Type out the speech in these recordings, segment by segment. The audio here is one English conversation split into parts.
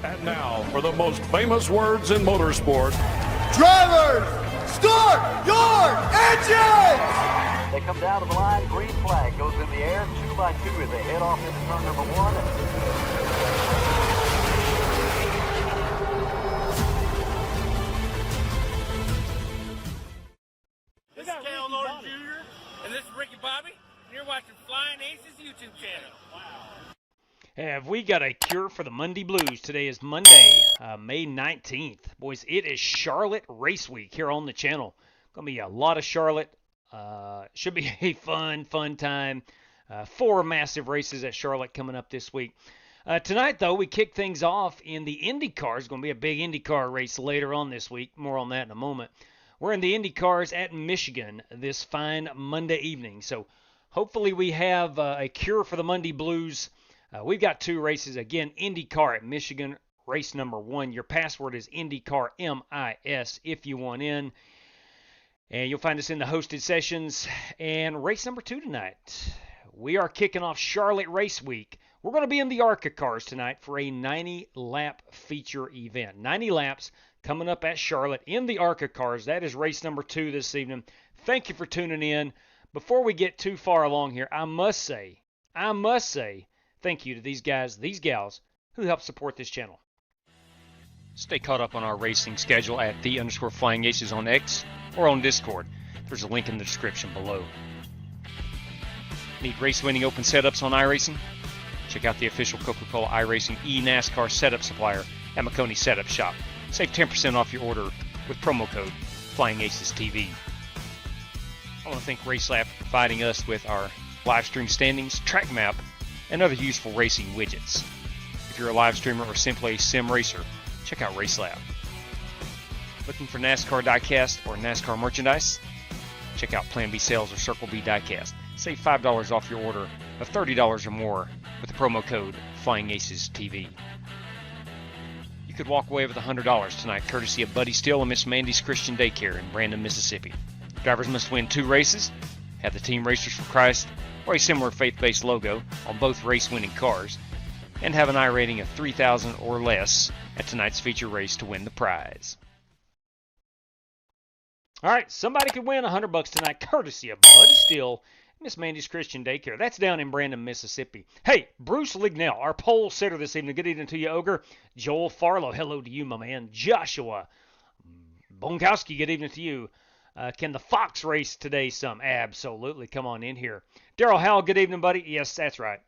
And now, for the most famous words in motorsport. Drivers, start your engines! They come down to the line, green flag goes in the air, 2 by 2 as they head off into turn number 1. This is Cal Norton Jr. and this is Ricky Bobby, and you're watching Flying Aces YouTube channel. Wow. Have we got a cure for the Monday Blues? Today is Monday, May 19th. Boys, it is Charlotte Race Week here on the channel. Going to be a lot of Charlotte. Should be a fun time. 4 massive races at Charlotte coming up this week. Tonight, though, we kick things off in the IndyCar. It's going to be a big IndyCar race later on this week. More on that in a moment. We're in the IndyCars at Michigan this fine Monday evening. So hopefully we have a cure for the Monday Blues. We've got 2 races. Again, IndyCar at Michigan, race number 1. Your password is IndyCar MIS if you want in. And you'll find us in the hosted sessions. And race number 2 tonight. We are kicking off Charlotte Race Week. We're going to be in the Arca cars tonight for a 90-lap feature event. 90 laps coming up at Charlotte in the Arca cars. That is race number 2 this evening. Thank you for tuning in. Before we get too far along here, I must say, thank you to these guys, these gals, who help support this channel. Stay caught up on our racing schedule at _FlyingAces on X or on Discord. There's a link in the description below. Need race-winning open setups on iRacing? Check out the official Coca-Cola iRacing NASCAR setup supplier at McConey Setup Shop. Save 10% off your order with promo code FlyingAcesTV. I want to thank RaceLab for providing us with our live stream standings, track map, and other useful racing widgets. If you're a live streamer or simply a sim racer, check out RaceLab. Looking for NASCAR diecast or NASCAR merchandise? Check out Plan B Sales or Circle B Diecast. Save $5 off your order of $30 or more with the promo code FlyingAcesTV. You could walk away with $100 tonight courtesy of Buddy Steele and Miss Mandy's Christian Daycare in Brandon, Mississippi. Drivers must win 2 races, have the Team Racers for Christ or a similar faith-based logo on both race-winning cars, and have an I rating of 3,000 or less at tonight's feature race to win the prize. All right, somebody could win $100 tonight courtesy of Buddy Steele, Miss Mandy's Christian Daycare. That's down in Brandon, Mississippi. Hey, Bruce Lignell, our poll sitter this evening. Good evening to you, Ogre. Joel Farlow, hello to you, my man. Joshua Bonkowski, good evening to you. Can the Fox race today some? Absolutely. Come on in here. Daryl Howell, good evening, buddy. Yes, that's right.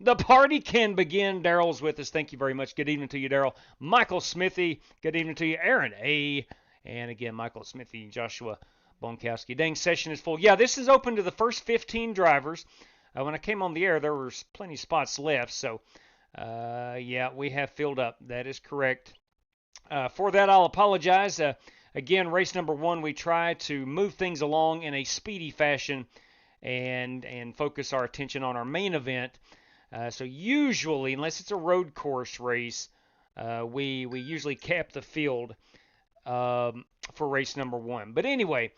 The party can begin. Daryl's with us. Thank you very much. Good evening to you, Daryl. Michael Smithy, good evening to you. Aaron A. And again, Michael Smithy, Joshua Bonkowski. Dang, session is full. Yeah, this is open to the first 15 drivers. When I came on the air, there was plenty of spots left. So, yeah, we have filled up. That is correct. For that, I'll apologize. Again, race number 1, we try to move things along in a speedy fashion and focus our attention on our main event. So usually, unless it's a road course race, we usually cap the field for race number 1. But anyway,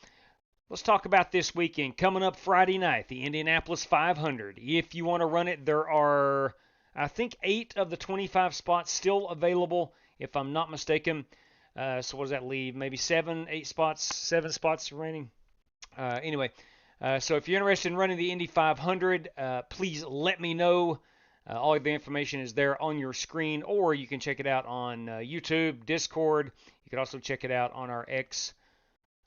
let's talk about this weekend. Coming up Friday night, the Indianapolis 500. If you want to run it, there are, I think, 8 of the 25 spots still available, if I'm not mistaken. So what does that leave? Maybe 7 spots remaining. Anyway, so if you're interested in running the Indy 500, please let me know. All of the information is there on your screen, or you can check it out on YouTube, Discord. You can also check it out on our X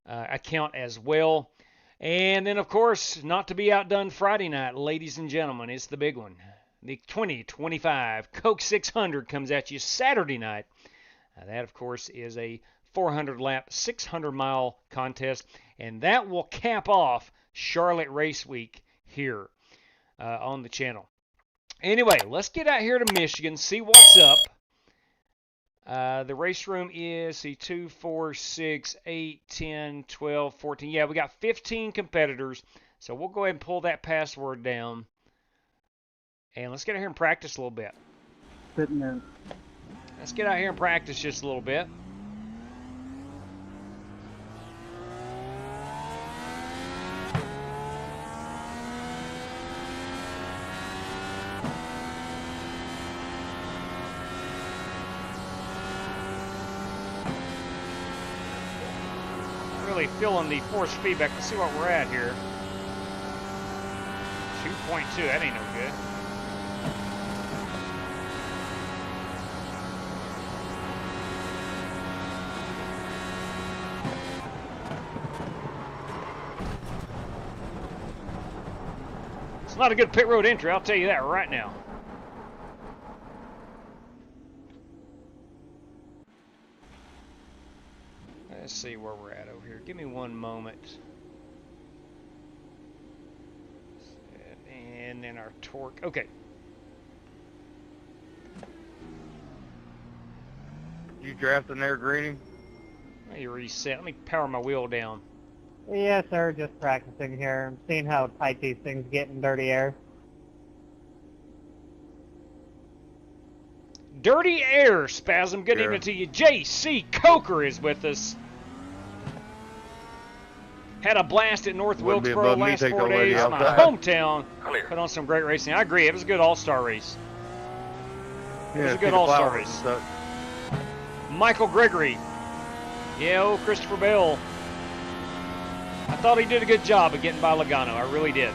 account as well. And then, of course, not to be outdone Friday night, ladies and gentlemen, it's the big one. The 2025 Coke 600 comes at you Saturday night. That, of course, is a 400-lap, 600-mile contest, and that will cap off Charlotte Race Week here on the channel. Anyway, let's get out here to Michigan, see what's up. The race room is, 2, 4, 6, 8, 10, 12, 14. Yeah, we got 15 competitors, so we'll go ahead and pull that password down. And let's get out here and practice a little bit. Sitting in. Let's get out here and practice just a little bit. really feeling the force feedback. Let's see what we're at here. 2.2, that ain't no good. It's not a good pit road entry, I'll tell you that right now. Let's see where we're at over here. Give me one moment. And then our torque. Okay. You drafting there, Greeny? Let me reset. Let me power my wheel down. Yes, sir. Just practicing here. I'm seeing how tight these things get in dirty air. Dirty Air Spasm. Good evening to you. J.C. Coker is with us. Had a blast at North Wilkesboro last 4 days. My hometown. Put on some great racing. I agree. It was a good all-star race. It was a good all-star race. Michael Gregory. Yeah, old Christopher Bell. I thought he did a good job of getting by Logano. I really did.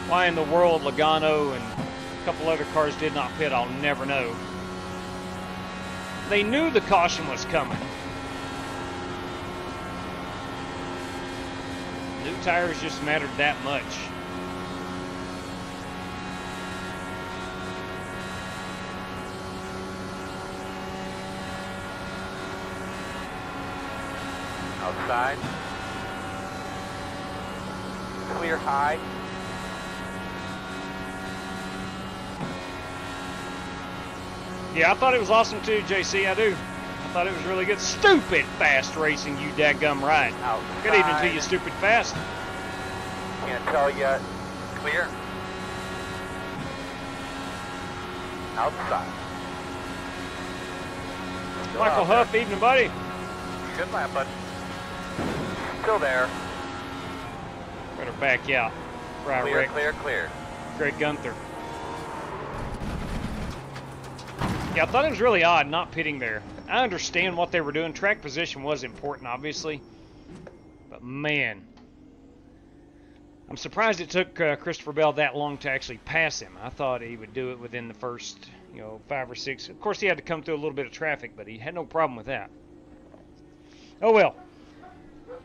Why in the world Logano and a couple other cars did not pit, I'll never know. They knew the caution was coming. New tires just mattered that much. Outside. Clear high. Yeah, I thought it was awesome too, JC. I do. I thought it was really good. Stupid fast racing, you dadgum right. Outside. Good evening to you, stupid fast. Can't tell yet. Clear. Outside. Still Michael out Huff, there. evening, buddy. Good lap, bud. Still there. Better back out. Right, Clear, Rick. clear, clear. Greg Gunther. Yeah, I thought it was really odd not pitting there. I understand what they were doing. Track position was important, obviously. But, man. I'm surprised it took Christopher Bell that long to actually pass him. I thought he would do it within the first, 5 or 6. Of course, he had to come through a little bit of traffic, but he had no problem with that. Oh, well.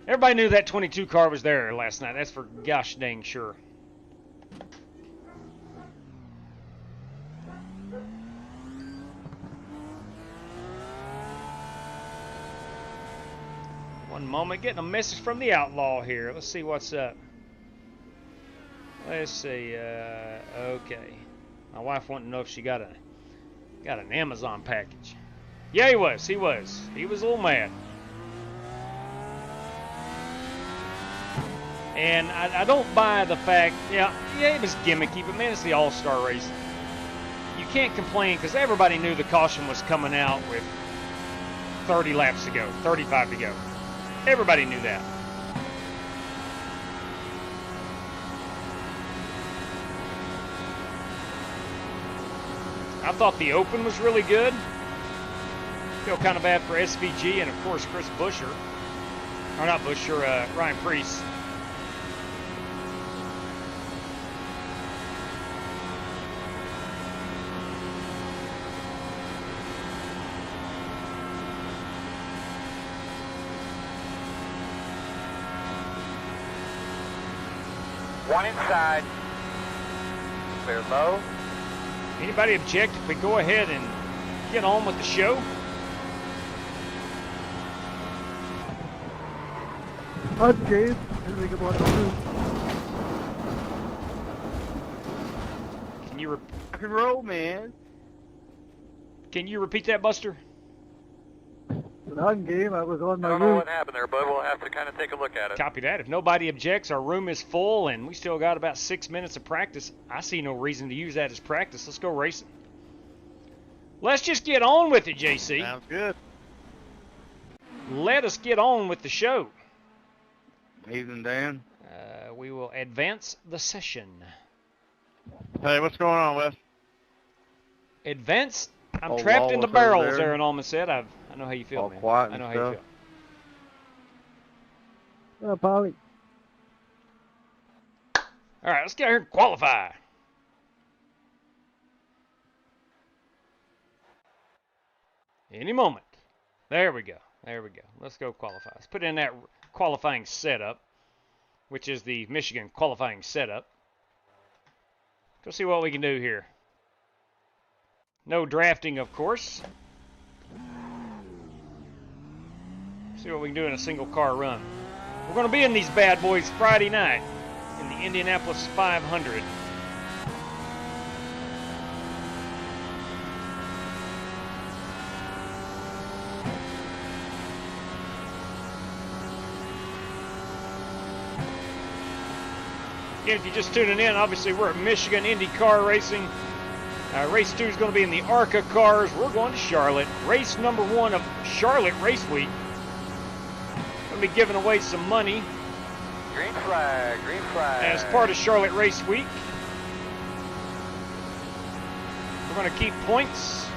Everybody knew that 22 car was there last night. That's for gosh dang sure. One moment, getting a message from the Outlaw here. Let's see what's up. Let's see. Okay. My wife wanted to know if she got an Amazon package. Yeah, he was. He was a little mad. And I don't buy the fact, yeah, it was gimmicky, but man, it's the All-Star race. You can't complain because everybody knew the caution was coming out with 30 laps to go, 35 to go. Everybody knew that. I thought the Open was really good. Feel kind of bad for SVG and, of course, Chris Buescher. Or not Buescher, Ryan Preece. One inside. Clear low. Anybody object if we go ahead and get on with the show? Okay. Can you Rock and roll, man. repeat that, Buster? Game. I was on I don't know what happened there, bud. We'll have to kind of take a look at it. Copy that. If nobody objects, our room is full, and we still got about 6 minutes of practice. I see no reason to use that as practice. Let's go racing. Let's just get on with it, JC. Sounds good. Let us get on with the show. Evening, Dan. We will advance the session. Hey, what's going on, Wes? Advance? I'm Oh, trapped in the Lawless over barrels, there. Aaron Allman said. I know how you feel, All man. quiet I know and how you stuff. Oh, Polly. All right, let's get out here and qualify. Any moment. There we go. There we go. Let's go qualify. Let's put in that qualifying setup, which is the Michigan qualifying setup. Go see what we can do here. No drafting, of course. See what we can do in a single car run. We're going to be in these bad boys Friday night in the Indianapolis 500. Again, if you're just tuning in, obviously we're at Michigan IndyCar Racing. Race 2 is going to be in the Arca cars. We're going to Charlotte. Race number 1 of Charlotte Race Week. Going to be giving away some money. Green flag, green flag. As part of Charlotte Race Week. We're going to keep points.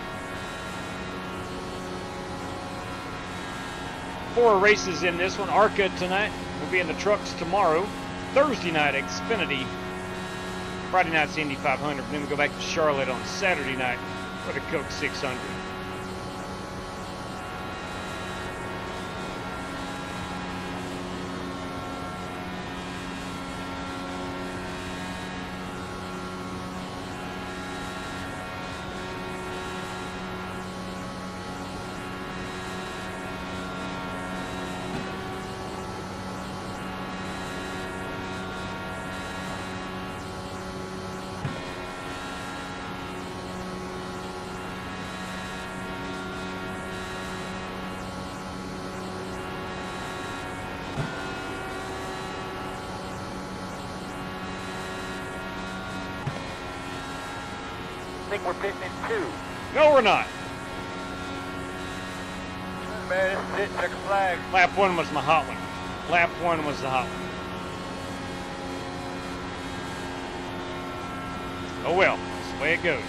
4 races in this one. Arca tonight. We'll be in the trucks tomorrow. Thursday night, Xfinity. Friday night's Indy 500. Then we go back to Charlotte on Saturday night for the Coke 600. I think we're pitting in 2. No, we're not. Man, this is it. Check the flag. Lap 1 was my hot one. Lap 1 was the hot one. Oh well, that's the way it goes.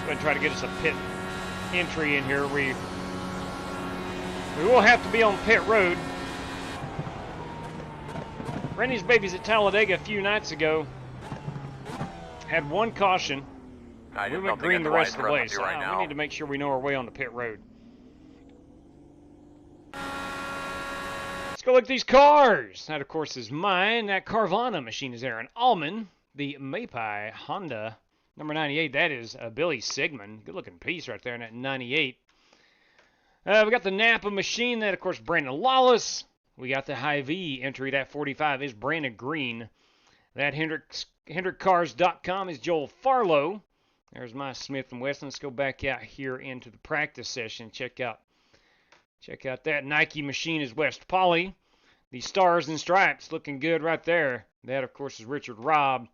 Go ahead and try to get us a pit entry in here. We will have to be on pit road. Rennie's Babies at Talladega a few nights ago had 1 caution. We went green the rest of the way, so we need to make sure we know our way on the pit road. Let's go look at these cars. That, of course, is mine. That Carvana machine is there. An Allman, the Mapai Honda, number 98. That is Billy Sigmund. Good-looking piece right there in that 98. We got the Napa machine. That, of course, Brandon Lawless. We got the Hy-Vee entry. That 45 is Brandon Green. That HendrickCars.com is Joel Farlow. There's my Smith & Wesson. Let's go back out here into the practice session. Check out that Nike machine is West Polly. The Stars and Stripes looking good right there. That, of course, is Richard Robb.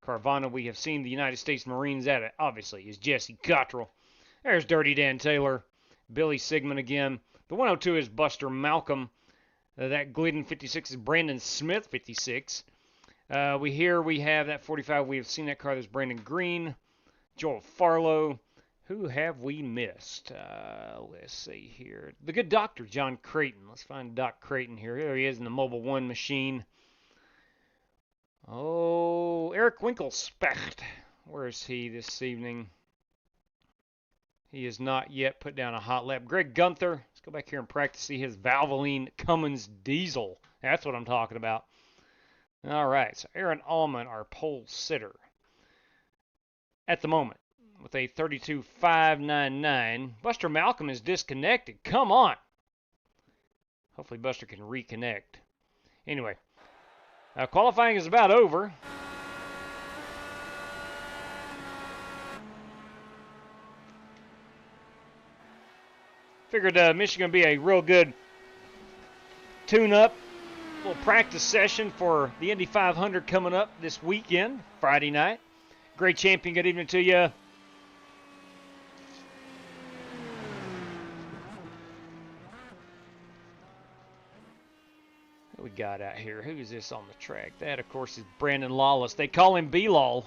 Carvana we have seen the United States Marines at it, obviously, is Jesse Cottrell. There's Dirty Dan Taylor. Billy Sigmund again. The 102 is Buster Malcolm. That Glidden 56 is Brandon Smith 56. We have that 45. We have seen that car. There's Brandon Green, Joel Farlow. Who have we missed? Let's see here. The good doctor, John Creighton. Let's find Doc Creighton here. There he is in the Mobile One machine. Oh, Eric Winkelspecht. Where is he this evening? He is not yet put down a hot lap. Greg Gunther. Let's go back here and practice see his Valvoline Cummins diesel. That's what I'm talking about. All right, so Aaron Allman, our pole sitter, at the moment with a 32.599. Buster Malcolm is disconnected. Come on. Hopefully Buster can reconnect. Anyway, qualifying is about over. Figured Michigan would be a real good tune-up, little practice session for the Indy 500 coming up this weekend, Friday night. Great champion, good evening to you. What we got out here? Who is this on the track? That, of course, is Brandon Lawless. They call him B-Law.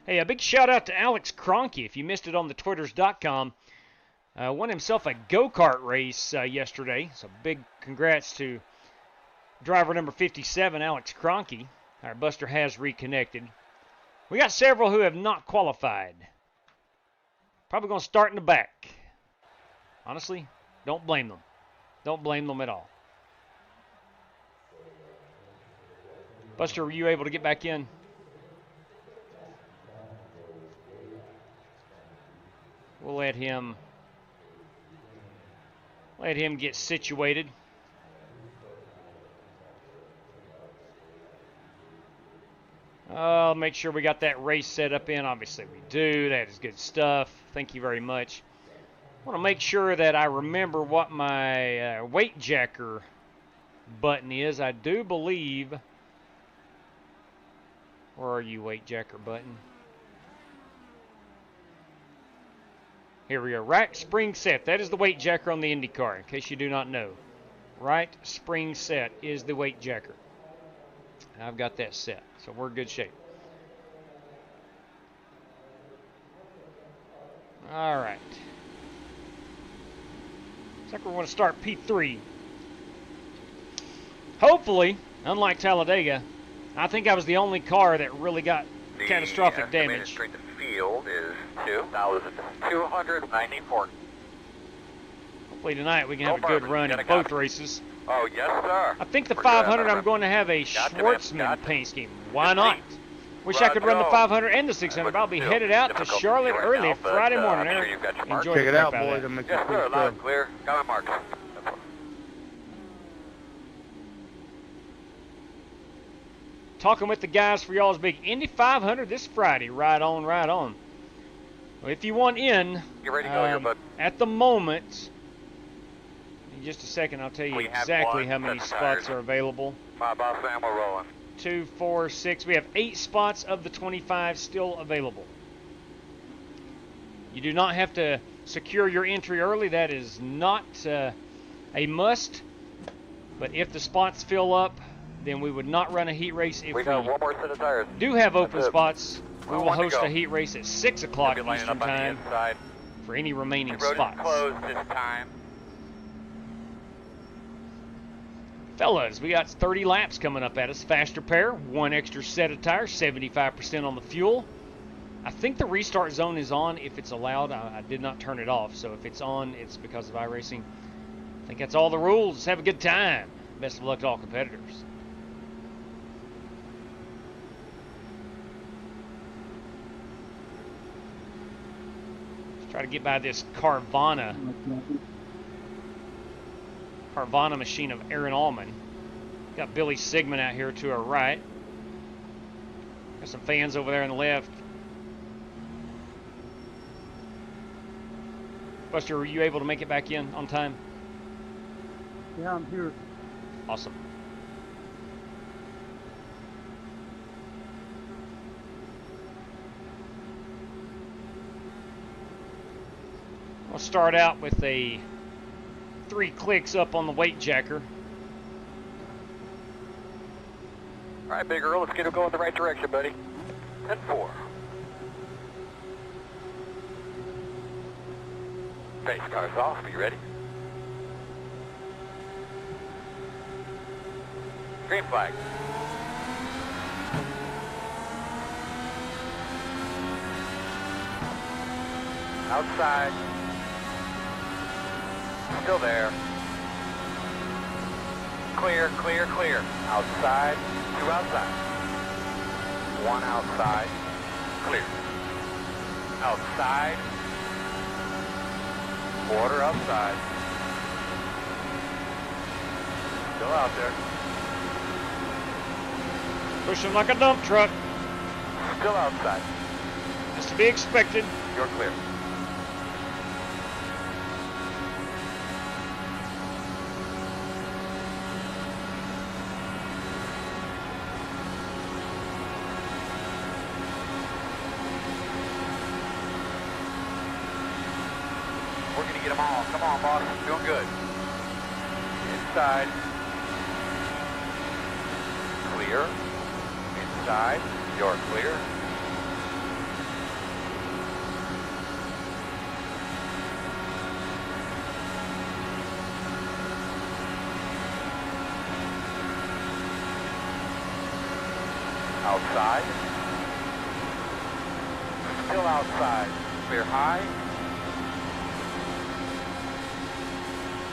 Hey, a big shout out to Alex Cronky. If you missed it on the Twitters.com, won himself a go-kart race yesterday. So big congrats to driver number 57, Alex Cronky. Our Buster has reconnected. We got several who have not qualified. Probably going to start in the back. Honestly, don't blame them. Don't blame them at all. Buster, were you able to get back in? We'll let him get situated. I'll make sure we got that race set up in. Obviously we do. That is good stuff. Thank you very much. I want to make sure that I remember what my weight jacker button is. I do believe... Where are you, weight jacker button? Here we go. Right spring set. That is the weight jacker on the IndyCar, in case you do not know. Right spring set is the weight jacker. I've got that set, so we're in good shape. All right. Looks like we're going to start P3. Hopefully, unlike Talladega, I think I was the only car that really got catastrophic damage. Straight to field is 2,294. Hopefully tonight we can have a good run in both races. Oh, yes, sir. I think the 500 I'm going to have a Schwartzman paint scheme. Why not? Wish I could run the 500 and the 600. I'll be headed out to Charlotte early Friday morning. Enjoy Check the it out, crap out boys. of that. Yes, sir. Loud and clear. Got it marked. Talking with the guys for y'all's big Indy 500 this Friday. Right on, right on. Well, if you want in, Get ready to go here, bud. at the moment, in just a second, I'll tell you We have exactly one how many that's spots retired. are available. My boss Sam, we're rolling. 2, 4, 6. We have 8 spots of the 25 still available. You do not have to secure your entry early. That is not a must. But if the spots fill up, then we would not run a heat race. If We got one more set of tires. do have open That's it. spots, we will One to host go. a heat race at 6 o'clock You'll be lining Eastern up on the time inside. for any remaining The road spots. is closed this time. Fellas, we got 30 laps coming up at us. Faster pair, 1 extra set of tires, 75% on the fuel. I think the restart zone is on if it's allowed. I did not turn it off, so if it's on, it's because of iRacing. I think that's all the rules. Let's have a good time. Best of luck to all competitors. Let's try to get by this Carvana machine of Aaron Allman. Got Billy Sigmund out here to our right. Got some fans over there on the left. Buster, were you able to make it back in on time? Yeah, I'm here. Awesome. I'll start out with a 3 clicks up on the weight jacker. All right, Big Earl, let's get it going the right direction, buddy. 10-4. Face cars off. Are you ready? Green flag. Outside. Still there. Clear, clear, clear. Outside. 2 outside. 1 outside. Clear. Outside. 4 outside. Still out there. Pushing like a dump truck. Still outside. That's to be expected. You're clear. We're going to get them all. Come on, boss. Doing good. Inside. Clear. Inside. You're clear. Outside. Still outside. Clear high.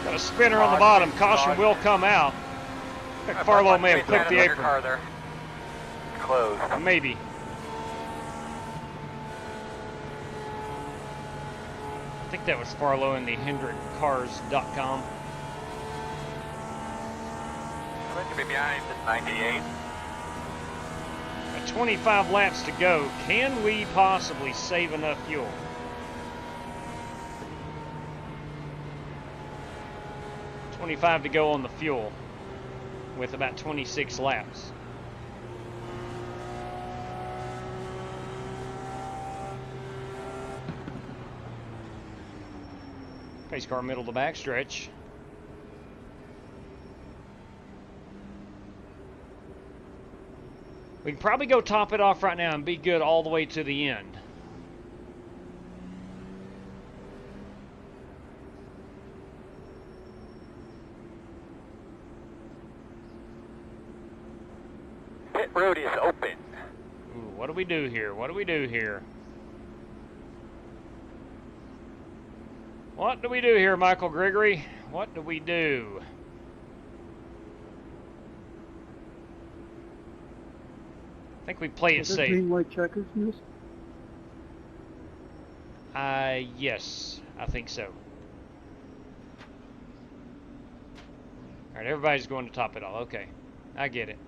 Got a spinner on the bottom. Caution will come out. Farlow may have clipped the apron. Car there. Closed. Maybe. I think that was Farlow in the HendrickCars.com. Going to be behind at 98. 25 laps to go. Can we possibly save enough fuel? $25 to go on the fuel with about 26 laps. Pace car middle to back stretch. We can probably go top it off right now and be good all the way to the end. Pit road is open. Ooh, what do we do here? What do we do here? What do we do here, Michael Gregory? What do we do? I think we play it safe. Green, white checkers, yes? Yes, I think so. All right, everybody's going to top it all. Okay, I get it.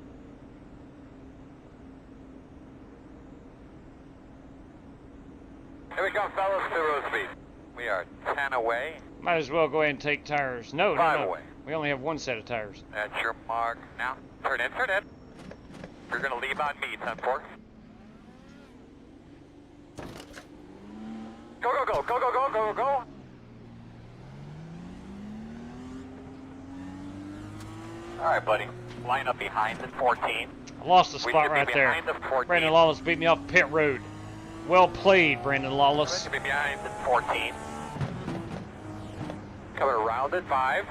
Here we come, fellas, to road speed. We are 10 away. Might as well go ahead and take tires. No, 5 no, no. away. We only have one set of tires. That's your mark. Now, turn in, turn in. You're going to leave on me, 10-4. Go, go, go, go, go, go, go, go. All right, buddy. Line up behind at 14. I lost the spot right there. Brandon Lawless beat me off pit road. Well played, Brandon Lawless. Going to be behind at 14. Coming around at 5.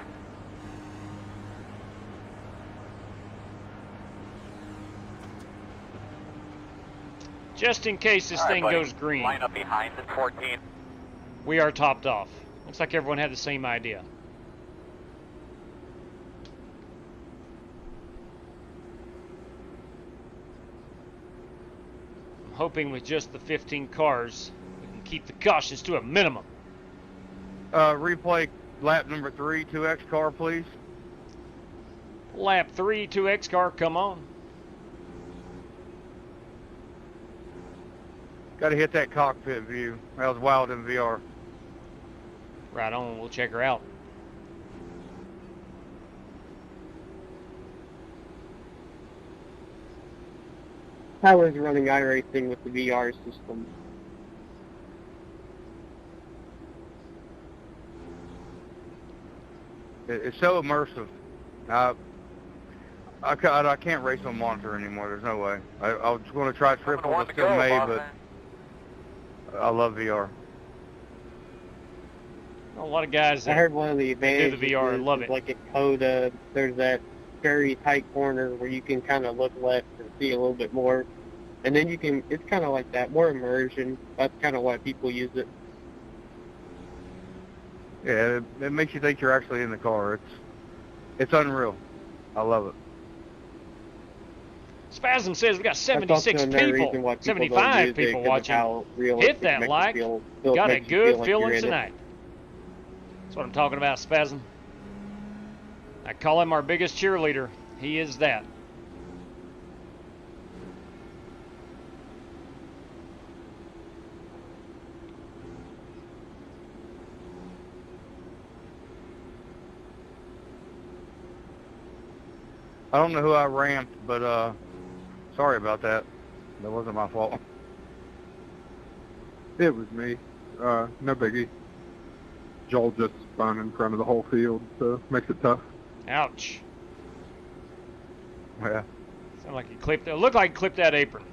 Just in case this thing goes green, Line up behind at 14. we are topped off. Looks like everyone had the same idea. I'm hoping with just the 15 cars, we can keep the cautions to a minimum. Replay lap number 3, 2X car, please. Lap 3, 2X car, come on. Got to hit that cockpit view. That was wild in VR. Right on, we'll check her out. How is running iRacing with the VR system? It's so immersive. I can't race on monitor anymore. There's no way. I was going to try triple to still May, but I love VR. A lot of guys I that heard one of the advantages do the VR is, love it. like at Coda, there's that very tight corner where you can kind of look left and see a little bit more. And then you can, it's kind of like that, more immersion. That's kind of why people use it. Yeah, it makes you think you're actually in the car. It's unreal. I love it. Spasm says we got That's 76 also another people, reason why people 75 don't use people it, 'cause of watching. how real Hit it that makes you like. feel Got a makes you good feel like feeling you're in it. tonight. That's what I'm talking about, Spasm. I call him our biggest cheerleader. He is that. I don't know who I ramped, but sorry about that. That wasn't my fault. It was me. No biggie. Joel just spun in front of the whole field, so makes it tough. Ouch. Yeah. Sound like he clipped. It looked like he clipped that apron.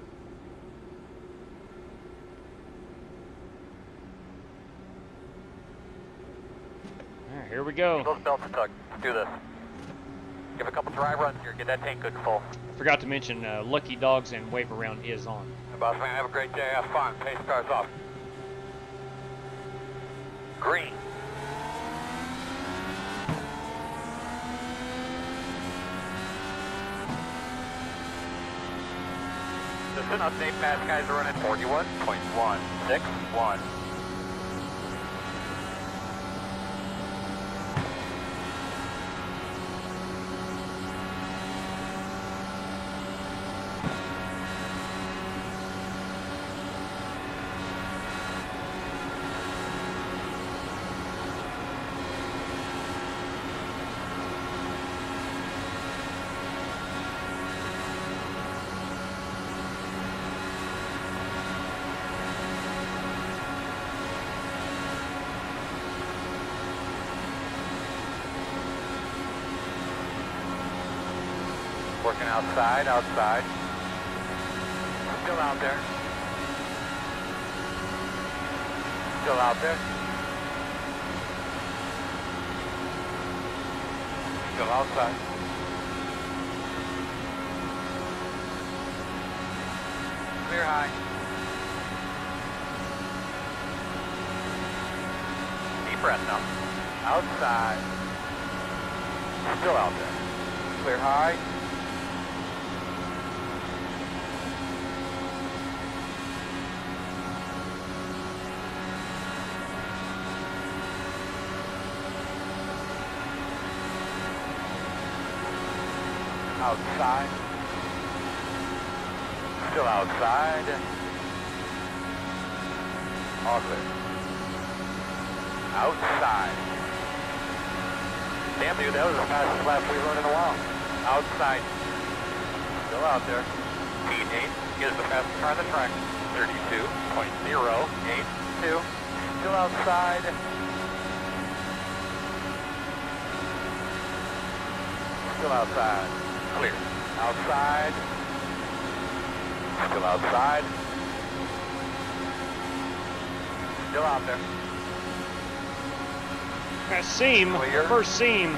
All right, here we go. Those belts are tucked. Let's do this. Give a couple dry runs here. Get that tank good and full. Forgot to mention Lucky Dogs and Wave Around is on. Boss man, have a great day. Have fun. Pace cars off. Green. Just an update, fast guys are running 41.161. Working outside. Still out there. Still out there. Still outside. Clear high. Deep breath now. Outside. Still out there. Clear high. Outside. Still outside. All clear. Outside. Damn dude, that was the fastest lap we've run in a while. Outside. Still out there. P8 is the fastest car on the track. 32.082. Still outside. Still outside. Clear. Outside. Still outside. Still out there. That seam, Clear. first seam,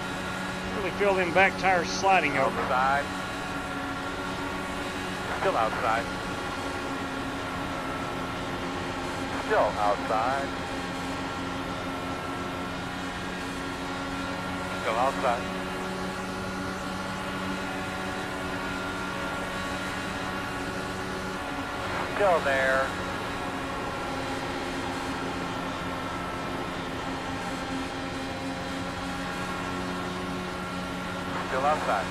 really feel them back tires sliding over. Outside. Still outside. Still outside. Still outside. Still there. Still outside.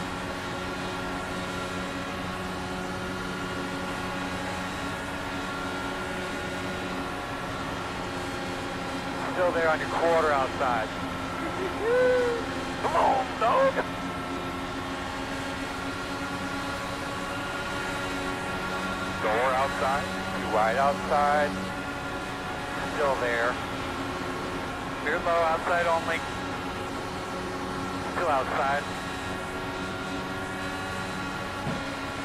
Still there on your quarter outside. Come on, dog. Door outside, too wide outside, still there. Clear low outside only, still outside.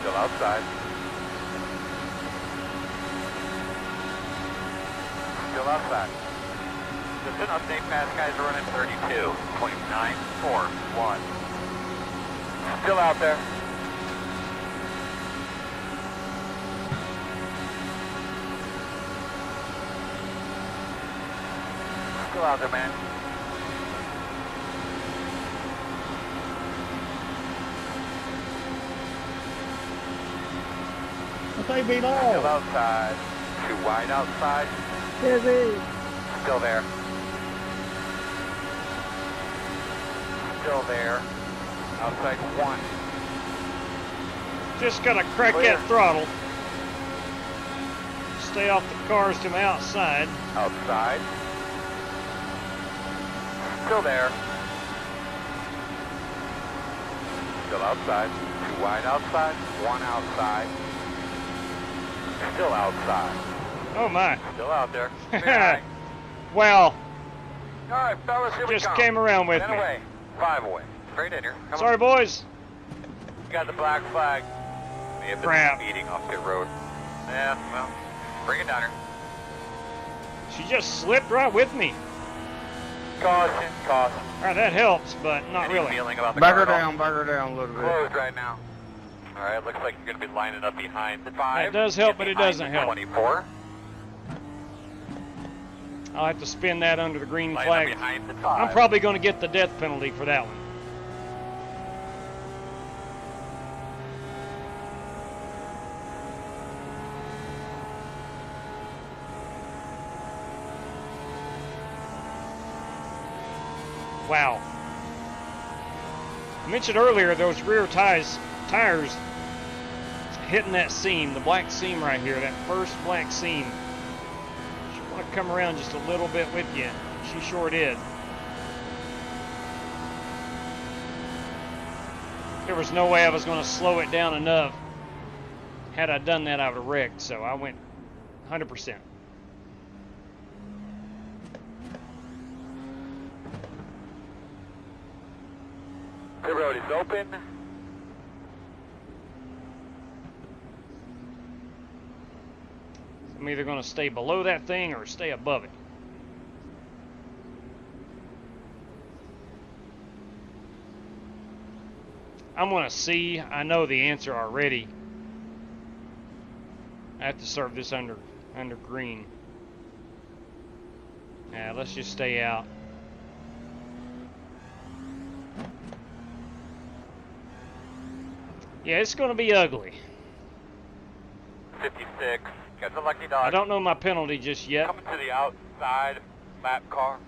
Still outside. Still outside. Just an update, fast guys are running 32.941. Still out there. Still out there, man. Still outside. Too wide outside. Still there. Still there. Outside one. Just gotta crack Clear. that throttle. Stay off the cars to the outside. Outside. Still there. Still outside. Too wide outside. One outside. Still outside. Oh my. Still out there. Clear high. Well, All right, fellas, here we just come. came around with 10 me. away. 5 away. Straight in here. Come Sorry, on. boys. Got the black flag. May have been Crap. speeding off pit road. Yeah, well, bring it down here. She just slipped right with me. Caution, caution. All right, that helps, but not Any really. feeling about the Back her car at all? down a little bit. Closed right now. All right, looks like you're going to be lining up behind the 5. That does help, but it behind doesn't the help. 24. I'll have to spin that under the green Line up flag. behind the 5. I'm probably going to get the death penalty for that one. Wow. I mentioned earlier those rear tires hitting that seam, the black seam right here, that first black seam. She want to come around just a little bit with you. She sure did. There was no way I was going to slow it down enough. Had I done that, I would have wrecked, so I went 100%. The road is open. I'm either going to stay below that thing or stay above it. I'm going to see. I know the answer already. I have to serve this under green. Yeah, let's just stay out. Yeah, it's going to be ugly. 56. Got the lucky dog. I don't know my penalty just yet. Coming to the outside lap car.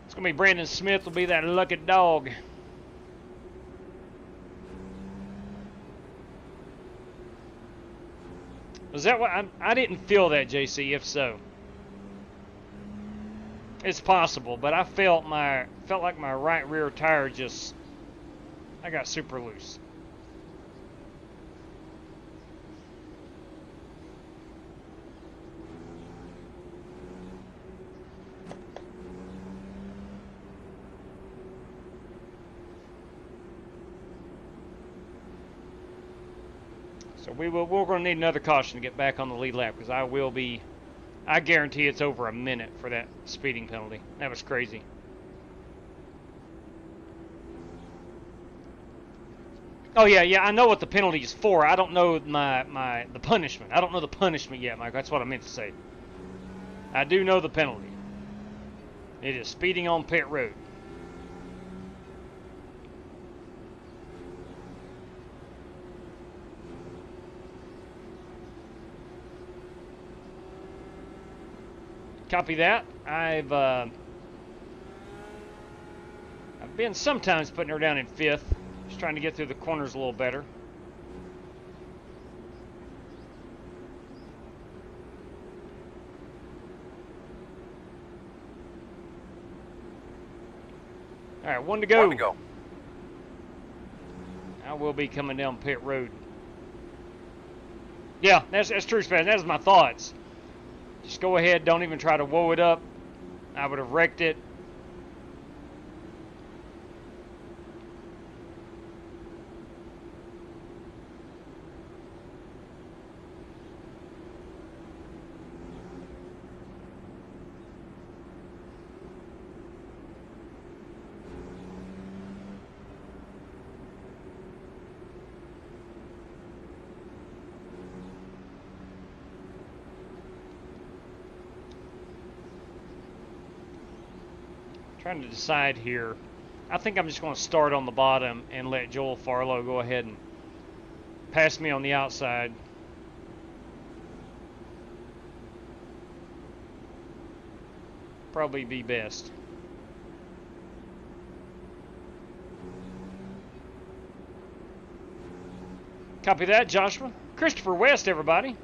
It's going to be Brandon Smith will be that lucky dog. Was that what I didn't feel that, JC? If so, it's possible, but I felt like my right rear tire just I got super loose. So we're going to need another caution to get back on the lead lap because I guarantee it's over a minute for that speeding penalty. That was crazy. Oh yeah, I know what the penalty is for. I don't know the punishment. I don't know the punishment yet, Mike. That's what I meant to say. I do know the penalty. It is speeding on pit road. Copy that. I've been sometimes putting her down in 5th, just trying to get through the corners a little better. All right, one to go. One to go. I will be coming down pit road. Yeah, that's true, Span. That was my thoughts. Just go ahead. Don't even try to woe it up. I would have wrecked it. Trying to decide here. I think I'm just going to start on the bottom and let Joel Farlow go ahead and pass me on the outside. Probably be best. Copy that, Joshua. Christopher West, everybody.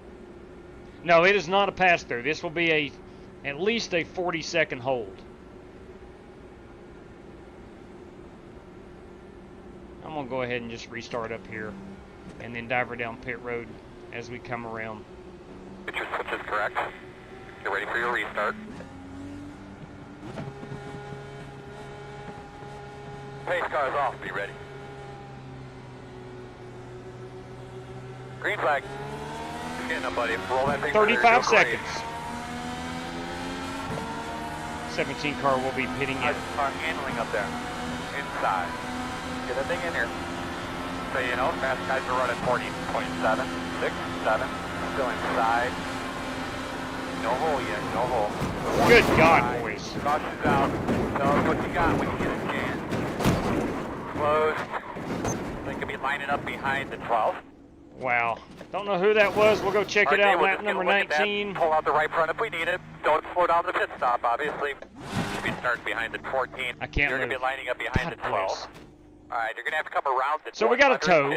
No, it is not a pass-through. This will be at least a 40-second hold. I'm going to go ahead and just restart up here and then dive her down pit road as we come around. Get your switches correct. Get ready for your restart. Pace car's off. Be ready. Green flag. Getting up, buddy. Roll that thing. 35 seconds. 17 car will be pitting in. Car handling up there. Inside. Get that thing in here. So you know, fast guys are running 40.7, 6, 7. Still inside. No hole yet, no hole. Good God, boys. Caution's out. Tell us what you got when you get a chance. Closed. They could be lining up behind the 12. Wow. Don't know who that was. We'll go check it out. Lap number 19. Pull out the right front if we need it. Don't slow down the pit stop, obviously. Should be starting behind the 14. I can't You're going to move. be lining up behind the 12. Bless. Alright, you're going to have to come around the So we got a tow.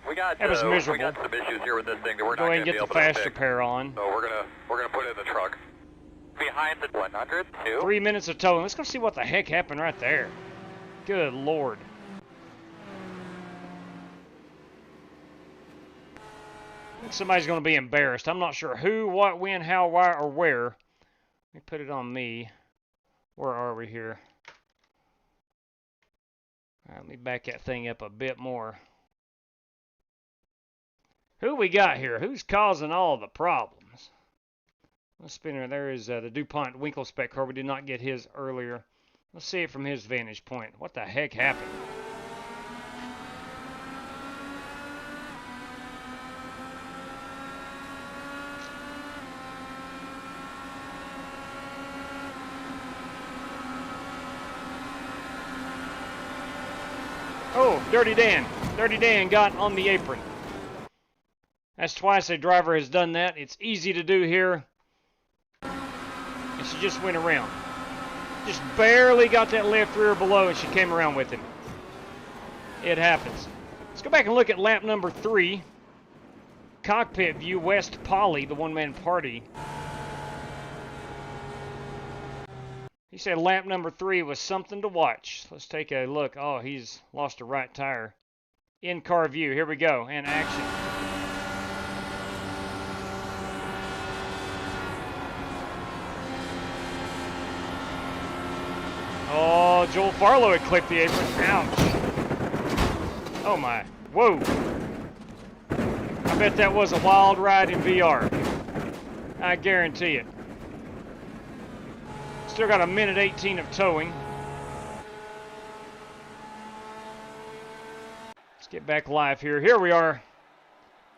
That was We miserable. got some issues here with this thing that we're Go not ahead going and to get be the able to fast fix. repair on. So we're gonna put it in the truck. Behind the 100, 2. 3 minutes of towing. Let's go see what the heck happened right there. Good Lord. I think somebody's going to be embarrassed. I'm not sure who, what, when, how, why, or where. Let me put it on me. Where are we here? All right, let me back that thing up a bit more. Who we got here? Who's causing all the problems? Let's spin her. There is the DuPont Winkle spec car. We did not get his earlier. Let's see it from his vantage point. What the heck happened? Oh, Dirty Dan. Dirty Dan got on the apron. That's twice a driver has done that. It's easy to do here. And she just went around. Just barely got that left rear below and she came around with him. It happens. Let's go back and look at lap number 3. Cockpit view, West Poly, the one-man party. He said lap number 3 was something to watch. Let's take a look. Oh, he's lost a right tire. In-car view. Here we go. And action. Oh, Joel Farlow had clipped the apron. Ouch. Oh, my. Whoa. I bet that was a wild ride in VR. I guarantee it. Still got a minute 18 of towing. Let's get back live here. Here we are.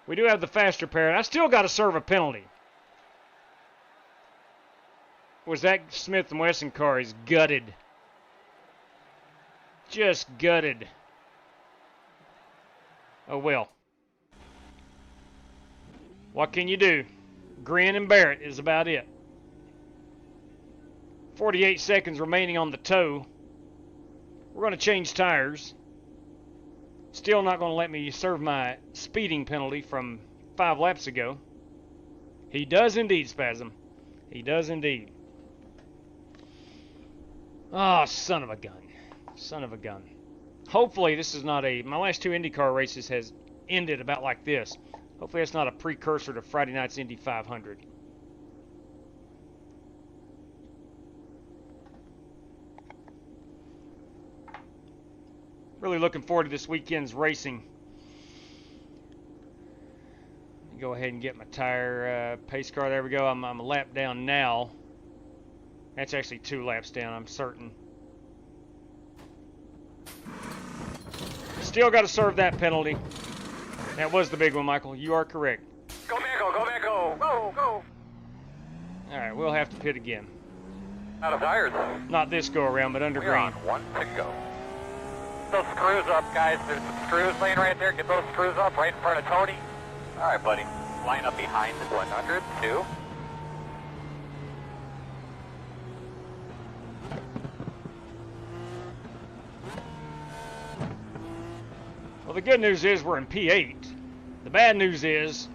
We do have the fast repair. I still got to serve a penalty. Was that Smith & Wesson car is gutted. Just gutted. Oh well. What can you do? Grin and bear it is about it. 48 seconds remaining on the tow. We're going to change tires. Still not going to let me serve my speeding penalty from 5 laps ago. He does indeed, Spasm. He does indeed. Ah, oh, son of a gun. Son of a gun. Hopefully this is not a... My last 2 IndyCar races has ended about like this. Hopefully it's not a precursor to Friday night's Indy 500. Really looking forward to this weekend's racing. Let me go ahead and get my tire pace car. There we go. I'm a lap down now. That's actually 2 laps down, I'm certain. Still got to serve that penalty. That was the big one, Michael. You are correct. Go, Mango, go, Mango. Go, go. All right, we'll have to pit again. Out of tires. Not this go around, but under We're green. on 1 to go. Those screws up, guys. There's some screws laying right there. Get those screws up right in front of Tony. All right, buddy. Line up behind the 100, 2. Well, the good news is we're in P8. The bad news is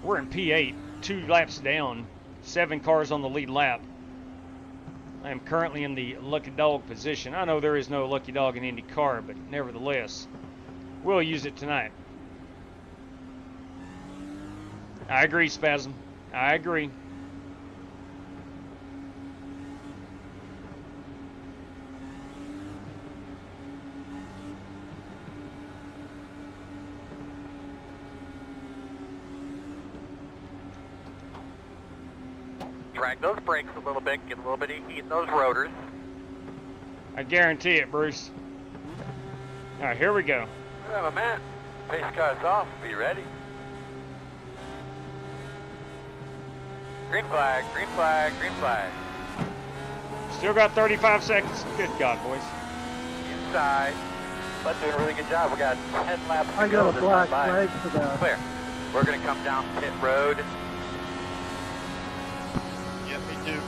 we're in P8, 2 laps down, 7 cars on the lead lap. I am currently in the lucky dog position. I know there is no lucky dog in IndyCar, but nevertheless, we'll use it tonight. I agree, Spasm. I agree. drag those brakes a little bit, get a little bit of heat in those rotors. I guarantee it, Bruce. All right, here we go. We have a minute. Pace car's off. Be ready. Green flag, green flag, green flag. Still got 35 seconds. Good God, boys. Inside. Let's do a really good job. We got 10 laps to I go. got a black flag for that. Clear. We're going to come down pit road. Yep, me too.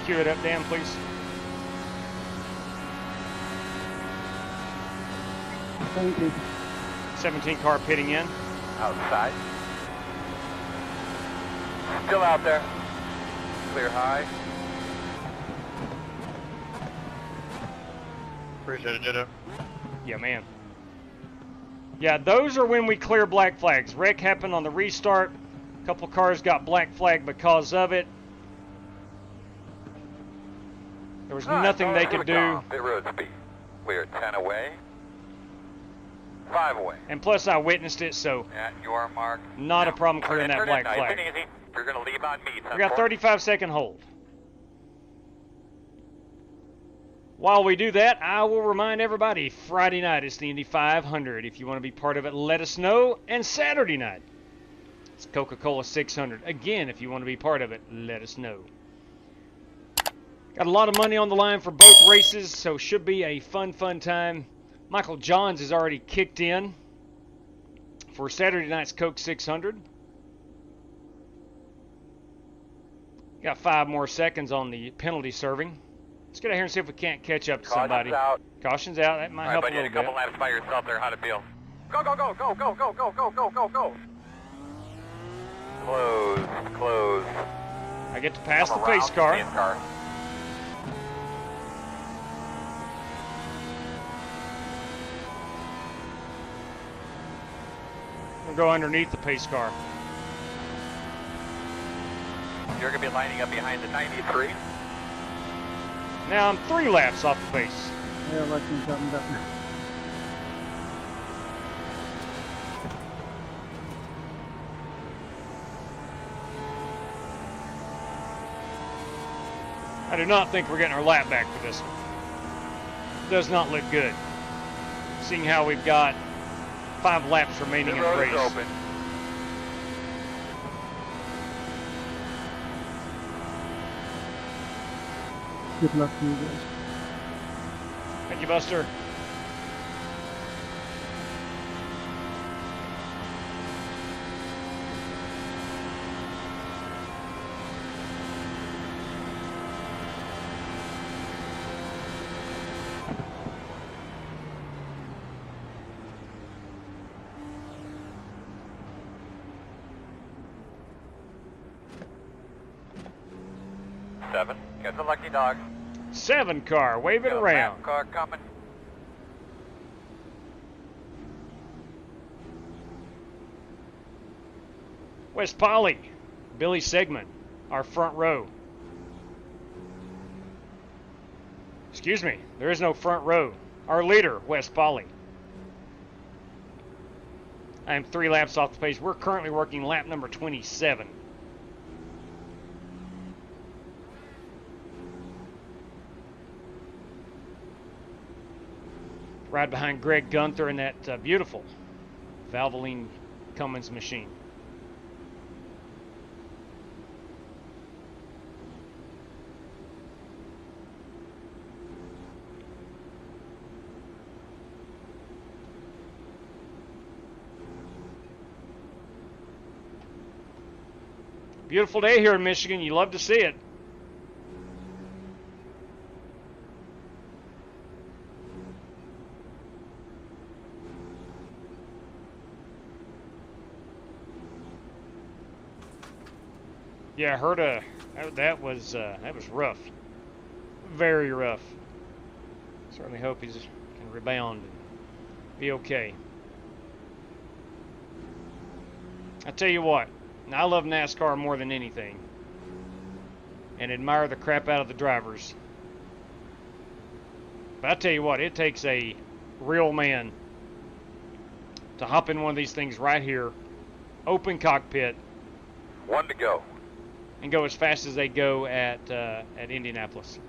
Cue it up, Dan, please. Thank you. 17 car pitting in. Outside. Still out there. Clear high. Appreciate it, Ditto. Yeah, man. Yeah, those are when we clear black flags. Wreck happened on the restart. A couple cars got black flag because of it. There was nothing they could do. Pit road speed. We're 10 away. 5 away. And plus I witnessed it, so At your mark. not a problem clearing that black Nice flag. and easy. You're going to leave on me. We got 35-second hold. While we do that, I will remind everybody, Friday night is the Indy 500. If you want to be part of it, let us know. And Saturday night, it's Coca-Cola 600. Again, if you want to be part of it, let us know. Got a lot of money on the line for both races, so should be a fun time. Michael Johns has already kicked in for Saturday night's Coke 600. Got 5 more seconds on the penalty serving. Let's get out here and see if we can't catch up to somebody. Caution's out. That might help a little bit. A couple laps by yourself there. How'd it feel? Go, go, go, go, go, go, go, go, go, go, go. Close. I get to pass the pace car. We'll go underneath the pace car. You're going to be lining up behind the 93. Now I'm 3 laps off the pace. Yeah, let me something up. I do not think we're getting our lap back for this one. Does not look good. Seeing how we've got 5 laps remaining in the race. Open. Good luck to you guys. Thank you, Buster. Seven. Get the lucky dog. 7 car, wave it around. Car coming. West Poly, Billy Segman, our front row. Excuse me, there is no front row. Our leader, West Poly. I am 3 laps off the pace. We're currently working lap number 27. Right behind Greg Gunther in that beautiful Valvoline Cummins machine. Beautiful day here in Michigan. You love to see it. Yeah, I heard that was rough, very rough. Certainly hope he can rebound and be okay. I tell you what, I love NASCAR more than anything, and admire the crap out of the drivers. But I tell you what, it takes a real man to hop in one of these things right here, open cockpit, One to go. and go as fast as they go at Indianapolis.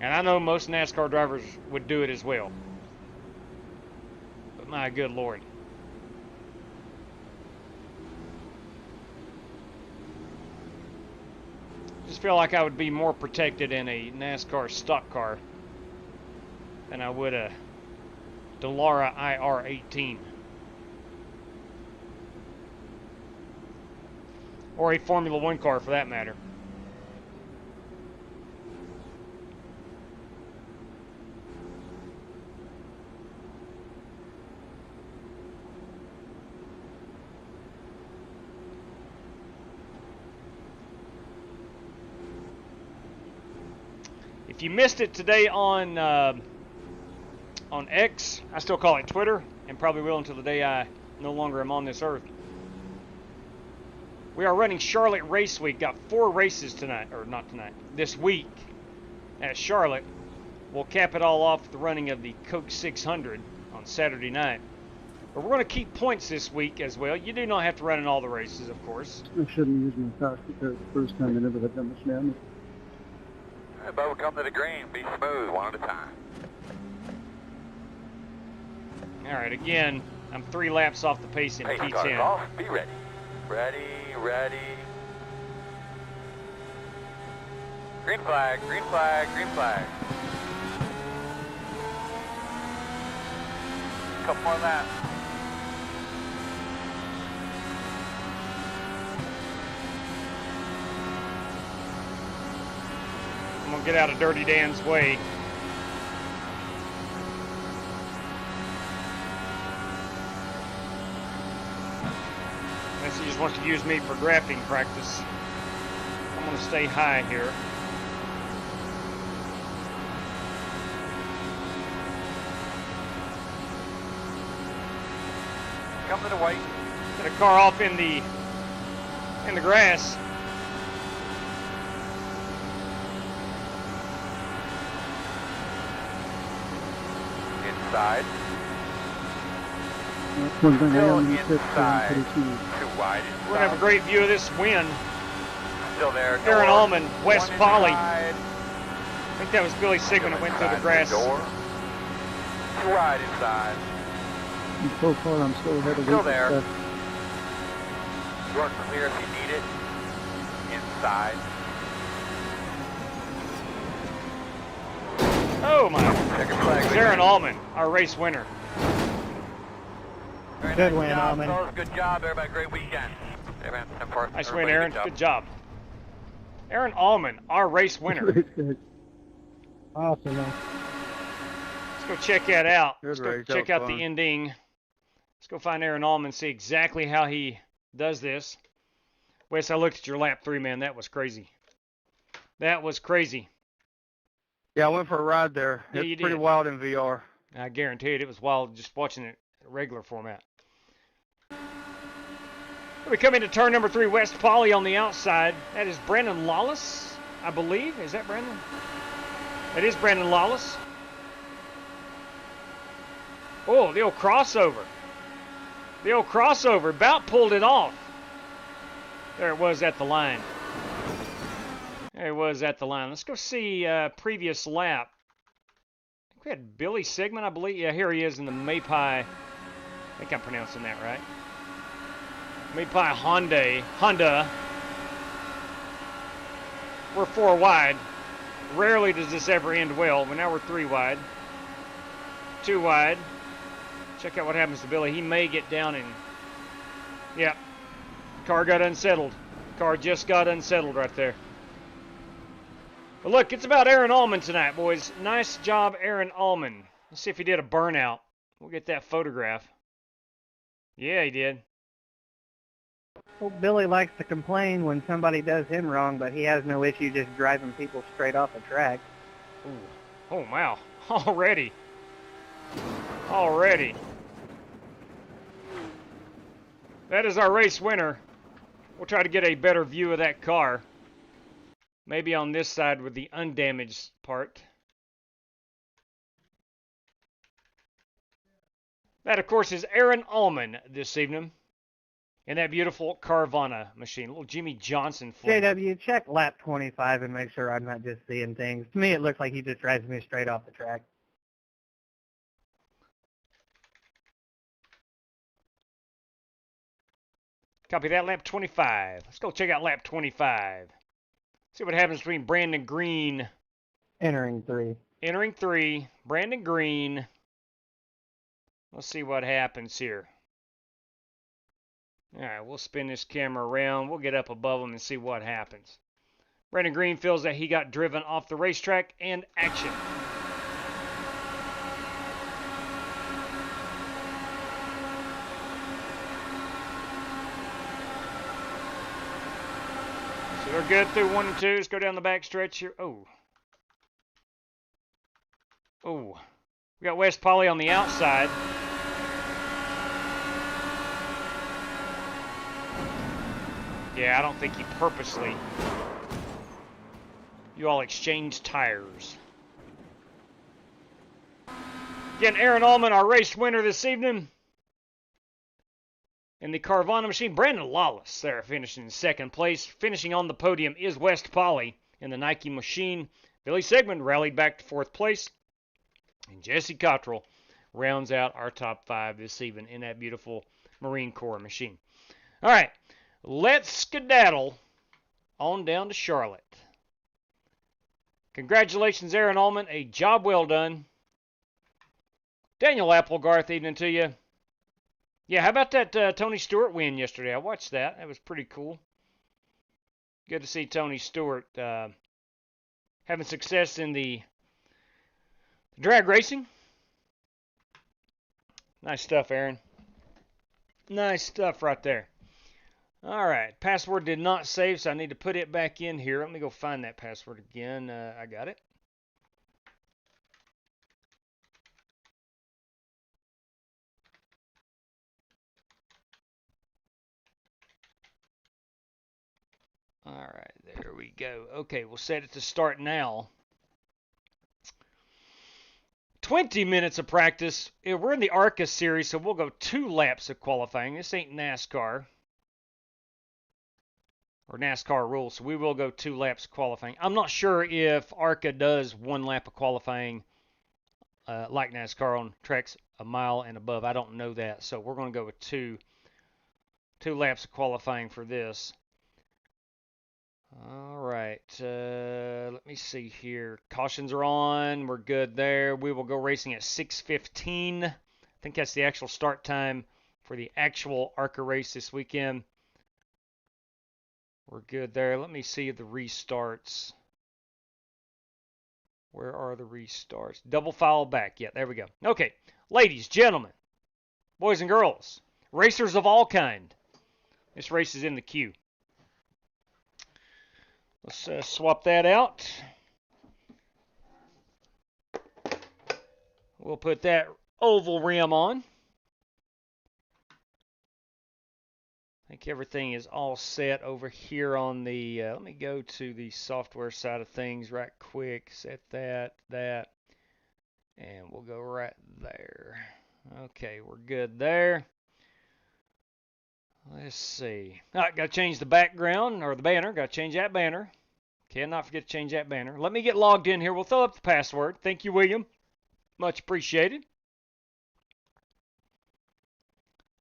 And I know most NASCAR drivers would do it as well. But my good Lord. Just feel like I would be more protected in a NASCAR stock car than I would a Dallara IR18. Or a Formula One car for that matter. If you missed it today on X, I still call it Twitter, and probably will until the day I no longer am on this earth. We are running Charlotte Race Week. Got 4 races tonight, or not tonight, this week at Charlotte. We'll cap it all off with the running of the Coke 600 on Saturday night. But we're going to keep points this week as well. You do not have to run in all the races, of course. I shouldn't use my fast because the first time I never had that much damage. Hey, Bubba, come to the green. Be smooth, one at a time. All right, again, I'm 3 laps off the pace in Hey, P10. start off. Be ready. Ready, ready. Green flag, green flag, green flag. Couple more laps. I'm going to get out of Dirty Dan's way. Unless he just wants to use me for drafting practice. I'm going to stay high here. Come to the white. Get a car off in the grass. Inside. That's one thing I Still am in the inside. pretty soon. Too wide inside. We're going to have a great view of this win. Still there. Aaron Door. Allman, West One Poly. inside. I think that was Billy Sigmund that went through the Inside grass. Door. Too wide inside. And so far, I'm still ahead of Still Widgets. there. Door clear if you need it. Inside. Oh my. Second flag. It's Aaron Allman, our race winner. Very Good nice win, job, Allman. fellas. Good job, everybody. Great weekend. Nice win, Aaron. Good job. Aaron Allman, our race winner. Race guy. Awesome, man. Let's go check that out. Good Let's go race, that check was out fun. the ending. Let's go find Aaron Allman, see exactly how he does this. Wes, I looked at your lap 3, man. That was crazy. That was crazy. Yeah, I went for a ride there. Yeah, It's you pretty did. wild in VR. I guarantee it was wild just watching it in regular format. We come into turn number 3, West Poly on the outside. That is Brandon Lawless, I believe. Is that Brandon? That is Brandon Lawless. Oh, the old crossover. The old crossover. About pulled it off. There it was at the line. There it was at the line. Let's go see previous lap. I think we had Billy Sigmund, I believe. Yeah, here he is in the Mapai. I think I'm pronouncing that right. Mapai Honda. We're 4 wide. Rarely does this ever end well, but now we're 3 wide. 2 wide. Check out what happens to Billy. He may get down and... Yeah. Car got unsettled. Car just got unsettled right there. But look, it's about Aaron Allman tonight, boys. Nice job, Aaron Allman. Let's see if he did a burnout. We'll get that photograph. Yeah, he did. Well, Billy likes to complain when somebody does him wrong, but he has no issue just driving people straight off the track. Ooh. Oh, wow. Already. Already. That is our race winner. We'll try to get a better view of that car. Maybe on this side with the undamaged part. That, of course, is Aaron Allman this evening. in that beautiful Carvana machine. Little Jimmy Johnson flavor. JW, check lap 25 and make sure I'm not just seeing things. To me, it looks like he just drives me straight off the track. Copy that, lap 25. Let's go check out lap 25. See what happens between Brandon Green. Entering 3. Entering 3, Brandon Green. Let's see what happens here. All right, we'll spin this camera around. We'll get up above him and see what happens. Brandon Green feels that he got driven off the racetrack and action. So they're good through 1 and 2. Let's go down the back stretch here. Oh. We got West Poly on the outside. Yeah, I don't think he purposely. You all exchanged tires. Again, Aaron Allman, our race winner this evening. In the Carvana machine, Brandon Lawless there finishing in second place. Finishing on the podium is West Poly in the Nike machine. Billy Segman rallied back to 4th place. And Jesse Cottrell rounds out our top 5 this evening in that beautiful Marine Corps machine. All right, let's skedaddle on down to Charlotte. Congratulations, Aaron Allman. A job well done. Daniel Applegarth, evening to you. Yeah, how about that Tony Stewart win yesterday? I watched that. That was pretty cool. Good to see Tony Stewart having success in the drag racing. Nice stuff, Aaron. Nice stuff right there. All right, password did not save, so I need to put it back in here. Let me go find that password again. I got it. All right, there we go. Okay, we'll set it to start now. 20 minutes of practice. We're in the Arca series, so we'll go 2 laps of qualifying. This ain't NASCAR. Or NASCAR rules, so we will go 2 laps of qualifying. I'm not sure if Arca does 1 lap of qualifying like NASCAR on tracks a mile and above. I don't know that, so we're going to go with 2 laps of qualifying for this. All right, let me see here. Cautions are on. We're good there. We will go racing at 6:15. I think that's the actual start time for the actual Arca race this weekend. We're good there. Let me see the restarts. Where are the restarts? Double file back. Yeah, there we go. Okay, ladies, gentlemen, boys and girls, racers of all kind. This race is in the queue. Let's swap that out. We'll put that oval rim on. I think everything is all set over here on the, let me go to the software side of things right quick. Set that, and we'll go right there. Okay, we're good there. Let's see. All right, got to change the background, or the banner. Got to change that banner. Cannot forget to change that banner. Let me get logged in here. We'll fill up the password. Thank you, William. Much appreciated.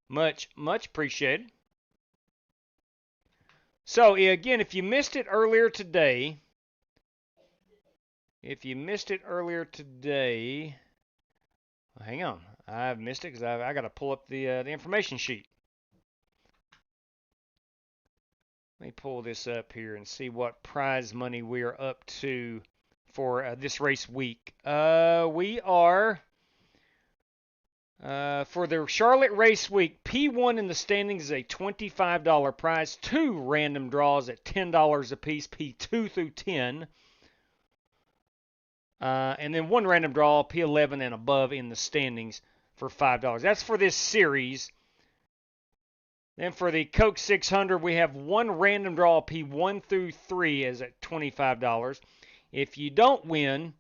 Much appreciated. So, again, if you missed it earlier today, hang on. I've missed it because I got to pull up the information sheet. Let me pull this up here and see what prize money we are up to for this race week. We are, for the Charlotte race week, P1 in the standings is a $25 prize. 2 random draws at $10 apiece, P2 through 10. And then 1 random draw, P11 and above in the standings for $5. That's for this series. Then for the Coke 600, we have 1 random draw, P1 through 3 is at $25. If you don't win,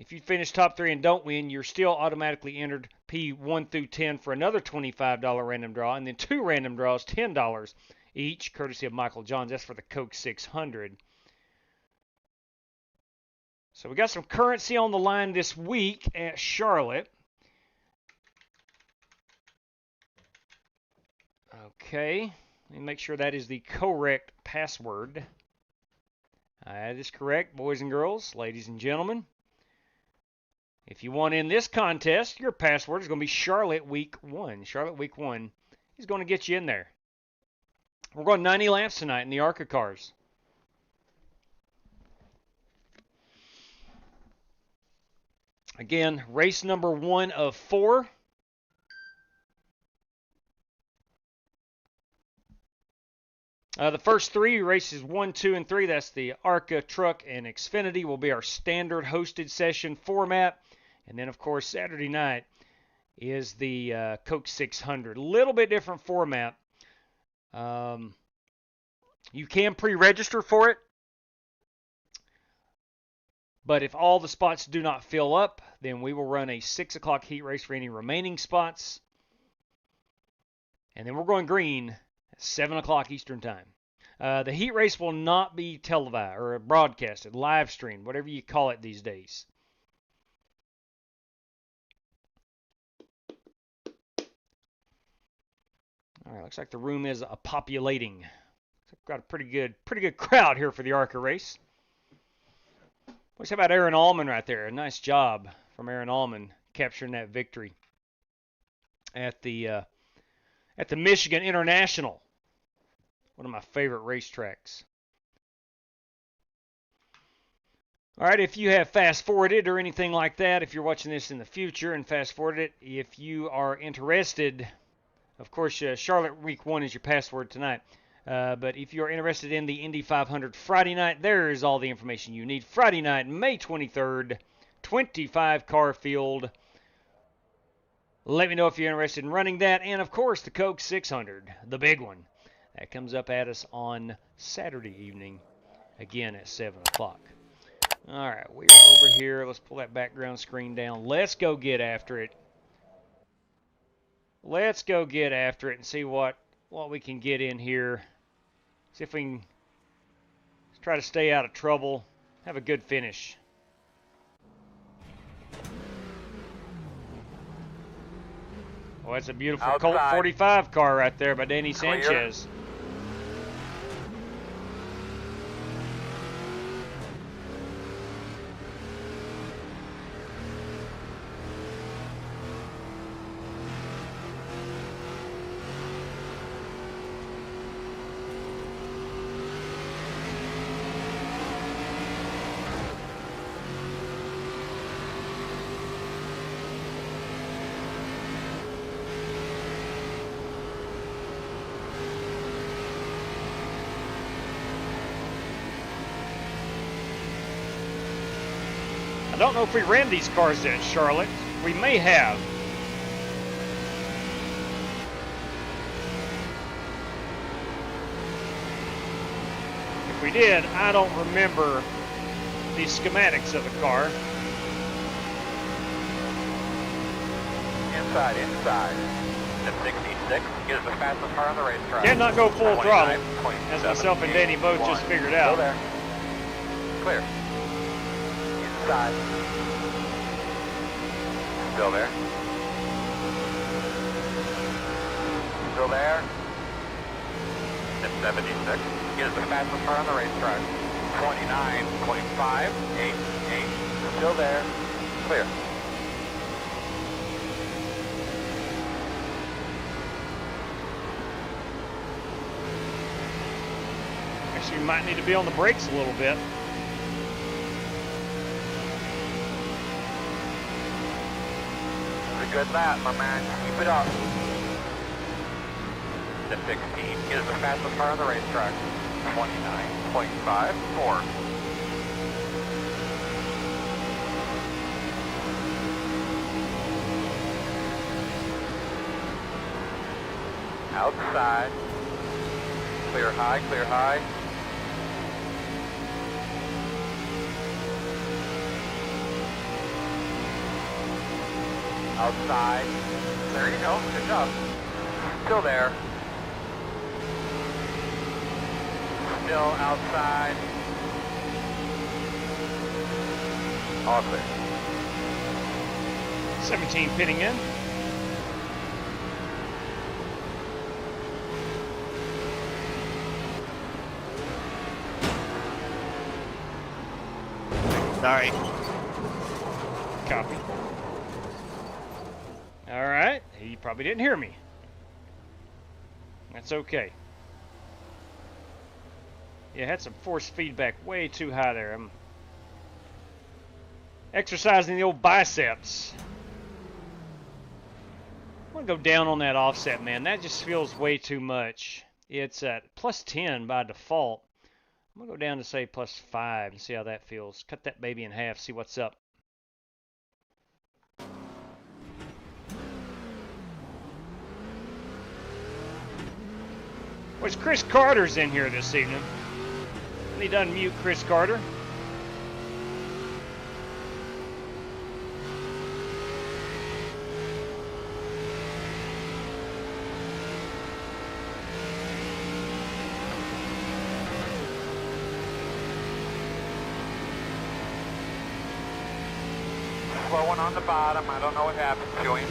If you finish top 3 and don't win, you're still automatically entered P1 through 10 for another $25 random draw, and then 2 random draws, $10 each, courtesy of Michael Johns. That's for the Coke 600. So we got some currency on the line this week at Charlotte. Okay, let me make sure that is the correct password. That is correct, boys and girls, ladies and gentlemen. If you want in this contest, your password is going to be Charlotte Week 1. Charlotte Week 1 is going to get you in there. We're going 90 laps tonight in the Arca cars. Again, race number 1 of 4. The first 3 races, 1, 2, and 3, that's the Arca, Truck, and Xfinity, will be our standard hosted session format. And then, of course, Saturday night is the Coke 600. A little bit different format. You can pre-register for it. But if all the spots do not fill up, then we will run a 6 o'clock heat race for any remaining spots. And then we're going green at 7 o'clock Eastern Time. The heat race will not be televised or broadcasted, live streamed, whatever you call it these days. All right, looks like the room is populating. We've got a pretty good crowd here for the Arca race. What's about Aaron Allman right there? A nice job from Aaron Allman capturing that victory at the Michigan International, one of my favorite racetracks. All right, if you have fast forwarded or anything like that, if you're watching this in the future and fast forwarded it, if you are interested, of course, Charlotte Week 1 is your password tonight. But if you're interested in the Indy 500 Friday night, there is all the information you need. Friday night, May 23rd, 25-car field. Let me know if you're interested in running that. And, of course, the Coke 600, the big one. That comes up at us on Saturday evening, again at 7 o'clock. All right, we're over here. Let's pull that background screen down. Let's go get after it. Let's go get after it and see what we can get in here. See if we can try to stay out of trouble. Have a good finish. Oh, that's a beautiful Outside. Colt 45 car right there by Danny Clear. Sanchez. I don't know if we ran these cars at Charlotte. We may have. If we did, I don't remember the schematics of the car. Inside. At 66 is the fastest car on the racetrack. Cannot go full throttle, 29.7. as myself and Danny both just figured out. Still there. Clear. Inside. Still there. Still there. At 76 is the fastest car on the racetrack. 29.588. Still there. Clear. Actually, you might need to be on the brakes a little bit. Good lap, my man. Keep it up. The 16 is the fastest car on the racetrack. 29.54. Outside. Clear high, clear high. outside. There you go, good job. Still there. Still outside. All clear. 17 pitting in. Sorry. Copy. All right. He probably didn't hear me. That's okay. Yeah, had some force feedback way too high there. I'm exercising the old biceps. I'm going to go down on that offset, man. That just feels way too much. It's at plus 10 by default. I'm going to go down to, say, plus 5 and see how that feels. Cut that baby in half, see what's up. Well, Chris Carter's in here this evening. I need to unmute Chris Carter. Slow one on the bottom. I don't know what happened to him.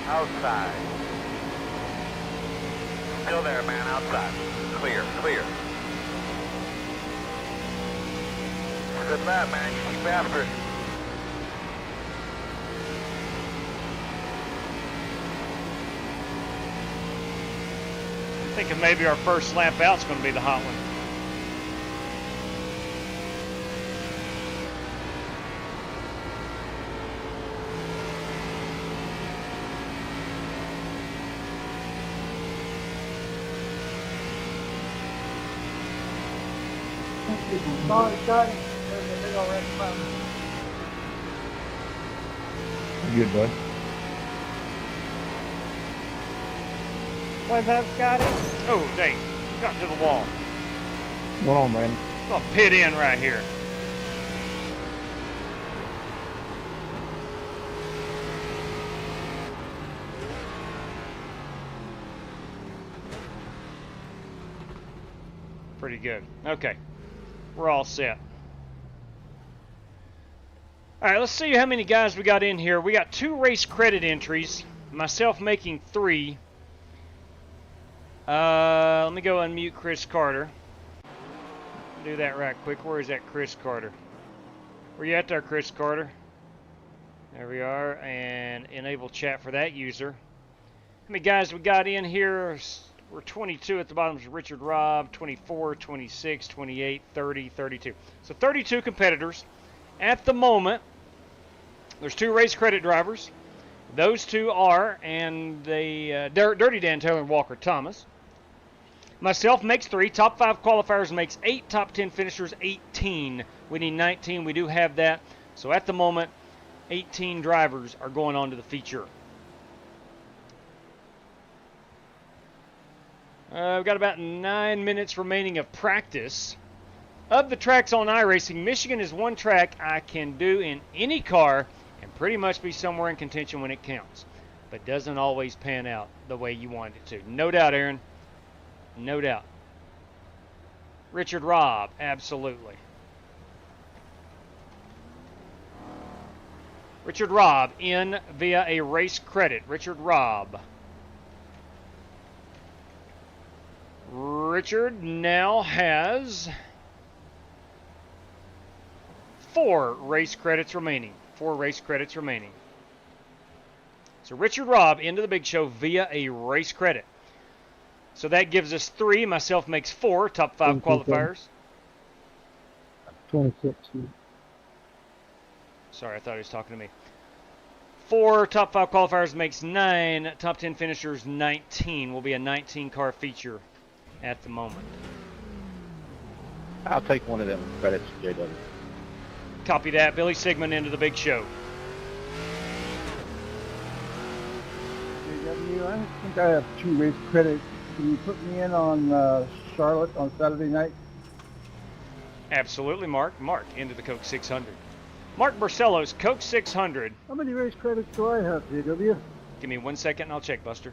Outside. Still there, man, outside. Clear, clear. Good lap, man. You keep after it. I'm thinking maybe our first lap out's going to be the hot one. Sorry, Scotty. There's a big old red flag. Good, bud. What's up, Scotty? Oh, dang. Got to the wall. Hold on, man. I'm going to pit in right here. Pretty good. Okay. We're all set. All right, let's see how many guys we got in here. We got 2 race credit entries, myself making 3. Let me go unmute Chris Carter. Do that right quick. Where is that Chris Carter? Where you at there, Chris Carter? There we are. And enable chat for that user. How many guys we got in here? We're 22 at the bottom. Is Richard Robb, 24, 26, 28, 30, 32. So 32 competitors. At the moment, there's 2 race credit drivers. Those 2 are, and they Dirty Dan Taylor and Walker Thomas. Myself makes 3. Top 5 qualifiers makes 8. Top 10 finishers, 18. We need 19. We do have that. So at the moment, 18 drivers are going on to the feature. We've got about 9 minutes remaining of practice. Of the tracks on iRacing, Michigan is one track I can do in any car and pretty much be somewhere in contention when it counts. But doesn't always pan out the way you want it to. No doubt, Aaron. No doubt. Richard Robb, absolutely. Richard Robb in via a race credit. Richard Robb. Richard now has 4 race credits remaining. 4 race credits remaining. So Richard Robb into the big show via a race credit. So that gives us 3. Myself makes 4 top 5 qualifiers. 26. Sorry, I thought he was talking to me. 4 top 5 qualifiers makes 9. Top 10 finishers 19. Will be a 19-car feature at the moment. I'll take one of them credits, JW. Copy that. Billy Sigmund into the big show. JW, I think I have 2 race credits. Can you put me in on Charlotte on Saturday night? Absolutely, Mark. Mark into the Coke 600. Mark Barcelos, Coke 600. How many race credits do I have, JW? Give me 1 second and I'll check, Buster.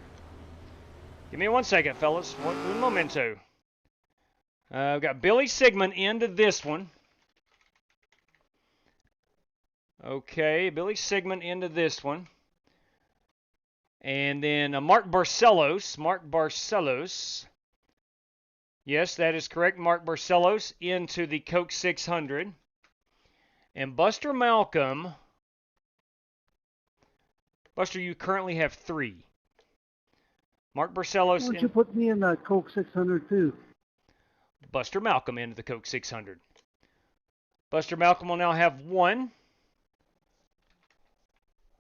Give me 1 second, fellas. Un momento. I've got Billy Sigmund into this one. Okay, Billy Sigmund into this one. And then Mark Barcelos. Mark Barcelos. Yes, that is correct. Mark Barcelos into the Coke 600. And Buster Malcolm. Buster, you currently have 3. Mark Barcelos. Why don't you put me in that Coke 600 too? Buster Malcolm into the Coke 600. Buster Malcolm will now have 1.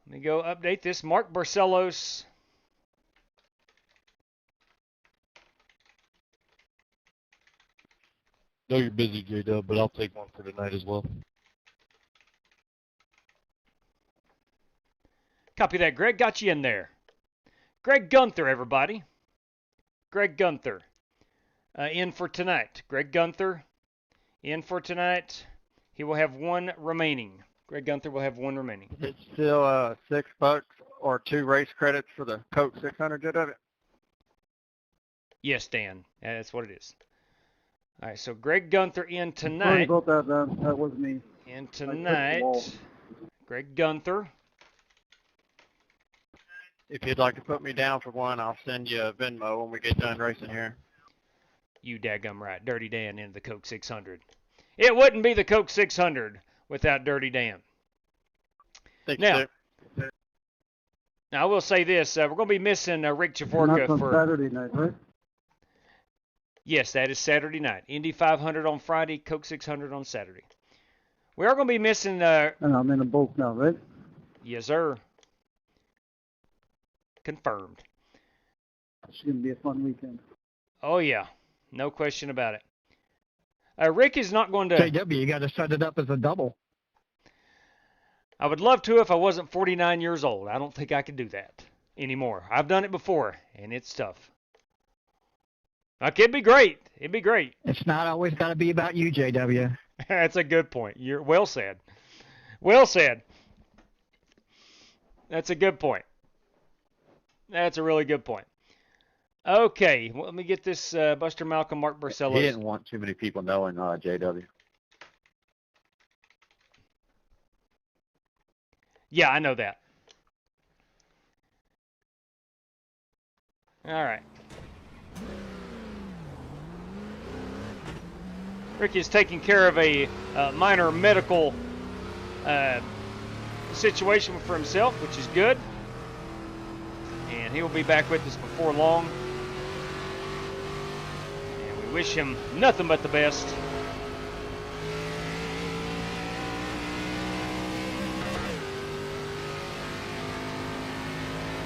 Let me go update this. Mark Barcelos. Know you're busy, J-Dub, but I'll take one for tonight as well. Copy that, Greg. Got you in there. Greg Gunther, everybody. Greg Gunther. In for tonight. Greg Gunther in for tonight. He will have 1 remaining. Greg Gunther will have 1 remaining. It's still $6 or 2 race credits for the Coke 600, JW? Yes, Dan. That's what it is. All right, so Greg Gunther in Sorry tonight. about that, Dan. That was me. In tonight. Greg Gunther. If you'd like to put me down for one, I'll send you a Venmo when we get done racing here. You daggum right. Dirty Dan into the Coke 600. It wouldn't be the Coke 600 without Dirty Dan. Now, I will say this. We're going to be missing Rick Chavorka on for Saturday night, right? Yes, that is Saturday night. Indy 500 on Friday, Coke 600 on Saturday. We are going to be missing... and I'm in them both now, right? Yes, sir. Confirmed. It's going to be a fun weekend. Oh, yeah. No question about it. Rick is not going to... JW, you got to set it up as a double. I would love to if I wasn't 49 years old. I don't think I could do that anymore. I've done it before, and it's tough. Like, it'd be great. It'd be great. It's not always got to be about you, JW. That's a good point. You're well said. Well said. That's a good point. That's a really good point. Okay, well, let me get this Buster Malcolm, Mark Barcelos. He didn't want too many people knowing JW. Yeah, I know that. All right. Ricky is taking care of a minor medical situation for himself, which is good. And he will be back with us before long. And we wish him nothing but the best.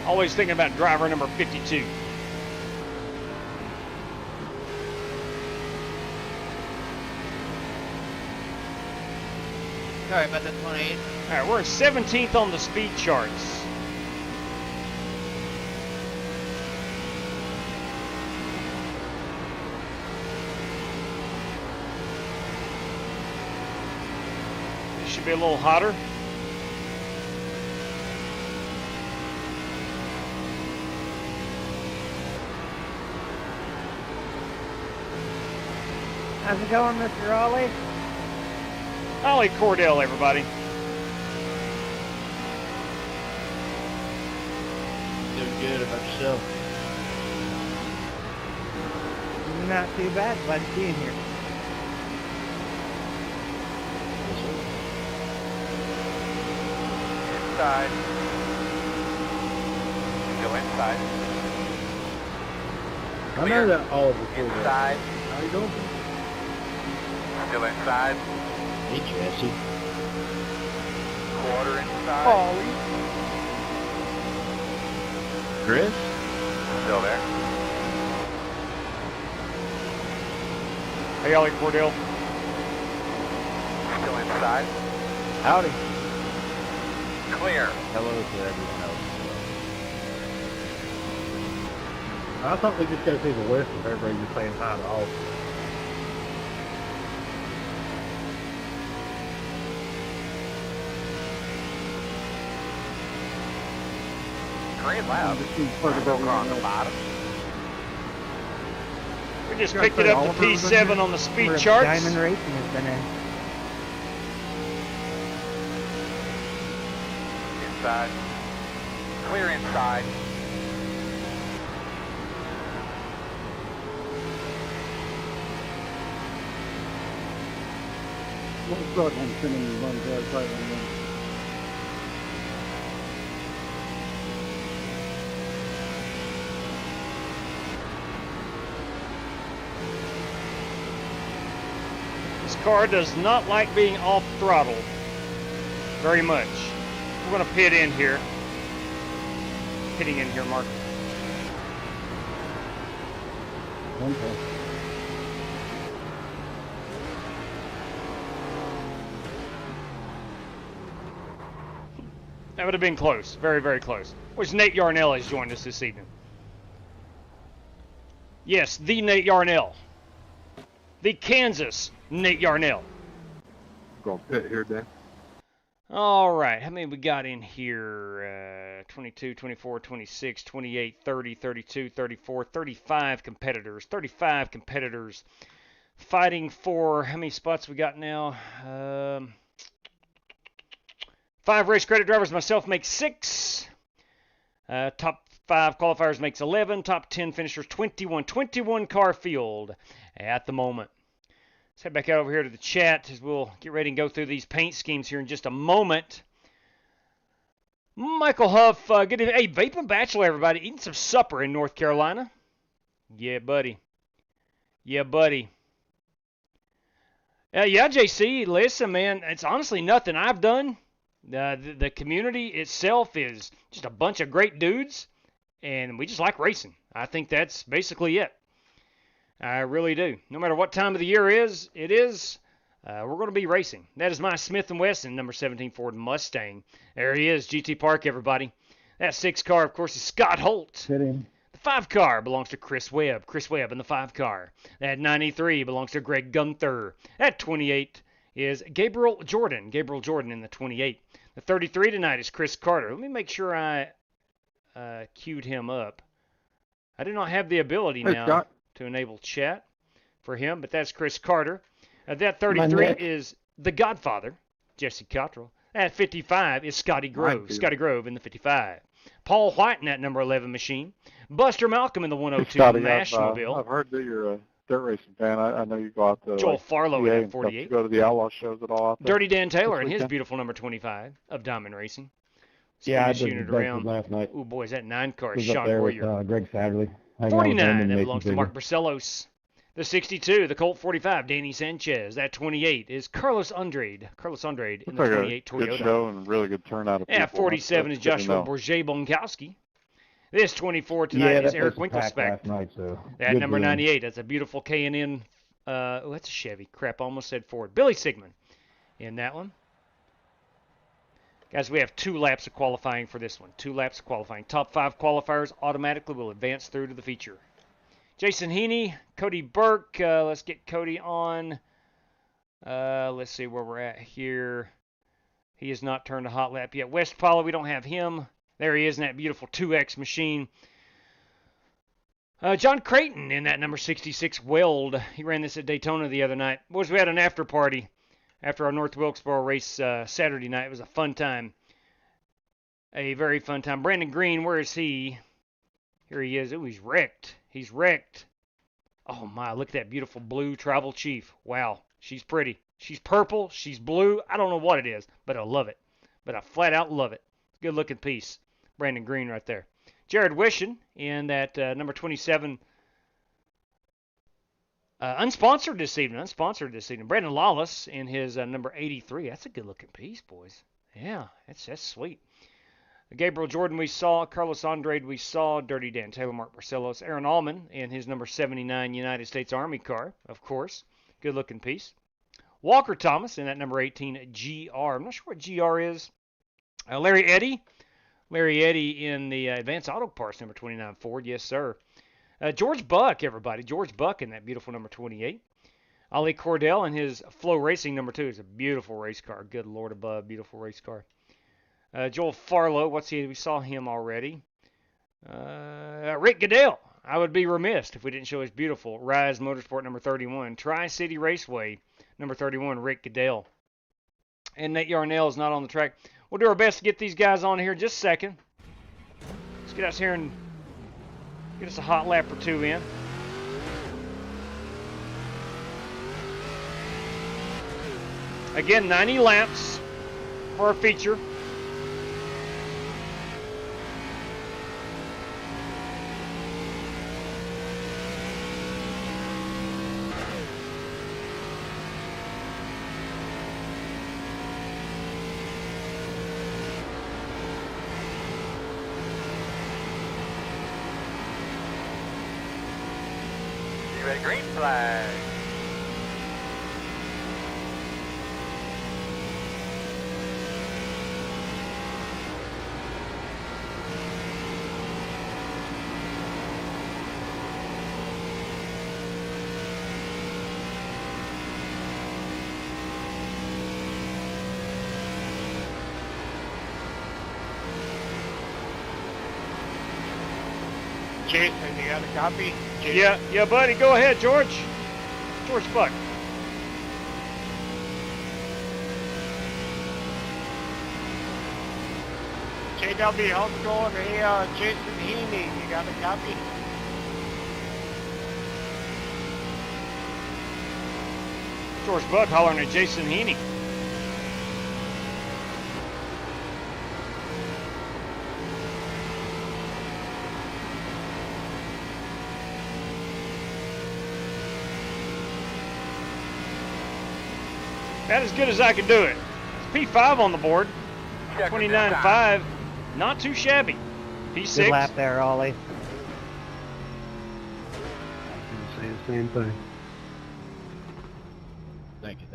Always thinking about driver number 52. Sorry about that 28. All right, we're 17th on the speed charts. This should be a little hotter. How's it going, Mr. Ollie? Ollie Cordell, everybody. Doing good about yourself. Not too bad. Glad to see you here. Inside. Go inside. I know that all before that. Inside. How you doing? Still inside. Hey, Jesse. quarter inside. Chris? Still there. Hey, Ollie Cordell. Still inside. Howdy. Clear. Hello to everyone else. I thought we just go through the west if everybody just saying hi to all. Great lap. Over on the bottom. We just picked it up to P7 on the speed charts. Diamond Racing has been in. Inside. Clear inside. What's up? I'm sending you one right now. This car does not like being off throttle very much. We're going to pit in here. Pitting in here, Mark. Okay. That would have been close. Very, very close. Which Nate Yarnell has joined us this evening. Yes, the Nate Yarnell. The Kansas Nate Yarnell. Going to pit here, Dan. All right. How many we got in here? 22, 24, 26, 28, 30, 32, 34, 35 competitors. 35 competitors fighting for how many spots we got now? 5 race credit drivers, myself, makes 6. Top 5 qualifiers makes 11. Top 10 finishers, 21. 21 car field at the moment. Let's head back out over here to the chat as we'll get ready and go through these paint schemes here in just a moment. Michael Huff, good evening. Hey, Vaping Bachelor, everybody. Eating some supper in North Carolina. Yeah, buddy. Yeah, buddy. Yeah, JC, listen, man, it's honestly nothing I've done. The community itself is just a bunch of great dudes, and we just like racing. I think that's basically it. I really do. No matter what time of the year it is, we're going to be racing. That is my Smith & Wesson number 17 Ford Mustang. There he is, GT Park, everybody. That 6 car, of course, is Scott Holt. Hit him. The 5 car belongs to Chris Webb. Chris Webb in the 5 car. That 93 belongs to Greg Gunther. That 28 is Gabriel Jordan. Gabriel Jordan in the 28. The 33 tonight is Chris Carter. Let me make sure I queued him up. I do not have the ability now Scott. to enable chat for him, but that's Chris Carter. That 33 is the Godfather, Jesse Cottrell. That 55 is Scotty Grove. Scotty Grove in the 55. Paul White in that number 11 machine. Buster Malcolm in the 102 Scotty, Nationalville. I've heard that you're a dirt racing fan. I know you go out to Joel Farlow in that 48. You go to the Outlaw shows at all out there? Dirty Dan Taylor in his beautiful number 25 of Diamond Racing. Yeah, I did did around last night. Oh boy, is that 9 car? Was up Sean there Warrior. with Greg Sadley. 49, that belongs to Mark Barcelos. The 62, the Colt 45, Danny Sanchez. That 28 is Carlos Andrade. Carlos Andrade in the 28 Toyota. Good show and really good turnout of people. Yeah, 47 is Joshua Bourget-Bonkowski. This 24 tonight is Eric Winkelspeck. That number 98, that's a beautiful K&N. Oh, that's a Chevy. Crap, I almost said Ford. Billy Sigmund in that one. Guys, we have 2 laps of qualifying for this one. 2 laps of qualifying. Top 5 qualifiers automatically will advance through to the feature. Jason Heaney, Cody Burke. Let's get Cody on. Let's see where we're at here. He has not turned a hot lap yet. West Paula, we don't have him. There he is in that beautiful 2X machine. John Creighton in that number 66 Weld. He ran this at Daytona the other night. Boys, we had an after party after our North Wilkesboro race Saturday night. It was a fun time. A very fun time. Brandon Green, where is he? Here he is. Oh, he's wrecked. He's wrecked. Oh, my. Look at that beautiful blue Tribal Chief. Wow. She's pretty. She's purple. She's blue. I don't know what it is, but I love it. But I flat out love it. Good-looking piece. Brandon Green right there. Jared Wishon in that number 27. Unsponsored this evening. Brandon Lawless in his number 83. That's a good-looking piece, boys. Yeah, that's sweet. Gabriel Jordan we saw, Carlos Andrade we saw, Dirty Dan Taylor, Mark Barcelos, Aaron Allman in his number 79 United States Army car, of course. Good looking piece. Walker Thomas in that number 18 GR. I'm not sure what GR is. Larry Eddy in the Advanced Auto Parts number 29 Ford. Yes, sir. George Buck, everybody. George Buck in that beautiful number 28. Ollie Cordell in his Flow Racing number 2 is a beautiful race car. Good Lord above, beautiful race car. Joel Farlow, we saw him already. Rick Goodell. I would be remiss if we didn't show his beautiful Rise Motorsport number 31. Tri-City Raceway number 31, Rick Goodell. And Nate Yarnell is not on the track. We'll do our best to get these guys on here in just a second. Let's get us here and get us a hot lap or two in. Again, 90 laps for our feature. Green flag. Jason, you got a copy? Jason? Yeah, buddy. Go ahead, George. George Buck. JW, how's it going? Hey, Jason Heaney, you got a copy? George Buck hollering at Jason Heaney. That as good as I can do it. It's P5 on the board. 29.5. Not too shabby. P6. Good lap there, Ollie. I can say the same thing. Thank you.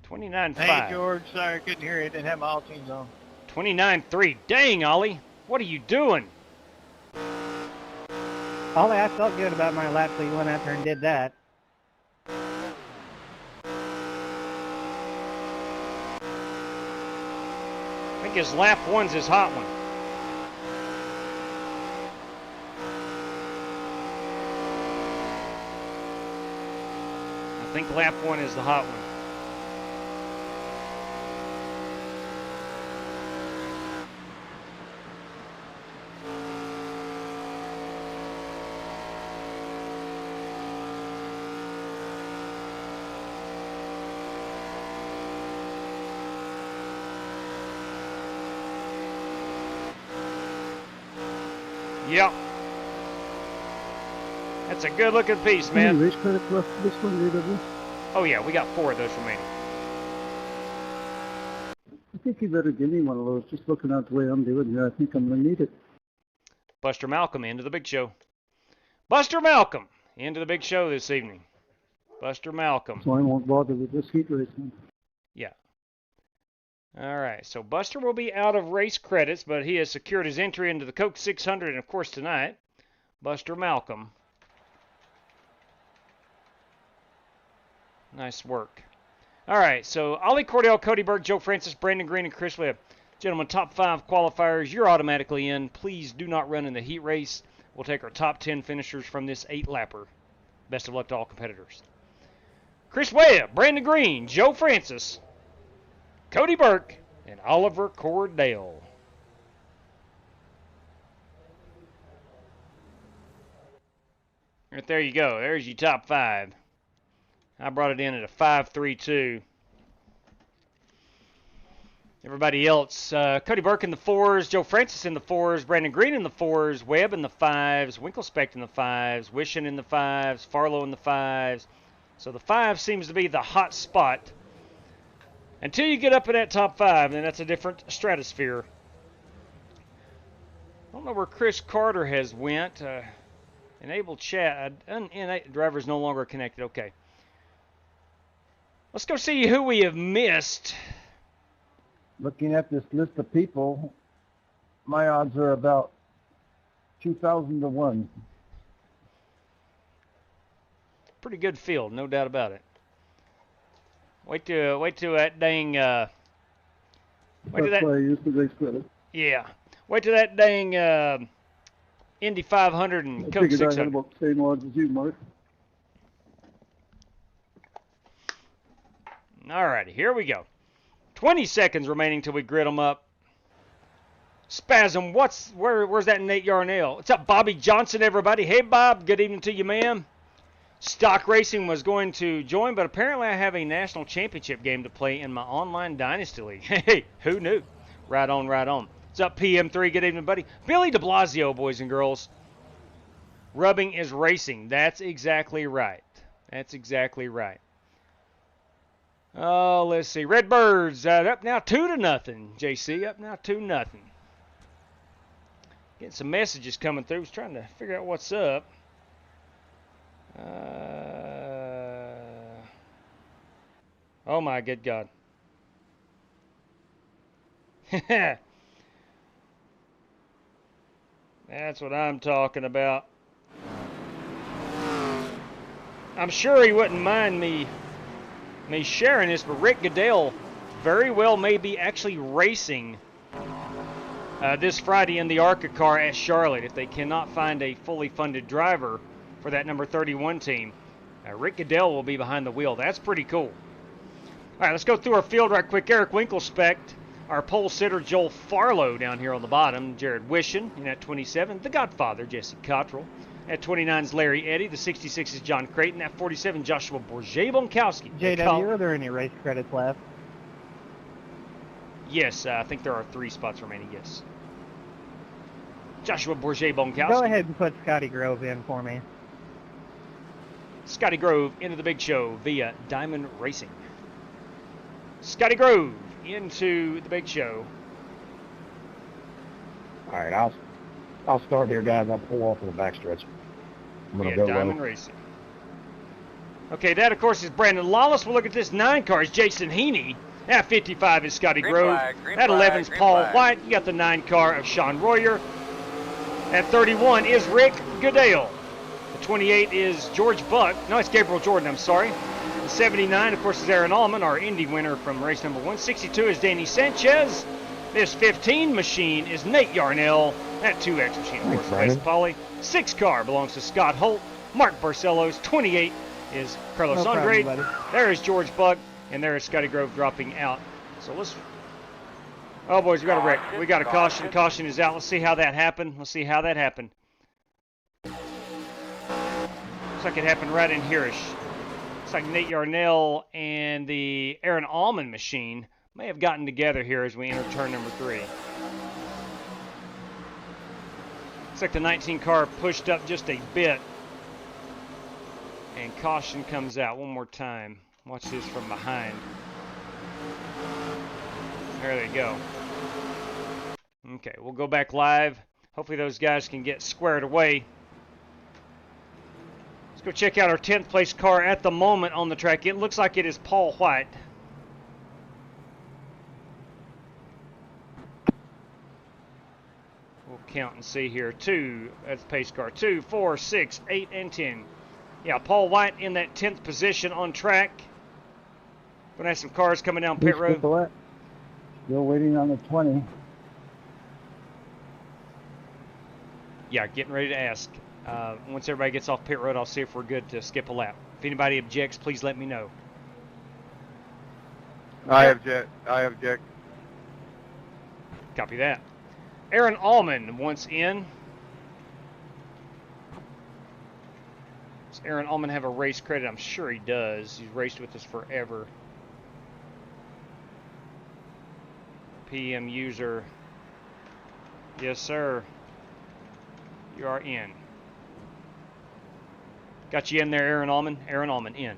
29.5. Hey, George, sorry I couldn't hear you. Didn't have my Altine's on. 29.3. Dang, Ollie. What are you doing? Ollie, I felt good about my lap, so you went out there and did that. I think his lap one's his hot one. I think lap one is the hot one. Yep. That's a good looking piece, man. Race credit left for this one, JW? Oh yeah, we got 4 of those remaining. I think you better give me one of those. Just looking at the way I'm doing here, I think I'm going to need it. Buster Malcolm into the big show. Buster Malcolm into the big show this evening. Buster Malcolm. So I won't bother with this heat racing. Yeah. All right, so Buster will be out of race credits, but he has secured his entry into the Coke 600, and of course tonight, Buster Malcolm. Nice work. All right, so Ollie Cordell, Cody Burke, Joe Francis, Brandon Green, and Chris Webb. Gentlemen, top 5 qualifiers, you're automatically in. Please do not run in the heat race. We'll take our top 10 finishers from this 8-lapper. Best of luck to all competitors. Chris Webb, Brandon Green, Joe Francis, Cody Burke, and Oliver Cordell. Right there you go. There's your top 5. I brought it in at a 5.32. Everybody else, Cody Burke in the 4s, Joe Francis in the 4s, Brandon Green in the 4s, Webb in the 5s, Winkelspect in the 5s, Wishon in the 5s, Farlow in the 5s. So the 5 seems to be the hot spot Until you get up in that top 5, then that's a different stratosphere. I don't know where Chris Carter has went. Enable chat. Driver's no longer connected. Okay. Let's go see who we have missed. Looking at this list of people, my odds are about 2,000 to 1. Pretty good field, no doubt about it. Wait till that dang. That's why I used the race credit. Yeah. Wait till that dang Indy 500 and I Coke figured 600. I had about the same odds as you, Mark. Alrighty, here we go. 20 seconds remaining till we grid them up. Spasm, where's that Nate Yarnell? What's up, Bobby Johnson, everybody? Hey, Bob, good evening to you, ma'am. Stock Racing was going to join, but apparently I have a national championship game to play in my online Dynasty League. Hey, who knew? Right on, right on. What's up, PM3? Good evening, buddy. Billy de Blasio, boys and girls. Rubbing is racing. That's exactly right. That's exactly right. Oh, let's see. Redbirds up now 2-0. JC up now 2-0. Getting some messages coming through. Was trying to figure out what's up. Oh my good God. That's what I'm talking about. I'm sure he wouldn't mind me sharing this, but Rick Goodell very well may be actually racing this Friday in the Arca car at Charlotte if they cannot find a fully funded driver for that number 31 team. Rick Goodell will be behind the wheel. That's pretty cool. All right, let's go through our field right quick. Eric Winkelspect, our pole sitter Joel Farlow down here on the bottom. Jared Wishin in at 27. The Godfather, Jesse Cottrell. At 29 is Larry Eddy. The 66 is John Creighton. At 47, Joshua Bourget-Bonkowski. JW, are there any race credits left? Yes, I think there are 3 spots remaining, yes. Joshua Bourget-Bonkowski. Go ahead and put Scotty Grove in for me. Scotty Grove into the big show via Diamond Racing. Scotty Grove into the big show. All right, I'll start here, guys. I'll pull off in the backstretch. I'm going to go Diamond low. Racing. Okay, that, of course, is Brandon Lawless. We'll look at this 9 car. It's Jason Heaney. At 55 is Scotty Grove. At 11 is Paul White. You got the 9 car of Sean Royer. At 31 is Rick Goodale. The 28 is George Buck. No, it's Gabriel Jordan, I'm sorry. The 79, of course, is Aaron Allman, our Indy winner from race number 1. 62 is Danny Sanchez. This 15 machine is Nate Yarnell. That 2X machine, of course, Wes Polly. 6 car belongs to Scott Holt. Mark Barcelos. 28 is Carlos Andrade. There is George Buck, and there is Scotty Grove dropping out. So let's... Oh, boys, we got a wreck. We got a caution. Caution is out. Let's see how that happened. Let's see how that happened. Looks like it happened right in here-ish. Looks like Nate Yarnell and the Aaron Allman machine may have gotten together here as we enter turn number 3. Looks like the 19 car pushed up just a bit. And caution comes out one more time. Watch this from behind. There they go. Okay, we'll go back live. Hopefully those guys can get squared away. Let's go check out our 10th place car at the moment on the track. It looks like it is Paul White. We'll count and see here. 2, that's pace car. 2, 4, 6, 8, and 10. Yeah, Paul White in that 10th position on track. Gonna have some cars coming down pit road. Still waiting on the 20. Yeah, getting ready to ask. Once everybody gets off pit road, I'll see if we're good to skip a lap. If anybody objects, please let me know. I object. Copy that. Aaron Allman once in. Does Aaron Allman have a race credit? I'm sure he does. He's raced with us forever. PM user. Yes, sir. You are in. Got you in there, Aaron Allman? Aaron Allman in.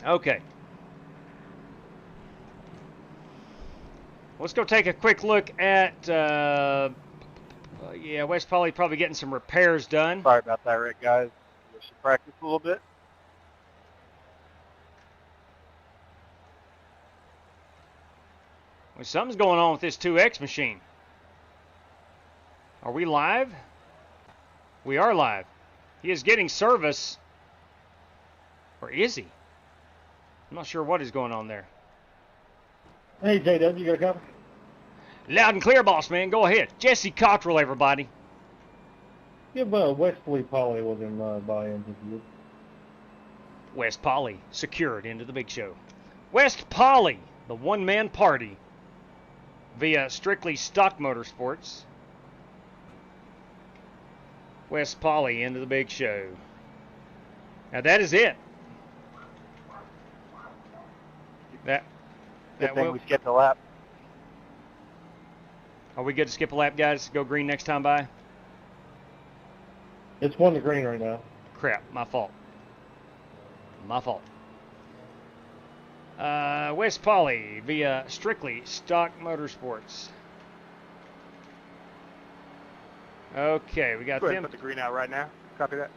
Okay. Let's go take a quick look at, yeah, West Poly probably getting some repairs done. Sorry about that, Rick, guys. We should practice a little bit. Well, something's going on with this 2X machine. Are we live? We are live. He is getting service. Or is he? I'm not sure what is going on there. Hey, JW, you got a copy? Loud and clear, boss man. Go ahead. Jesse Cottrell, everybody. Yeah, but Wesley Polly was in buy-ins if you would. West Poly secured into the big show. West Poly, the one-man party via strictly stock motorsports. West Poly into the big show. Now that is it. Good thing we skipped a lap. Are we good to skip a lap, guys? Go green next time by? It's 1 to green right now. Crap, my fault. My fault. West Poly via strictly stock motorsports. Okay, we got Go ahead them. and put the green out right now. Copy that.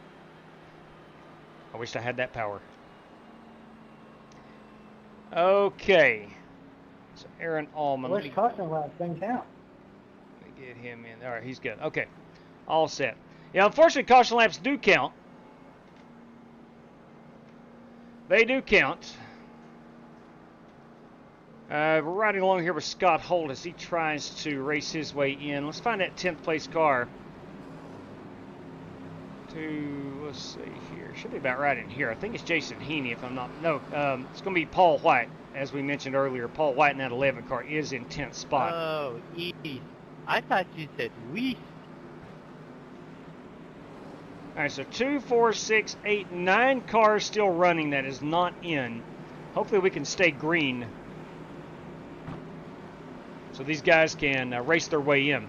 I wish I had that power. Okay. So Aaron Allman. Which caution lap thing count? Let me get him in. All right, he's good. Okay, all set. Yeah, unfortunately, caution laps do count. They do count. We're riding along here with Scott Holt as he tries to race his way in. Let's find that 10th place car. Let's see here. Should be about right in here. I think it's Jason Heaney if I'm not. No, it's going to be Paul White. As we mentioned earlier, Paul White in that 11 car is in 10th spot. Oh, east. I thought you said west. All right, so 2, 4, 6, 8, 9 cars still running that is not in. Hopefully we can stay green so these guys can race their way in.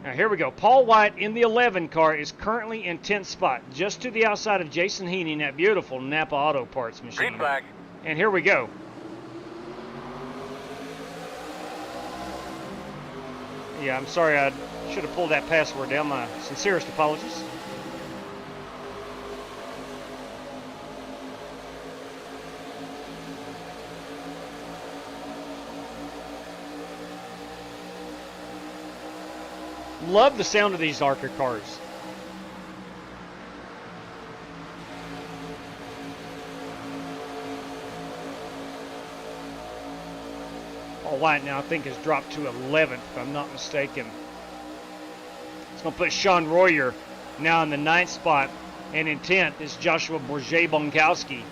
Now here we go. Paul White in the 11 car is currently in 10th spot, just to the outside of Jason Heaney in that beautiful Napa Auto Parts machine. Green flag. And here we go. Yeah, I'm sorry, I should have pulled that password down. My sincerest apologies. Love the sound of these Arca cars. Paul White now I think has dropped to 11th if I'm not mistaken. It's going to put Sean Royer now in the 9th spot, and in 10th is Joshua Bourget-Bonkowski.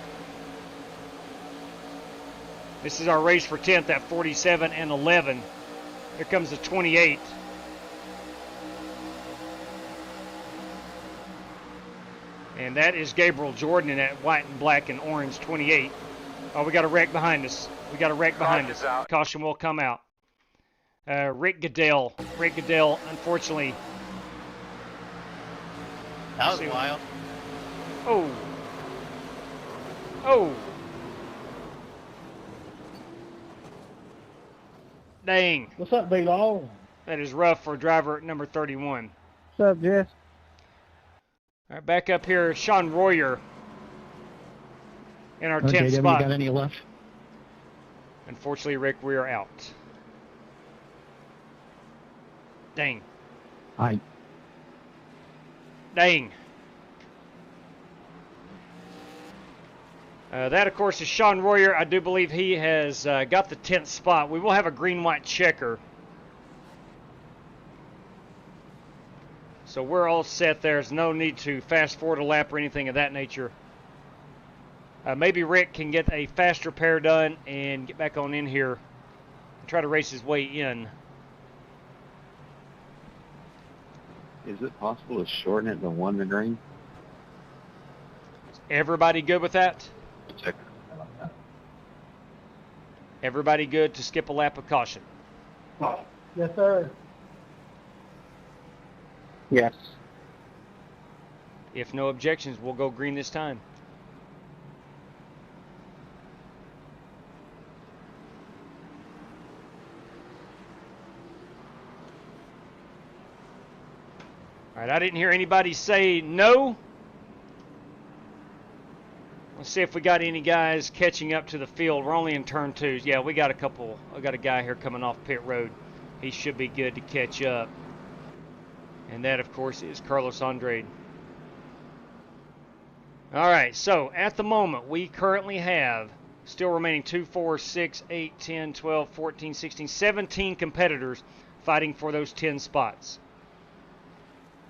This is our race for 10th at 47 and 11. Here comes the 28. And that is Gabriel Jordan in that white and black and orange 28. Oh, we got a wreck behind us. We got a wreck behind us. Caution will come out. Rick Goodell. Rick Goodell, unfortunately. That was wild. Oh. Oh. Dang. What's up, Big Law? That is rough for driver number 31. What's up, Jess? All right, back up here, Sean Royer in our 10th JW, spot. You got any left? Unfortunately, Rick, we are out. Dang. Aye. Dang. That, of course, is Sean Royer. I do believe he has got the 10th spot. We will have a green-white checker. So we're all set. There's no need to fast forward a lap or anything of that nature. Maybe Rick can get a faster pair done and get back on in here and try to race his way in. Is it possible to shorten it to 1 to green? Is everybody good with that? Check. Everybody good to skip a lap of caution? Yes, sir. Yes. If no objections, we'll go green this time. All right, I didn't hear anybody say no. Let's see if we got any guys catching up to the field. We're only in turn 2. Yeah, we got a couple. I got a guy here coming off pit road. He should be good to catch up. And that, of course, is Carlos Andrade. All right, so at the moment, we currently have still remaining 2, 4, 6, 8, 10, 12, 14, 16, 17 competitors fighting for those 10 spots.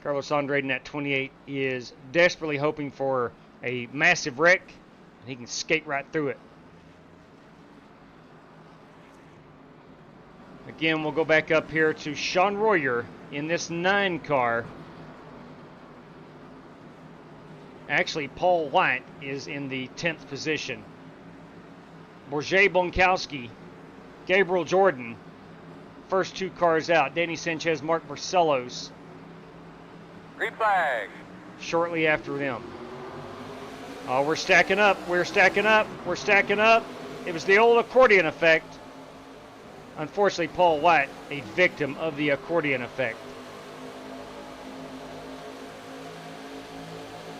Carlos Andrade in that 28 is desperately hoping for a massive wreck, and he can skate right through it. Again, we'll go back up here to Sean Royer in this 9 car. Actually, Paul White is in the 10th position. Borje Bonkowski, Gabriel Jordan, first 2 cars out. Danny Sanchez, Mark Barcelos. Green flag. Shortly after them. Oh, we're stacking up. We're stacking up. We're stacking up. It was the old accordion effect. Unfortunately, Paul White, a victim of the accordion effect.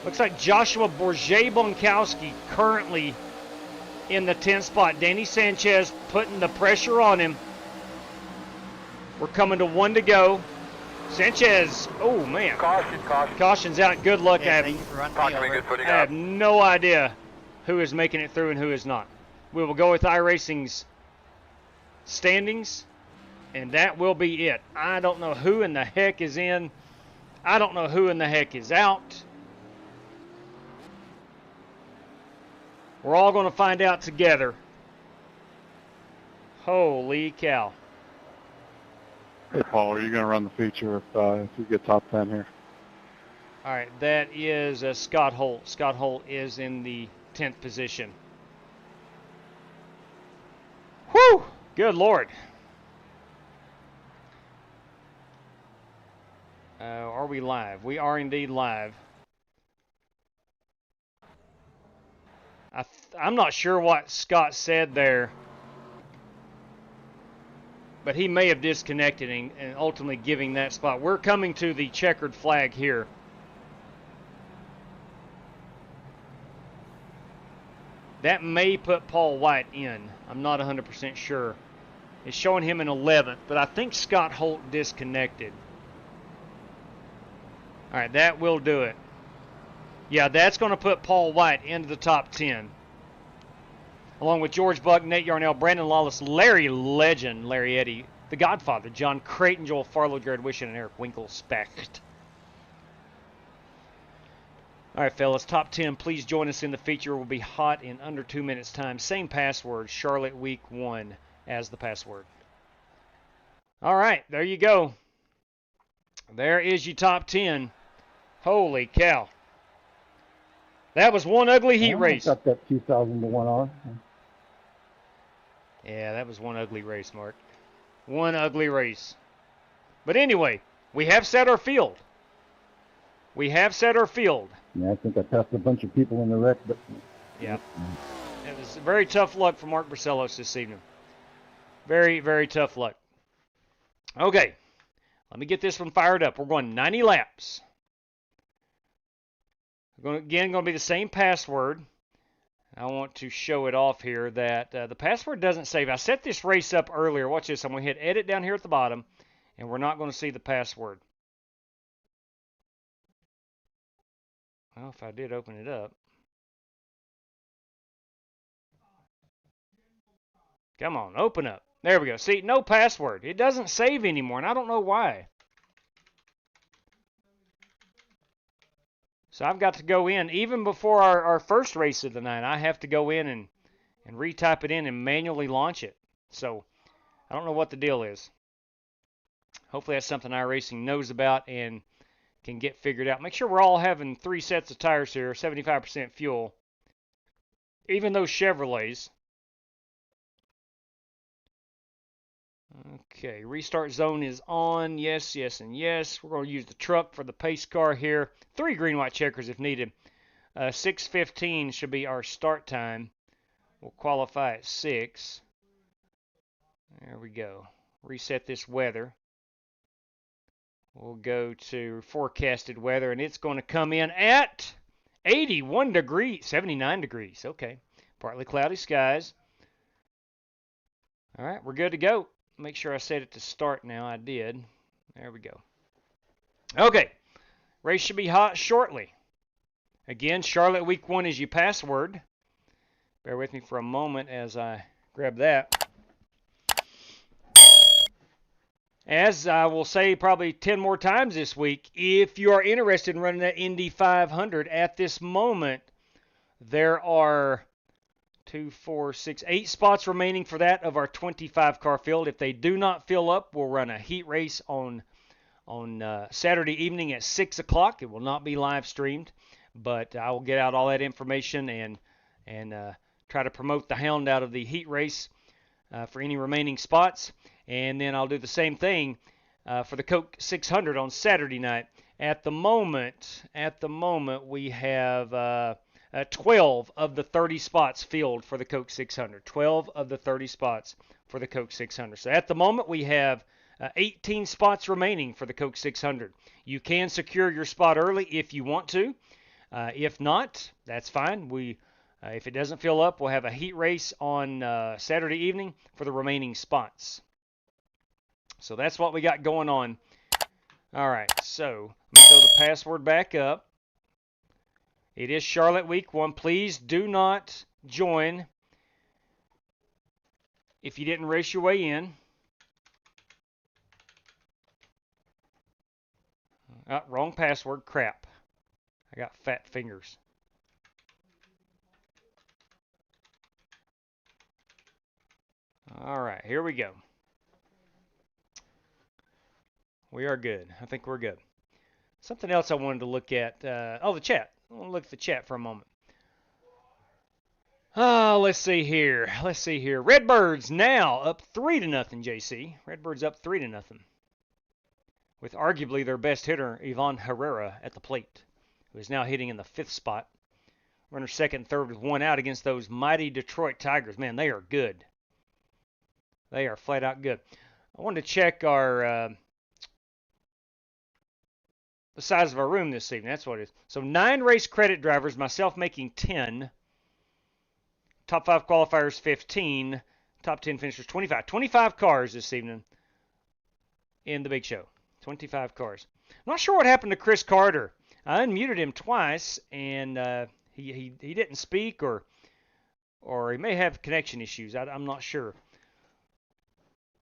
Looks like Joshua Borje Bonkowski currently in the 10th spot. Danny Sanchez putting the pressure on him. We're coming to 1 to go. Sanchez, oh man. Caution, caution. Caution's out. Good luck. Yeah, I thank you for running me over. I have no idea who is making it through and who is not. We will go with iRacing's standings, and that will be it. I don't know who in the heck is in. I don't know who in the heck is out. We're all going to find out together. Holy cow. Hey, Paul, are you going to run the feature if you get top 10 here? All right, that is Scott Holt. Scott Holt is in the 10th position. Whew! Good Lord. Are we live? We are indeed live. I'm not sure what Scott said there, but he may have disconnected and ultimately giving that spot. We're coming to the checkered flag here. That may put Paul White in. I'm not 100% sure. It's showing him in 11th, but I think Scott Holt disconnected. All right, that will do it. Yeah, that's going to put Paul White into the top 10. Along with George Buck, Nate Yarnell, Brandon Lawless, Larry Legend, Larry Eddy, The Godfather, John Creighton, Joel Farlow, Jared Wishon, and Eric Winkelspecht. All right, fellas, top 10. Please join us in the feature. We'll be hot in under 2 minutes' time. Same password, Charlotte Week 1 as the password. All right, there you go. There is your top 10. Holy cow. That was one ugly heat race. Got that 2,000 to 1 on. Yeah, that was one ugly race, Mark. One ugly race. But anyway, we have set our field. We have set our field. Yeah, I think I passed a bunch of people in the wreck, but... Yeah. It was very tough luck for Mark Barcelos this evening. Very, very tough luck. Okay. Let me get this one fired up. We're going 90 laps. We're going to be the same password. I want to show it off here that the password doesn't save. I set this race up earlier. Watch this. I'm going to hit edit down here at the bottom, and we're not going to see the password. Well, if I did open it up. Come on, open up. There we go. See, no password. It doesn't save anymore, and I don't know why. So I've got to go in, even before our first race of the night, I have to go in and retype it in and manually launch it. So I don't know what the deal is. Hopefully that's something iRacing knows about and can get figured out. Make sure we're all having 3 sets of tires here, 75% fuel. Even those Chevrolets. Okay, restart zone is on. Yes, yes, and yes. We're going to use the truck for the pace car here. 3 green, white checkers if needed. 6:15 should be our start time. We'll qualify at 6. There we go. Reset this weather. We'll go to forecasted weather, and it's going to come in at 81 degrees, 79 degrees. Okay, partly cloudy skies. All right, we're good to go. Make sure I set it to start now. I did. There we go. Okay, race should be hot shortly. Again, Charlotte Week 1 is your password. Bear with me for a moment as I grab that. As I will say probably 10 more times this week, if you are interested in running that Indy 500 at this moment, there are 8 spots remaining for that of our 25-car field. If they do not fill up, we'll run a heat race on Saturday evening at 6 o'clock. It will not be live streamed, but I will get out all that information and try to promote the hound out of the heat race for any remaining spots. And then I'll do the same thing for the Coke 600 on Saturday night. At the moment, we have 12 of the 30 spots filled for the Coke 600. 12 of the 30 spots for the Coke 600. So at the moment, we have 18 spots remaining for the Coke 600. You can secure your spot early if you want to. If not, that's fine. If it doesn't fill up, we'll have a heat race on Saturday evening for the remaining spots. So that's what we got going on. All right, so let me throw the password back up. It is Charlotte Week 1. Please do not join if you didn't race your way in. Wrong password. Crap. I got fat fingers. All right, here we go. We are good. I think we're good. Something else I wanted to look at. The chat. I want to look at the chat for a moment. Let's see here. Redbirds now up 3-0, JC. Redbirds up 3-0. With arguably their best hitter, Ivan Herrera, at the plate, who is now hitting in the 5th spot. Runner second and third with 1 out against those mighty Detroit Tigers. Man, they are good. They are flat out good. I wanted to check our the size of our room this evening. That's what it is. So 9 race credit drivers, myself making 10. Top 5 qualifiers 15. Top 10 finishers 25. 25 cars this evening in the big show. 25 cars. I'm not sure what happened to Chris Carter. I unmuted him twice, and he didn't speak, or he may have connection issues. I'm not sure.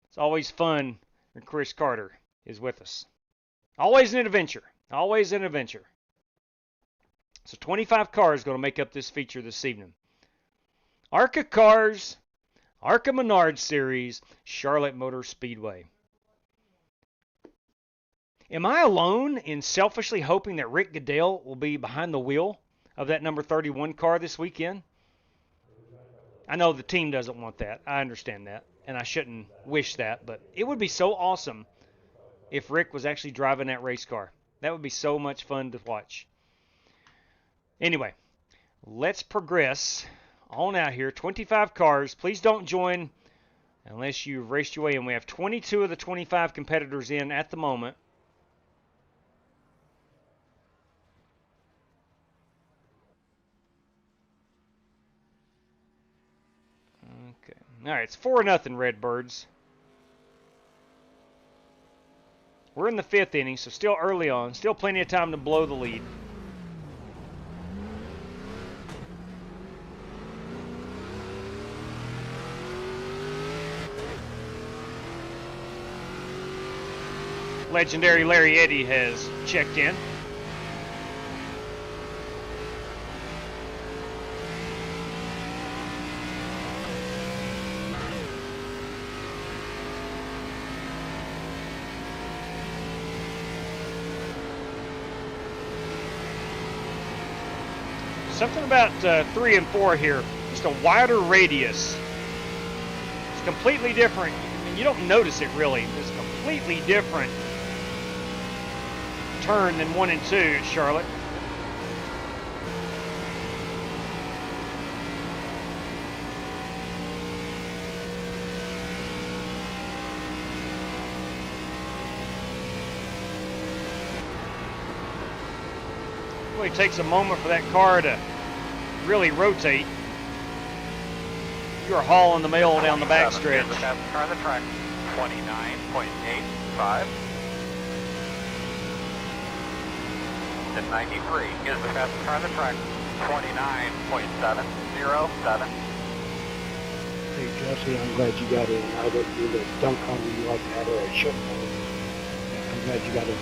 It's always fun when Chris Carter is with us. Always an adventure. Always an adventure. So 25 cars going to make up this feature this evening. Arca cars, Arca Menard Series, Charlotte Motor Speedway. Am I alone in selfishly hoping that Rick Goodell will be behind the wheel of that number 31 car this weekend? I know the team doesn't want that. I understand that, and I shouldn't wish that, but it would be so awesome if Rick was actually driving that race car. That would be so much fun to watch. Anyway, let's progress on out here. 25 cars. Please don't join unless you've raced your way in. We have 22 of the 25 competitors in at the moment. Okay. All right, it's 4-0 Redbirds. We're in the 5th inning, so still early on. Still plenty of time to blow the lead. Legendary Larry Eddy has checked in. Something about 3 and 4 here. Just a wider radius. It's completely different. And you don't notice it really. It's a completely different turn than 1 and 2 at Charlotte. Really takes a moment for that car to really rotate. You're hauling the mail down the backstretch. The fastest car on the track, 29.85. The 93 is the fastest car on the track, 29.707. Hey, Jesse, I'm glad you got in. I didn't do the dunk on you like that, or I shouldn't have. I'm glad you got in.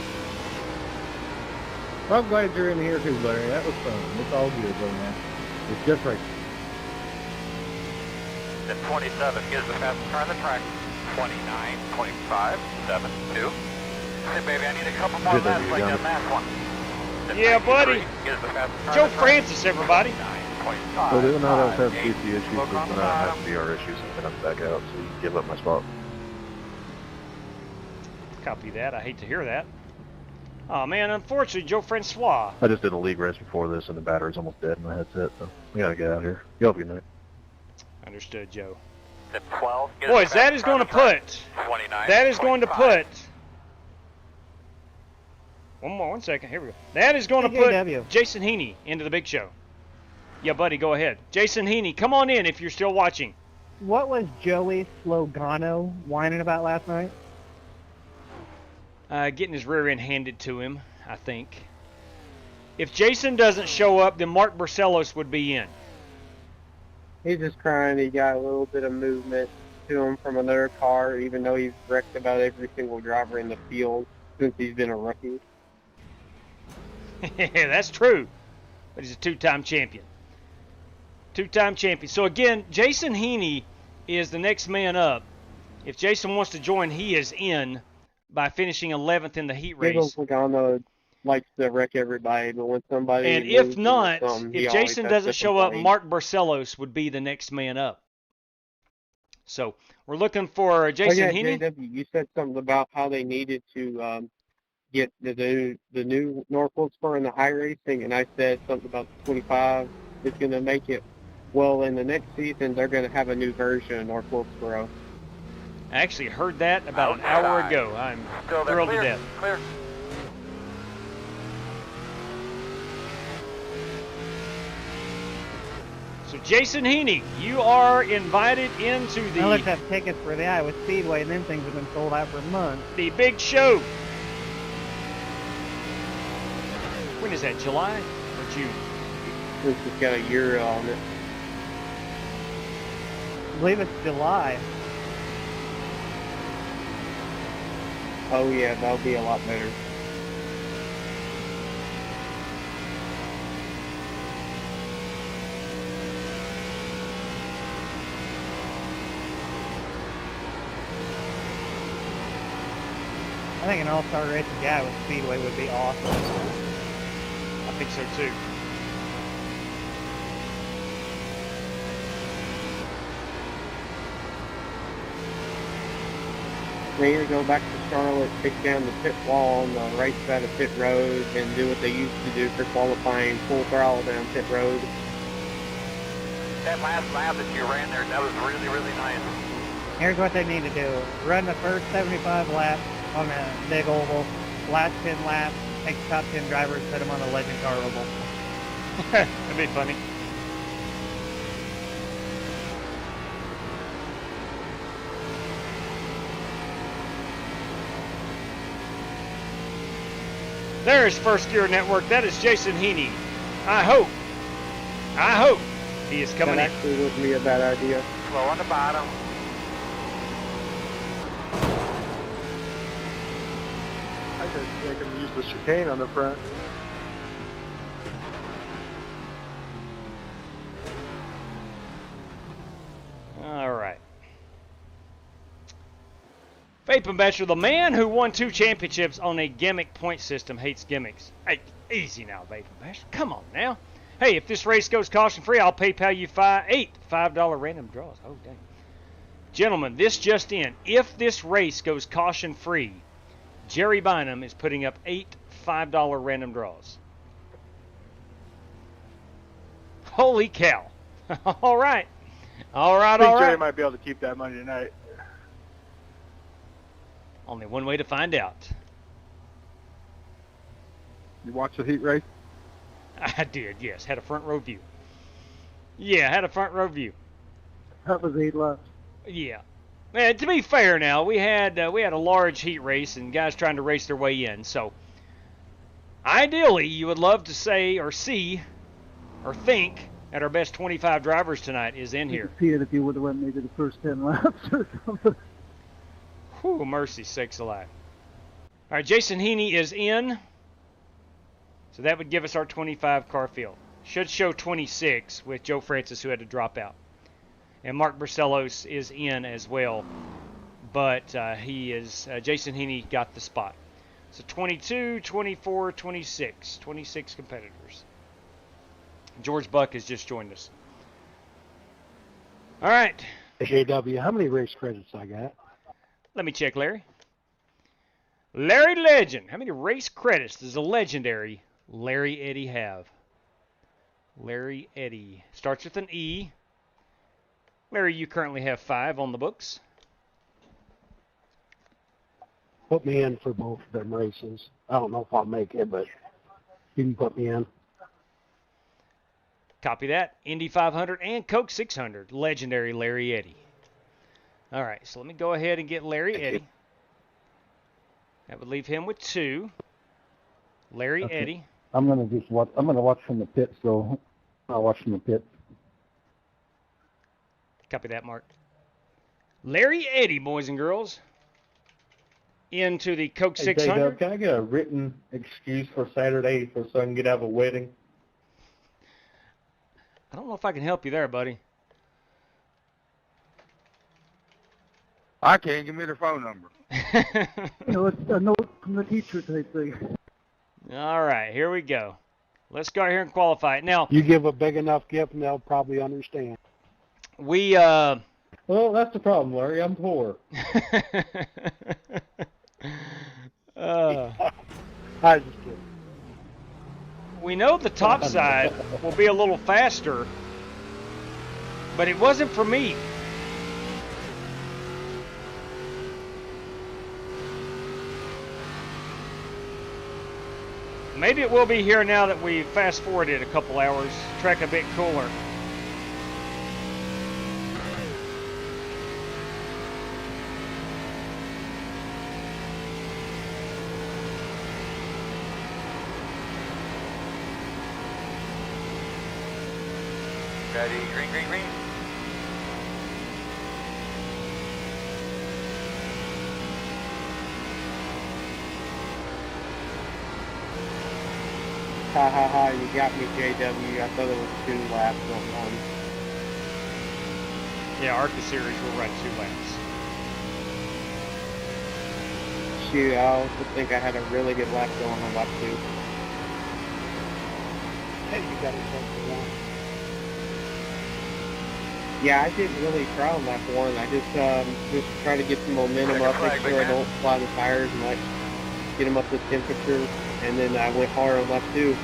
Well, I'm glad you're in here too, Larry. That was fun. It's all good, though, man. It's just right. The 27 is the fastest car on the track, 29.572. Hey, baby, I need a couple more laps like that last one. Yeah, buddy. Joe Francis, everybody. But even though I don't have safety issues, but when I have VR issues, I'm going to back out, so you can give up my spot. Copy that. I hate to hear that. Oh, man, unfortunately, Joe Francois. I just did a league race before this, and the battery's almost dead in my headset, so we got to get out of here. You have a good night. Understood, Joe. The 12 is Boys, that is going to put. 29. That is going to put. One second. Here we go. That is going to put Jason Heaney into the big show. Yeah, buddy, go ahead. Jason Heaney, come on in if you're still watching. What was Joey Slogano whining about last night? Getting his rear end handed to him, I think. If Jason doesn't show up, then Mark Barcelos would be in. He's just crying. He got a little bit of movement to him from another car, even though he's wrecked about every single driver in the field since he's been a rookie. That's true. But he's a two-time champion. Two-time champion. So, again, Jason Heaney is the next man up. If Jason wants to join, he is in by finishing 11th in the heat race. Logano likes to wreck everybody, but when somebody... And if not, if Jason doesn't show up, Mark Barcelos would be the next man up. So, we're looking for Jason Heaney. JW, you said something about how they needed to get the new Norfolk Spur in the iRacing, and I said something about the 25 is going to make it. Well, in the next season, they're going to have a new version of Norfolk Spur. I actually heard that about an hour ago. I'm thrilled to death. Clear. So, Jason Heaney, you are invited into the... I looked up tickets for the Iowa Speedway, and then things have been sold out for months. The big show. When is that, July or June? This has got a year on it. I believe it's July. Oh, yeah, that'll be a lot better. I think an all-star race at the Iowa Speedway would be awesome. I think so, too. They either go back to Charlotte, take down the pit wall on the right side of pit road, and do what they used to do for qualifying, full throttle down pit road. That last lap that you ran there, that was really, really nice. Here's what they need to do. Run the first 75 laps on the big oval, last 10 laps, take the top 10 drivers, put them on the legend car oval. That'd be funny. There's First Gear Network. That is Jason Heaney. I hope he is coming in. That actually wouldn't be a bad idea. Slow on the bottom. I could make him use the chicane on the front. All right. Vaping Bachelor, the man who won 2 championships on a gimmick point system, hates gimmicks. Hey, easy now, Vaping Bachelor. Come on now. Hey, if this race goes caution-free, I'll PayPal you $8 random draws. Oh, dang. Gentlemen, this just in. If this race goes caution-free, Jerry Bynum is putting up 8 $5 random draws. Holy cow. All right. All right, I think all right. Jerry might be able to keep that money tonight. Only one way to find out. You watch the heat race? I did, yes. Had a front row view. Yeah, had a front row view. That was 8 laps. Yeah. Man, to be fair now, we had a large heat race and guys trying to race their way in. So, ideally, you would love to say or see or think that our best 25 drivers tonight is in here. You could see it if you would have went maybe the first 10 laps or something. Whew, mercy sakes alive. All right, Jason Heaney is in. So that would give us our 25 car field. Should show 26 with Joe Francis, who had to drop out. And Mark Barcelos is in as well. But Jason Heaney got the spot. So 22, 24, 26. 26 competitors. George Buck has just joined us. All right. JW, how many race credits I got? Let me check, Larry. Larry Legend. How many race credits does the legendary Larry Eddy have? Larry Eddy. Starts with an E. Larry, you currently have 5 on the books. Put me in for both of them races. I don't know if I'll make it, but you can put me in. Copy that. Indy 500 and Coke 600. Legendary Larry Eddy. All right, so let me go ahead and get Larry Eddy. That would leave him with 2. Larry Eddy. I'm gonna watch from the pit, so I'll watch from the pit. Copy that, Mark. Larry Eddy, boys and girls. Into the Coke 600. Can I get a written excuse for Saturday so I can get out of a wedding? I don't know if I can help you there, buddy. I can't. Give me their phone number. It's a note from the teacher type thing. All right, here we go. Let's go out here and qualify it. Now, You give a big enough gift and they'll probably understand. we Well, that's the problem, Larry. I'm poor. I just kidding. we know the top side will be a little faster, but it wasn't for me. Maybe it will be here now that we fast forwarded a couple hours. Track a bit cooler. Ready, green, green, green. Ha ha ha, you got me, JW. I thought it was 2 laps, not 1. Yeah, Arca Series will run 2 laps. Shoot, I also think I had a really good lap going on lap 2. Hey, you got yourself for 1. Yeah, I did really try on lap 1. I just try to get some momentum up, make sure I don't fly the tires much, get them up to temperature, and then I went hard on lap 2.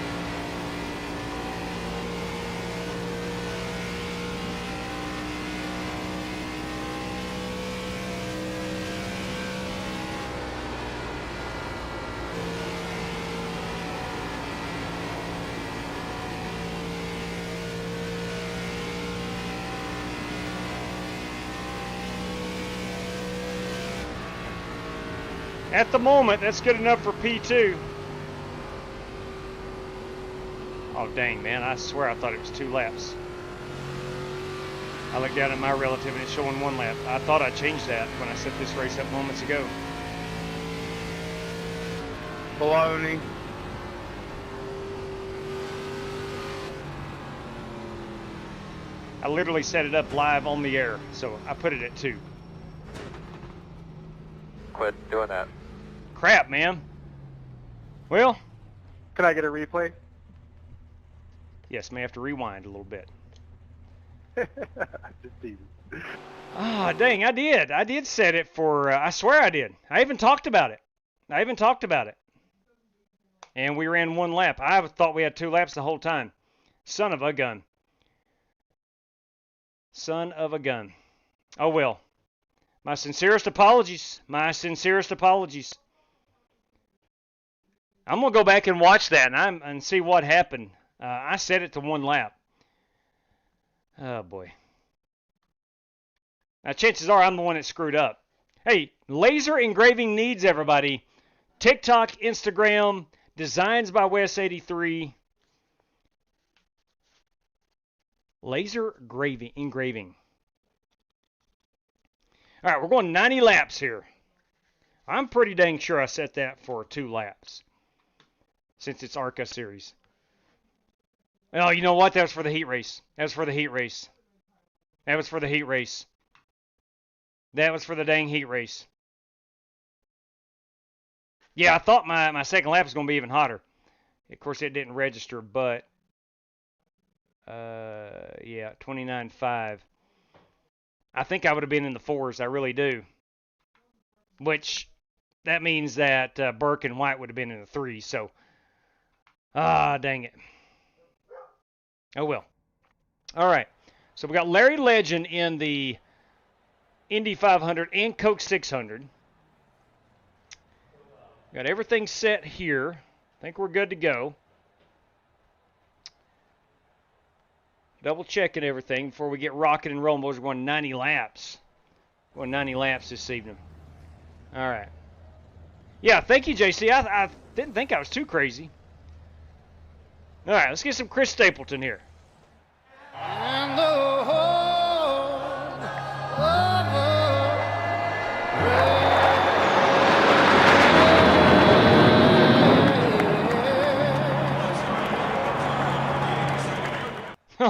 At the moment, that's good enough for P2. Oh, dang, man. I swear I thought it was 2 laps. I looked down at my relative and it's showing 1 lap. I thought I changed that when I set this race up moments ago. Baloney. I literally set it up live on the air, so I put it at 2. Quit doing that. Crap, man. Well, Can I get a replay? yes, may have to rewind a little bit. Just teasing. Ah, dang, I did. I did set it for, I swear I did. I even talked about it. And we ran 1 lap. I thought we had 2 laps the whole time. Son of a gun. Son of a gun. Oh, well. My sincerest apologies. I'm going to go back and watch that and see what happened. I set it to 1 lap. Oh, boy. Now, chances are I'm the one that screwed up. Hey, laser engraving needs, everybody. TikTok, Instagram, Designs by Wes83. Laser engraving. All right, we're going 90 laps here. I'm pretty dang sure I set that for 2 laps since it's Arca series. Oh, you know what? That was for the heat race. That was for the heat race. That was for the heat race. That was for the dang heat race. Yeah, I thought my second lap was going to be even hotter. Of course, it didn't register, but yeah, 29.5. I think I would have been in the 4s. I really do. Which, that means that Burke and White would have been in the 3s. So, dang it. Oh, well. All right. So, we got Larry Legend in the Indy 500 and Coke 600. Got everything set here. I think we're good to go. Double checking everything before we get rocking and rolling. Boys, we're going 90 laps. Going 90 laps this evening. All right. Yeah, thank you, JC. I didn't think I was too crazy. All right, let's get some Chris Stapleton here. And the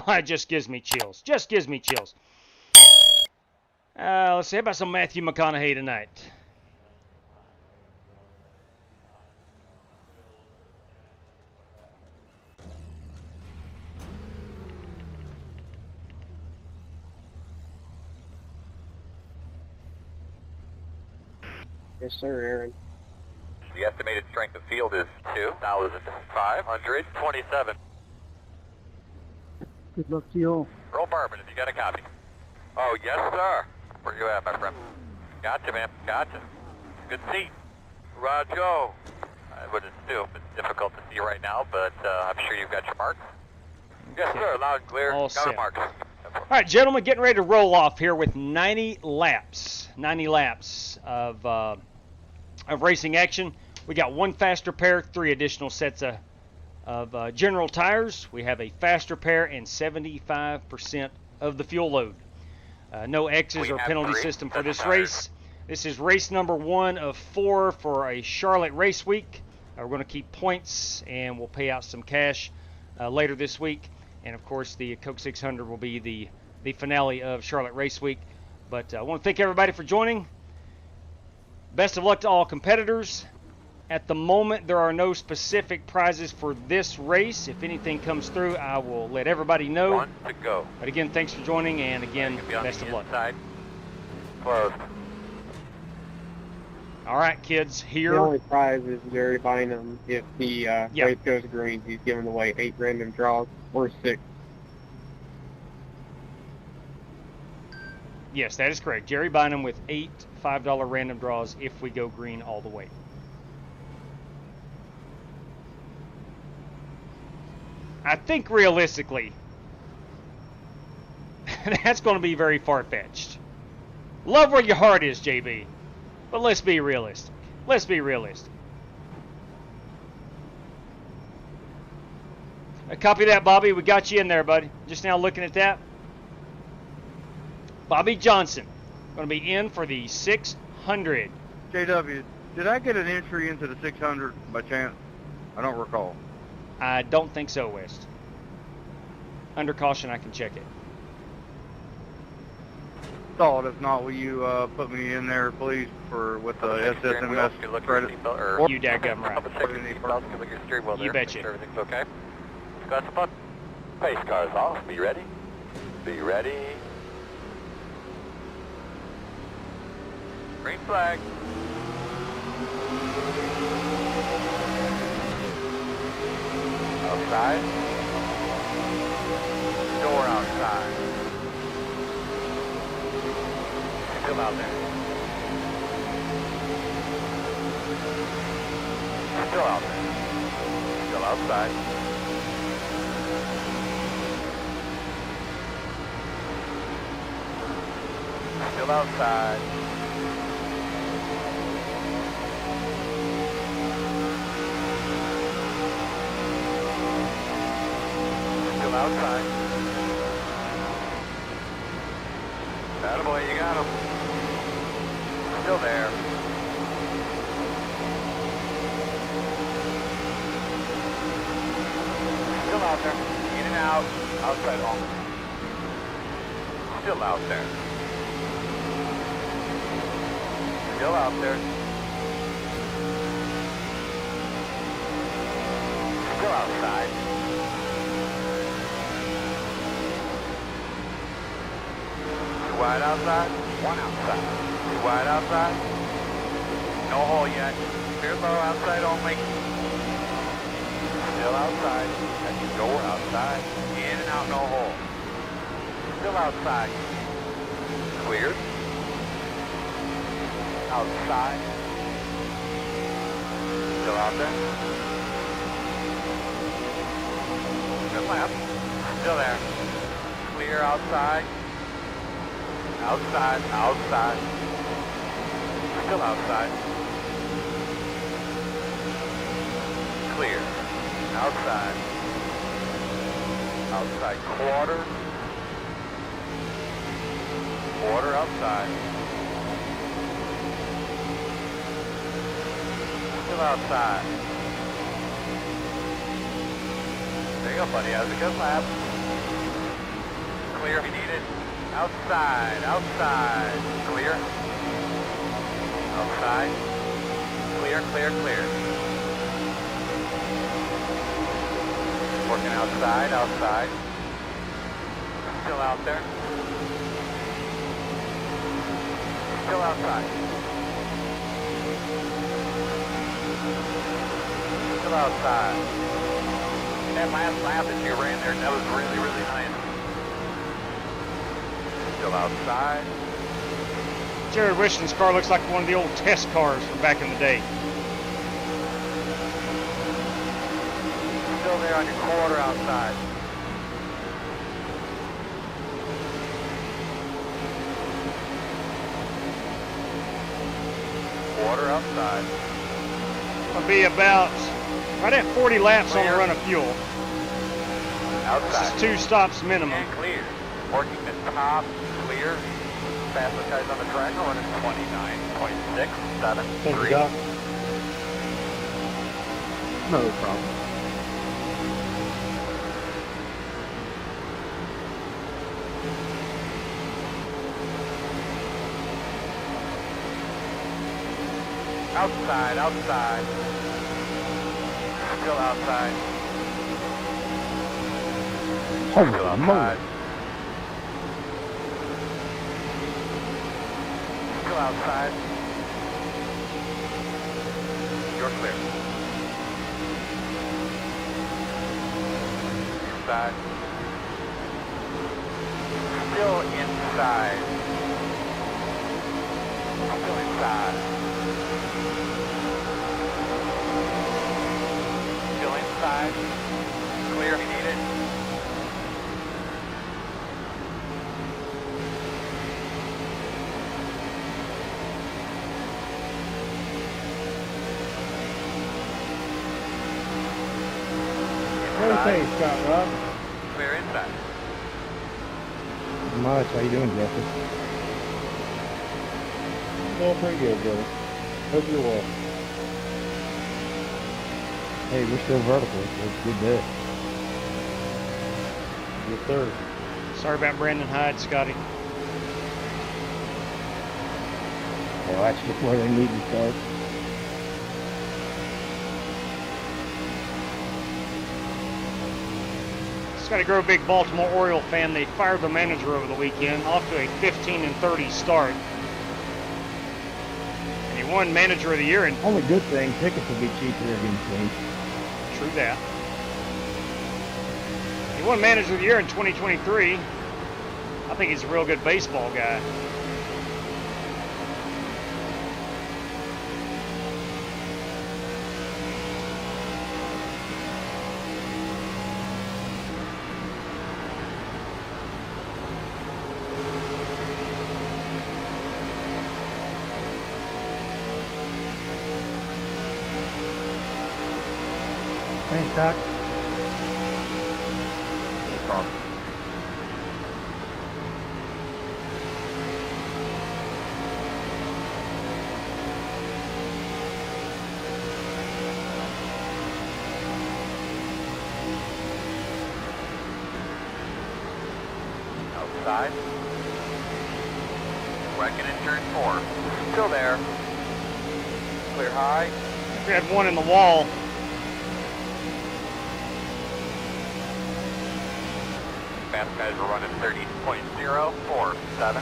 It just gives me chills. Just gives me chills. Let's see. How about some Matthew McConaughey tonight? Yes, sir, Aaron. The estimated strength of field is 2,527. Good luck to you all. Roll Bourbon if you got a copy. Oh, yes, sir. Where you at, my friend? Gotcha, man. Gotcha. Good seat. Roger. I wouldn't assume it's difficult to see right now, but I'm sure you've got your marks. Yes, sir. Loud and clear. All got our set. marks. All right, gentlemen, getting ready to roll off here with 90 laps. 90 laps of racing action. We got 1 faster pair, 3 additional sets of general tires. We have a faster pair and 75% of the fuel load. No X's or penalty system for this race. This is race number 1 of 4 for a Charlotte race week. We're going to keep points and we'll pay out some cash later this week. And of course, the Coke 600 will be the finale of Charlotte race week. But I want to thank everybody for joining. Best of luck to all competitors. At the moment, there are no specific prizes for this race. If anything comes through, I will let everybody know. 1 to go. But again, thanks for joining, and again, best of luck. Closed. All right, kids, here. The only prize is Jerry Bynum. If the race goes green, he's giving away 8 random draws or 6. Yes, that is correct. Jerry Bynum with 8 $5 random draws if we go green all the way. I think realistically, that's going to be very far-fetched. Love where your heart is, JB. But let's be realistic. Let's be realistic. Copy that, Bobby. We got you in there, buddy. Just now looking at that. Bobby Johnson going to be in for the 600. JW, did I get an entry into the 600 by chance? I don't recall. I don't think so, West. Under caution, I can check it. Thought, if not, will you put me in there, please, with the SSMS credit? You daggum right. You betcha. Everything's okay. Got some fun. Pace cars off. Be ready. Be ready. Green flag. Outside. Door outside. Still out there. Still out there. Still outside. Still outside. Still outside. Attaboy, you got him. Still there. Still out there. In and out. Outside home. Still out there. Still out there. Still outside. Too wide outside. One outside. Too wide outside. No hole yet. Clear low outside only. Still outside. As you go outside. In and out, no hole. Still outside. Cleared. Outside. Still out there. Good lap. Still there. Clear outside. Outside. Outside. Still outside. Clear. Outside. Outside quarter. Quarter outside. Still outside. There you go, buddy. Has a good lap. Clear if you need it. Outside. Outside. Clear. Outside. Clear, clear, clear. Working outside, outside. Still out there. Still outside. Still outside. That last lap that you ran there, that was really, really nice. Still outside. Jared Wishton's car looks like one of the old test cars from back in the day. Still there on your quarter outside. Quarter outside. It'll be about right at 40 laps on the run of fuel. Outside. This is 2 stops minimum. And clear. Working the top, clear. Fastest guys on the track running 29.673. Thank you, Doc. No problem. Outside, outside. Still outside. Holy Still outside. moly. Still outside. You're clear. Inside. Still inside. Still inside. Still inside. Clear if you need it. Hey, Scott Rob. Clear inside. Much. How you doing, Jeffrey? Doing pretty good, brother. Hope you're well. Hey, we're still vertical. It's good day. Yes, sir. Sorry about Brandon Hyde, Scotty. Well, that's just where they need to start. Scotty Grow, big Baltimore Oriole fan. They fired the manager over the weekend, off to a 15-30 start. And he won Manager of the Year. And only good thing, tickets will be cheaper against me. True that. He won Manager of the Year in 2023. I think he's a real good baseball guy. Chuck. Outside. Wrecking in turn 4. Still there. Clear high. We had one in the wall. Fast guys are running 30.047.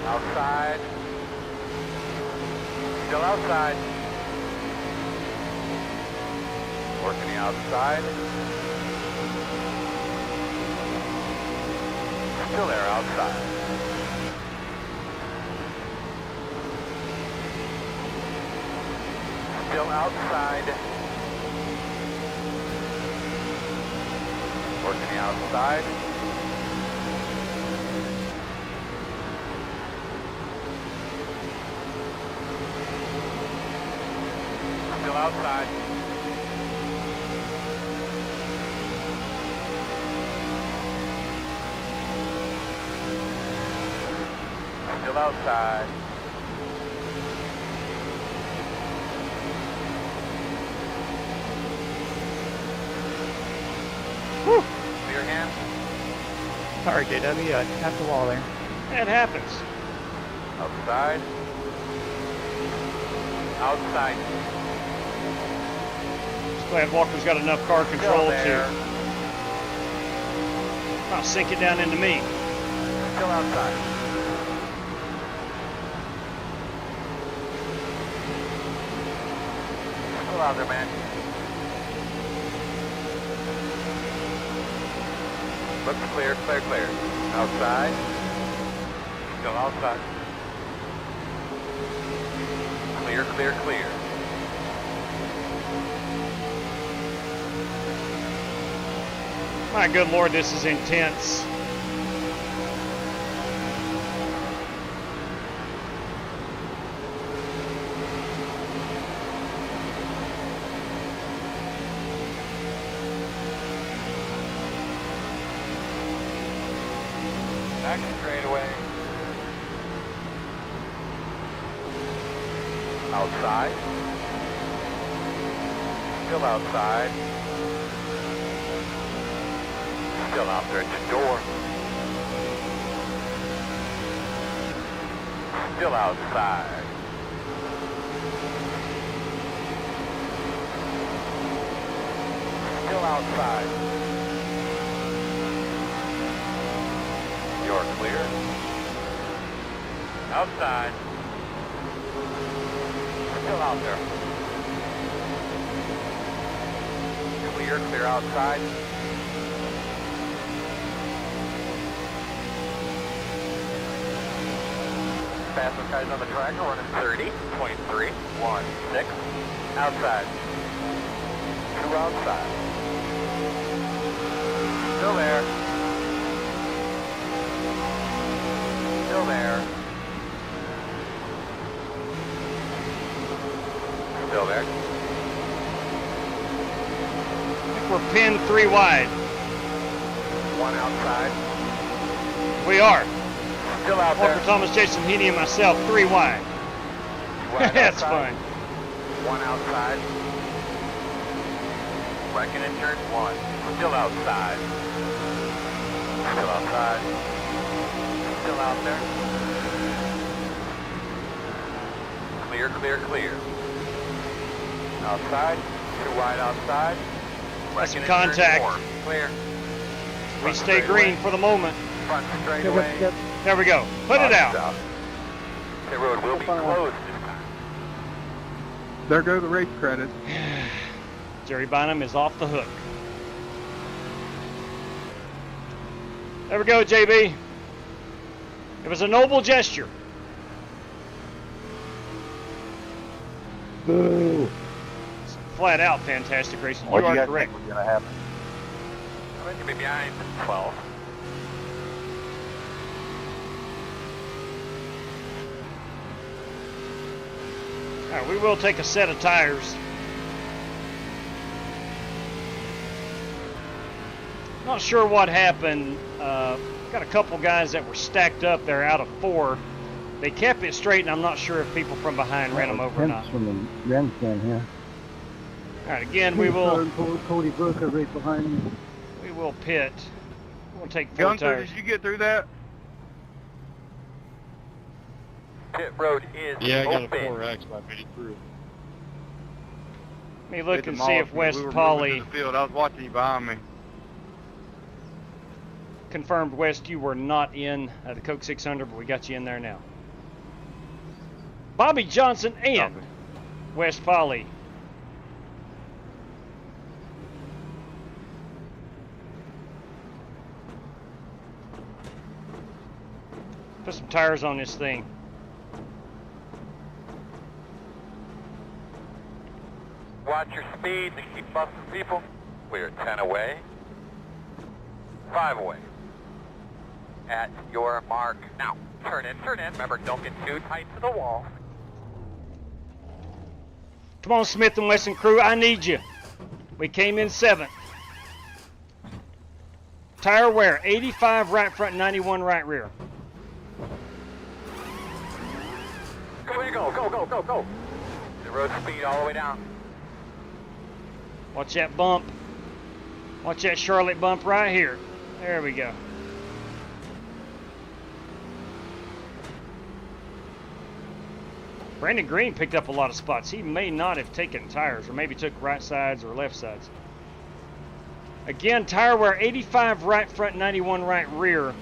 Outside. Still outside. Working the outside. Still there outside. Still outside. Working the outside. Still outside. Still outside. Whew. Clear hand. Sorry, JW, I tapped the wall there. That happens. Outside. Outside. Just glad Walker's got enough car control to I'll sink it down into me. Still outside. Still out there, man. Looks clear, clear, clear. Outside. Still outside. Clear, clear, clear. My good Lord, this is intense. Back straightaway. Outside. Still outside. Still out there at the door. Still outside. Still outside. You're clear. Outside. Still out there. Clear, clear outside. Fastest guys on the track are running 30.316. Outside. 2 outside. Still there. Still there. Still there. I think we're pinned 3 wide. 1 outside. We are. Still out Walker there. Thomas, Jason Heaney, and myself, 3 wide. That's fun. 1 outside. Wrecking in turn 1. Still outside. Still outside. Still out there. Clear, clear, clear. Outside. 2 wide outside. That's some Wrecking in turn contact. 4. Clear. We Front stay green straightaway. for the moment. Front straightaway. There we go. Put it out. South. The road will be closed this time. There go the race credits. Jerry Bynum is off the hook. There we go, JB. It was a noble gesture. Boo. Flat out fantastic racing. What You do you are guys correct. think was going to happen? Well, you'll be behind 12. All right, we will take a set of tires. Not sure what happened. Got a couple guys that were stacked up there out of 4. They kept it straight, and I'm not sure if people from behind ran them over or not. From the grandstand here. All right, again, we will. Cody Brooker right behind me. We will pit. We'll take 4 Gunther, tires. did you get through that? Pit road is Yeah, I got open. a 4X, but I made it through. Let me look They and see if demolished me. West We were Poly moving to the field. I was watching you behind me. confirmed. West, you were not in the Coke 600, but we got you in there now. Bobby Johnson and West Poly. Put some tires on this thing. Watch your speed to keep busting people. We are 10 away. 5 away. At your mark. Now, turn in, turn in. Remember, don't get too tight to the wall. Come on, Smith and Wesson crew, I need you. We came in 7th. Tire wear, 85 right front, 91 right rear. Go, go, go, go, go. The road speed all the way down. Watch that bump. Watch that Charlotte bump right here. There we go. Brandon Green picked up a lot of spots. He may not have taken tires, or maybe took right sides or left sides. Again, tire wear, 85 right front, 91 right rear.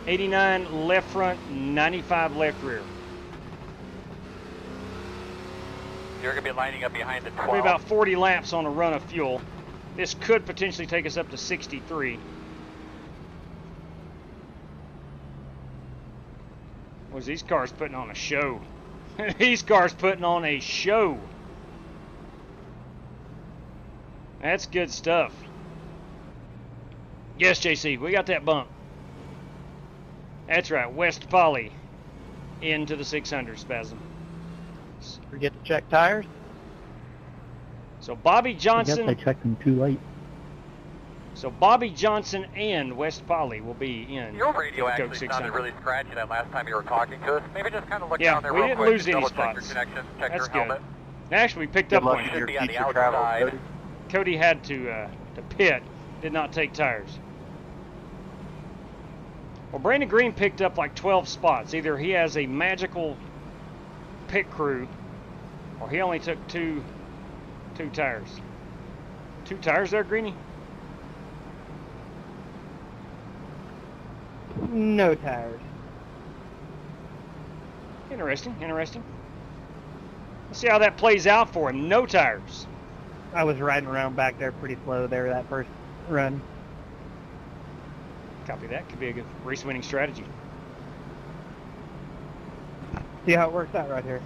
89 left front, 95 left rear. You're going to be lining up behind the 12. We're about 40 laps on a run of fuel. This could potentially take us up to 63. Was these cars putting on a show? These cars putting on a show. That's good stuff. Yes, JC, we got that bump. That's right, West Poly into the 600 spasm. Forget to check tires? So Bobby Johnson. I guess I checked them too late. So Bobby Johnson and West Poly will be in Your radio the actually Coke sounded 600. really scratchy that last time you were talking to us. Maybe just kind of look Yeah, down there we real didn't quick lose and any double check your spots. connection, check That's your good. helmet. Actually, we picked up one. Should be on the outside. Cody had to pit, did not take tires. Well, Brandon Green picked up like 12 spots. Either he has a magical pit crew, or he only took two tires. 2 tires there, Greenie? No tires. Interesting, interesting. Let's see how that plays out for him. No tires. I was riding around back there pretty slow there that first run. Copy that. Could be a good race-winning strategy. See how it works out right here.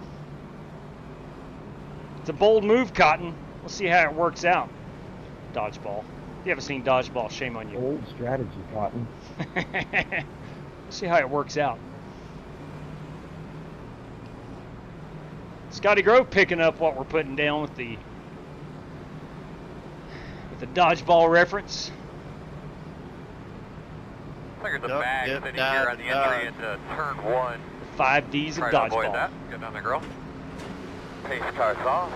It's a bold move, Cotton. We'll see how it works out. Dodgeball. If you haven't seen Dodgeball, shame on you. Old strategy, Cotton. See how it works out. Scotty Grove picking up what we're putting down with the dodgeball reference. There's a bag sitting here on the entry into turn 1. 5 Ds of Try to avoid dodgeball. that. Get down there, girl. Pace car's off.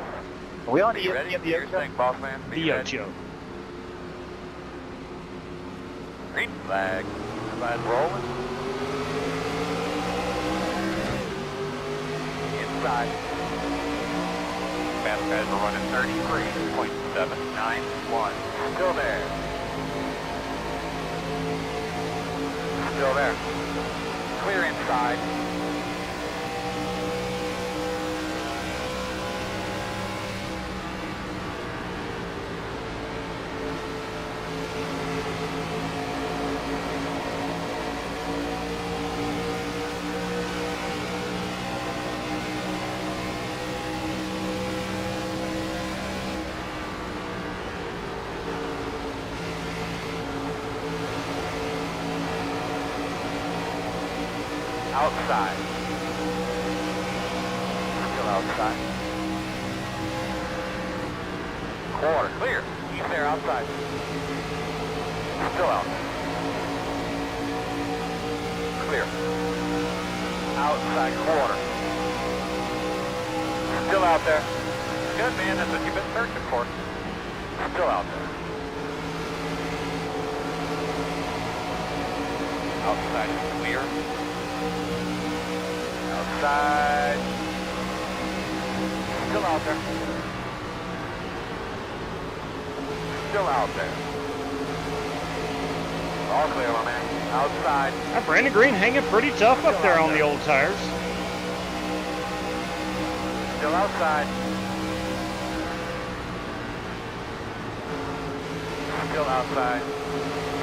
Are we on Be ready? Do your thing, boss man. Be The ready. Ocho. Green flag. Flag rolling. Inside. Fast guys are running 33.791. Still there. Still there. Clear inside. Outside. Still outside. Quarter, clear. Keep there, outside. Still out. Clear. Outside quarter. Still out there. Good, man. That's what you've been searching for. Still out there. Outside is clear. Outside. Still out there. Still out there. All clear, my man. Outside. Brandon Green hanging pretty tough up there on the old tires. Still outside. Still outside.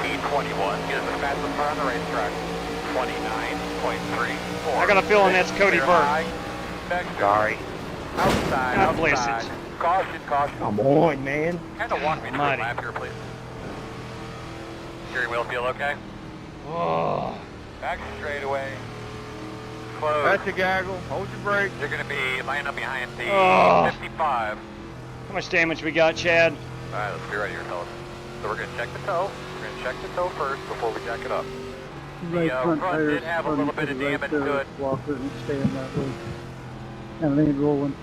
P21 is the fastest car on the racetrack. 29.34. I got a feeling that's Cody Burke. Sorry. Outside. God bless outside. it. Caution, caution. Come on, man. Kind of walk me through the lap here, please. Steering wheel feel okay? Oh. Back straightaway. Close. That's a gaggle. Hold your brakes. You're going to be lining up behind the 55. How much damage we got, Chad? All right, let's be right here, fellas. So we're going to check the toe. We're going to check the toe first before we jack it up. Right The front did have a little bit of damage to it. Walker and staying that way. And lean rolling.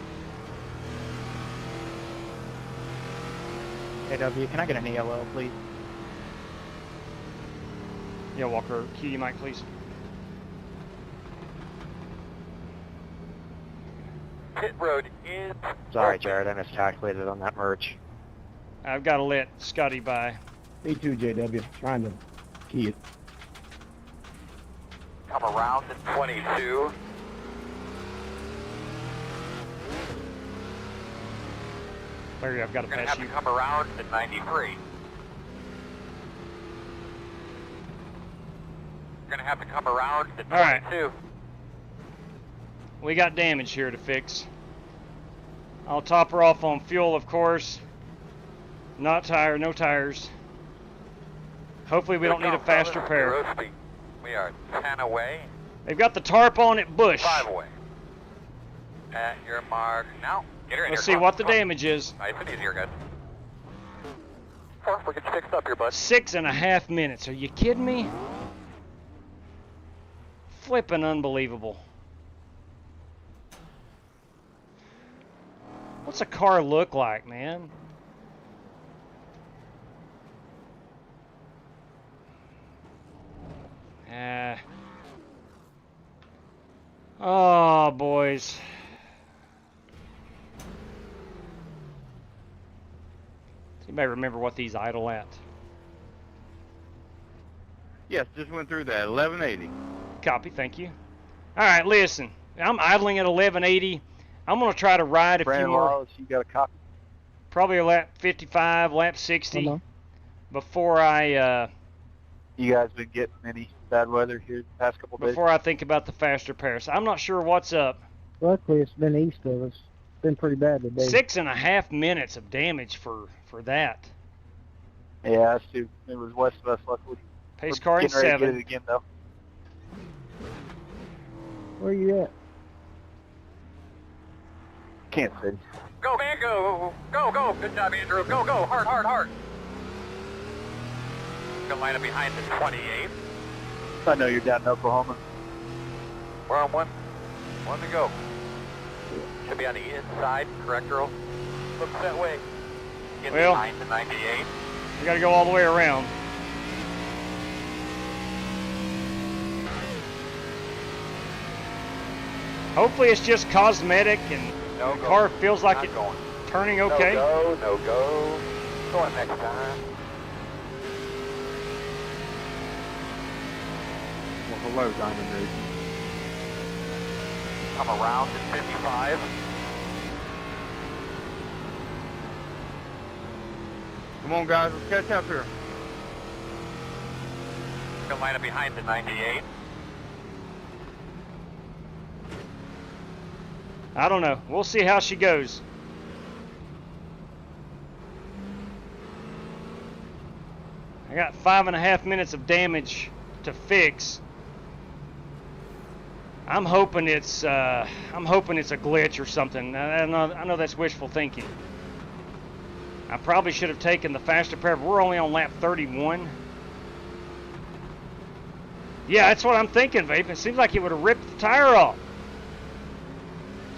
AW, can I get an ELL, please? Yeah, Walker, cue your mic, please. Pit road is... Sorry, Jared, I miscalculated on that merge. I've got to let Scotty by. Me too, JW. Trying to key it. Come around at 22. Larry, I've got to You're going to pass have you. to come around at 93. You're going to have to come around at 22. All right. We got damage here to fix. I'll top her off on fuel, of course. No tires. Hopefully we don't need a fast repair. We are 10 away. They've got the tarp on at Bush. 5 away. At your mark. Now, get her in Let's here. see what the damage is. Nice and easy here, guys. We're getting fixed up here, bud. 6.5 minutes. Are you kidding me? Flippin' unbelievable. What's a car look like, man? Oh, boys. Does anybody remember what these idle at? Yes, just went through that. 1180. Copy, thank you. All right, listen. I'm idling at 1180. I'm going to try to ride a few more. Wallace, you got a copy? Probably a lap 55, lap 60 before I You guys been getting any bad weather here the past couple days? before I think about the fast repairs. I'm not sure what's up. Luckily, it's been east of us. It's been pretty bad today. 6.5 minutes of damage for that. Yeah, that's too. It was west of us, luckily. Pace We're car in getting ready to 7. get it again, though. Where you at? Can't see. Go, man, go. Go, go. Good job, Andrew. Go, go. Hard, hard, hard. Gonna line up behind the 28. I know you're down in Oklahoma. We're on one. One to go. Should be on the inside, correct, Earl? Looks that way. Get Well, behind the 98. we got to go all the way around. Hopefully it's just cosmetic and the car feels like it's turning okay. No go. Going next time. Well, hello, Diamond Racing. Come around at 55. Come on, guys. Let's catch up here. Gonna line up behind the 98. I don't know. We'll see how she goes. I got 5.5 minutes of damage to fix. I'm hoping it's a glitch or something. I know that's wishful thinking. I probably should have taken the faster pair, but we're only on lap 31. Yeah, that's what I'm thinking, Vape. It seems like it would have ripped the tire off.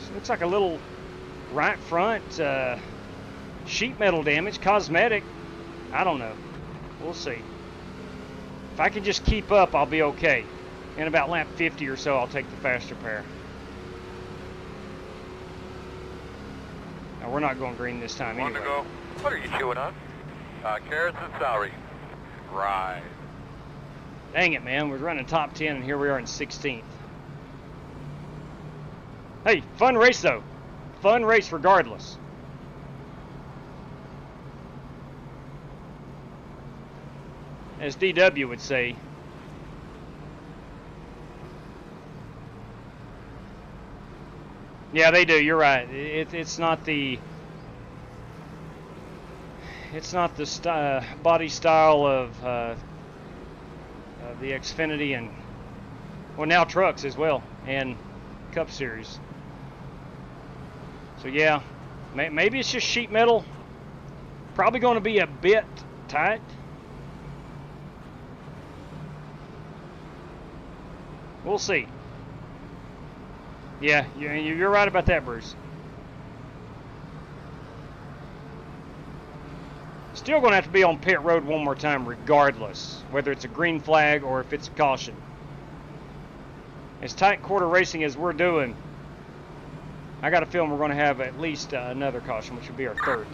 It looks like a little right front sheet metal damage, cosmetic. I don't know. We'll see. If I can just keep up, I'll be okay. In about lap 50 or so, I'll take the faster pair. Now, we're not going green this time anyway. One to go. What are you chewing on? Carrots and celery. Right. Dang it, man. We're running top 10, and here we are in 16th. Hey, fun race, though. Fun race regardless. As DW would say. Yeah, they do. You're right. It's not the body style of the Xfinity and well now trucks as well and Cup Series. So yeah, maybe it's just sheet metal. Probably going to be a bit tight. We'll see. Yeah, you're right about that, Bruce. Still going to have to be on pit road one more time regardless, whether it's a green flag or if it's a caution. As tight quarter racing as we're doing, I got a feeling we're going to have at least another caution, which would be our third.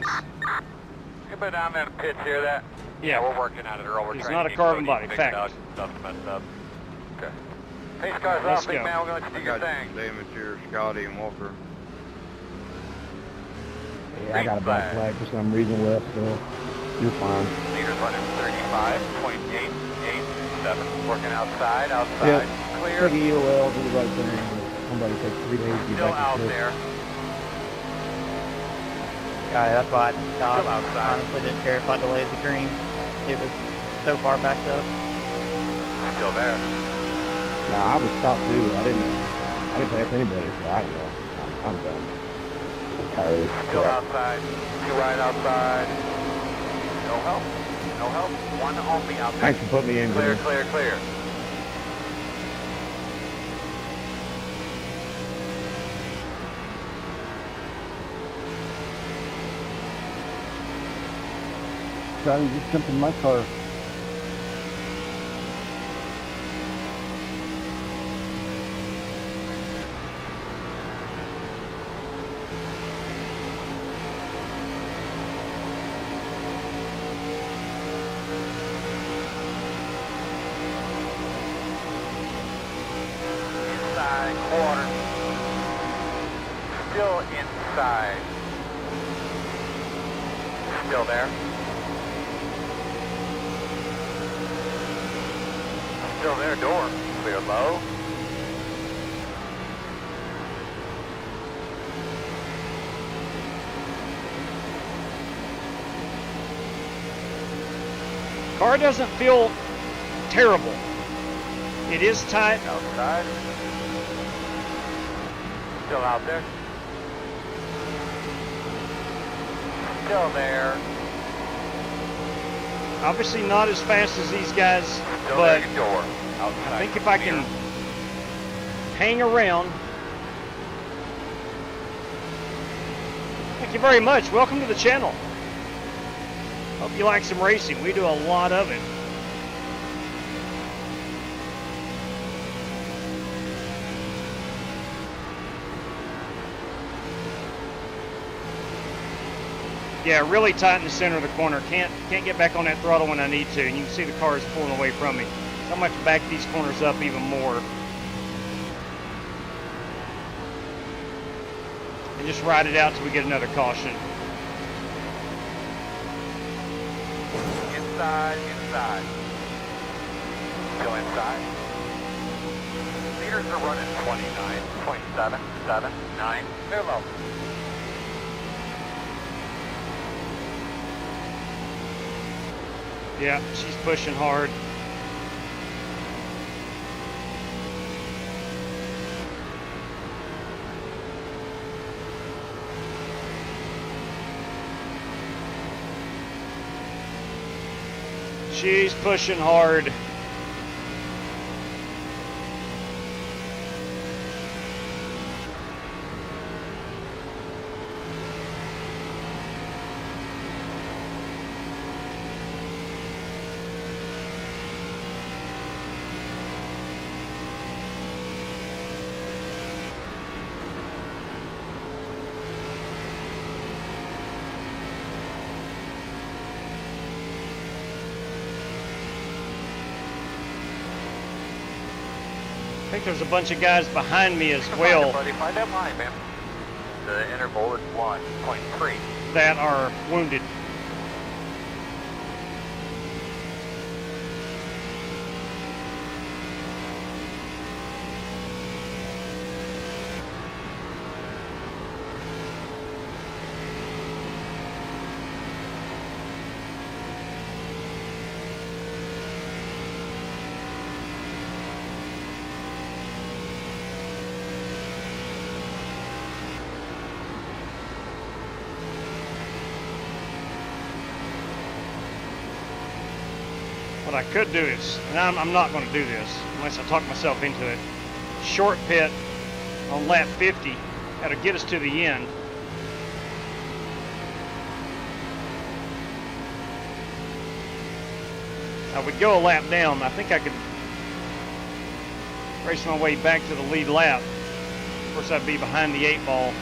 Anybody down there in the pits hear that? Yeah, we're working on it, Earl. We're it's trying not to a keep carbon Cody body, figured fact. out. Stuff's messed up. Okay. Pace cars Let's off, big go. man. We're going to do your thing. Damage here, Scotty and Walker. Yeah, I got a black flag for some reason left, so you're fine. Leaders running 35.887. Working outside. Yep. Clear. Take a EOL, do the right thing. Somebody takes 3 days to be Still back out to there. Yeah, that's why I stopped. Still outside. Honestly, didn't care if I delayed the green. It was so far backed up. Still there. Nah, I was stopped too. I didn't pass anybody, so I'm done. Tired. Still outside. Two right outside. No help. No help. One on me out there. Thanks for putting me in. Clear, Jimmy. clear, clear. Scotty, just jump in my car. Inside quarter. Still inside. Still there. Still there, door. Clear low. Car doesn't feel terrible. It is tight. Outside. Still out there. Still there. Obviously not as fast as these guys, Still but there, door. Outside. I think if I can hang around. Thank you very much. Welcome to the channel. Hope you like some racing. We do a lot of it. Yeah, really tight in the center of the corner. Can't get back on that throttle when I need to. And you can see the car is pulling away from me. So I'm going to have to back these corners up even more. And just ride it out till we get another caution. Inside, inside. Still inside. Leaders are running 29.779. They're low. Yeah, she's pushing hard. She's pushing hard. I think there's a bunch of guys behind me as well. Buddy, find that line, man. The interval is 1.3. That are wounded. What I could do is, and I'm not going to do this unless I talk myself into it, short pit on lap 50. That'll get us to the end. I would go a lap down. I think I could race my way back to the lead lap. Of course, I'd be behind the 8 ball.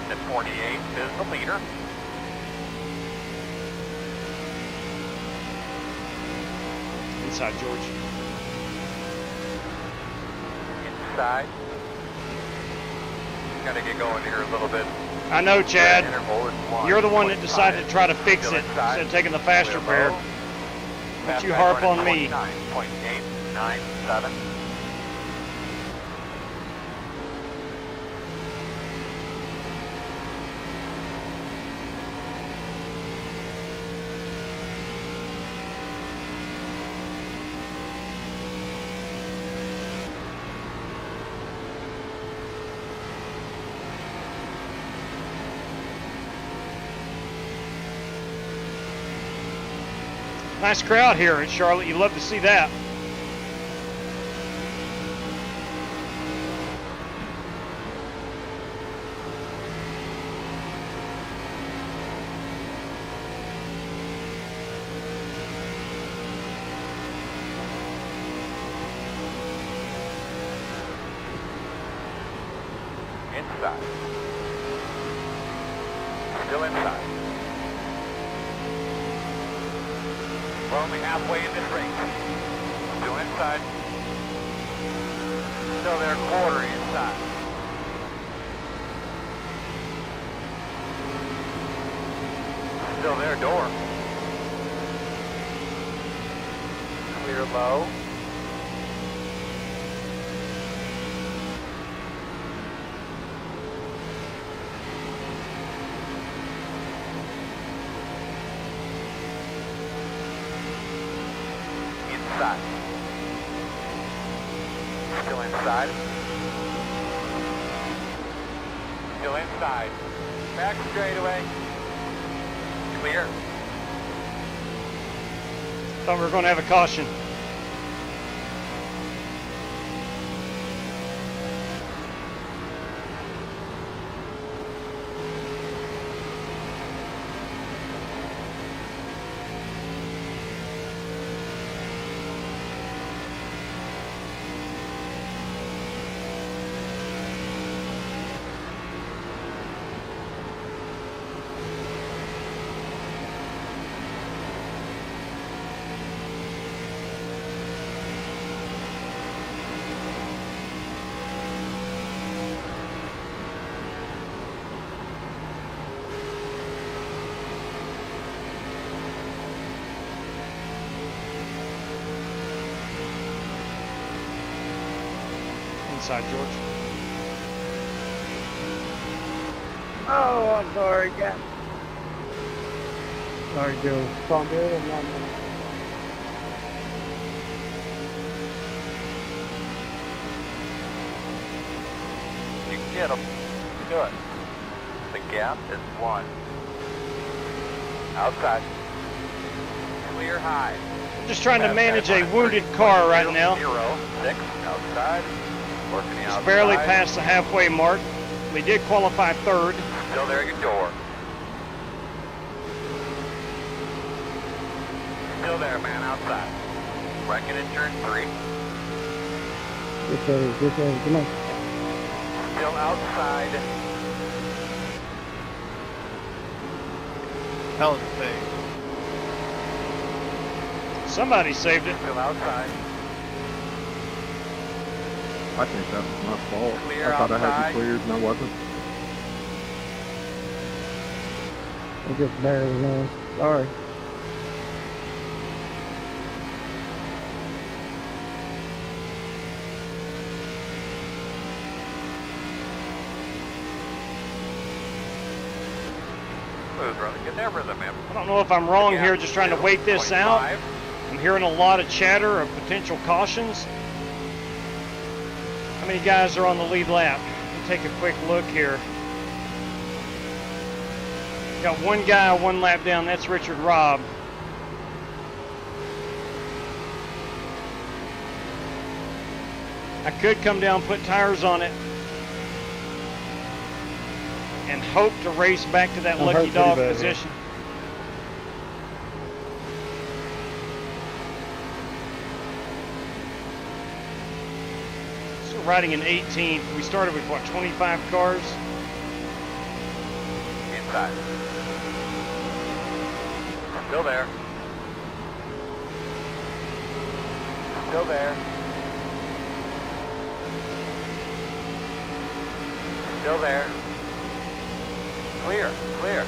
At 48 is the leader. Inside, George. Inside. Gotta get going here a little bit. I know, Chad. Interval is You're the one that 1.5. decided to try to fix Still it inside. instead of taking the faster Wheel pair. low. Don't you Fast harp guy on running me. 29.897. Nice crowd here at Charlotte. You love to see that. Inside. Still inside. We're only halfway in this race. Still inside. Still there, quarter inside. Still there, door. Clear low. Inside. Still inside. Still inside. Back straightaway. Clear. Thought we were going to have a caution. inside, George. Oh, I'm sorry, guys. Sorry, Joe. It's all good. I'm not You can get them. Do it. The gap is 1. Outside. Clear high. I'm just trying to manage a wounded car right now. 0-6 outside. Working the Just outside. barely past the halfway mark. We did qualify 3rd. Still there at your door. Still there, man, outside. Wrecking in turn 3. This way, come on. Still outside. Hell of a thing. Somebody saved it. Still outside. I think that was my fault. Clear I thought I had outside. you cleared and I wasn't. I just barely know. Sorry. Smooth brother. Get there for the man. I don't know if I'm wrong here, just trying to wait this out. I'm hearing a lot of chatter of potential cautions. How many guys are on the lead lap? Let me take a quick look here. Got one guy 1 lap down, that's Richard Robb. I could come down, put tires on it, and hope to race back to that I'm lucky hurt pretty dog bad, position. So we're riding in 18th. We started with what, 25 cars? Inside. Still there. Still there. Still there. Clear, clear.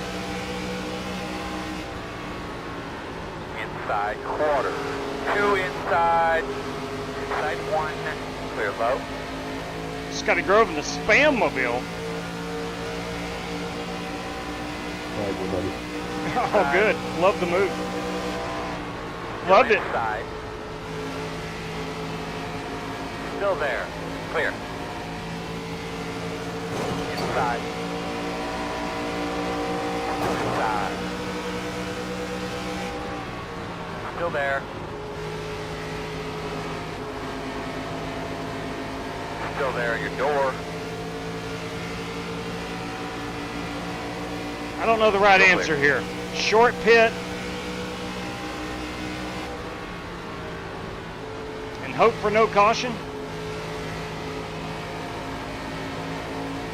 Inside quarter. 2 inside. Inside 1. Clear low. Scotty Grove in the Spam Mobile. Oh, good. Love the move. Loved it. Inside. Still there. Clear. Inside. Inside. Still there. Still there at your door. I don't know the right Still answer there. here. Short pit. And hope for no caution.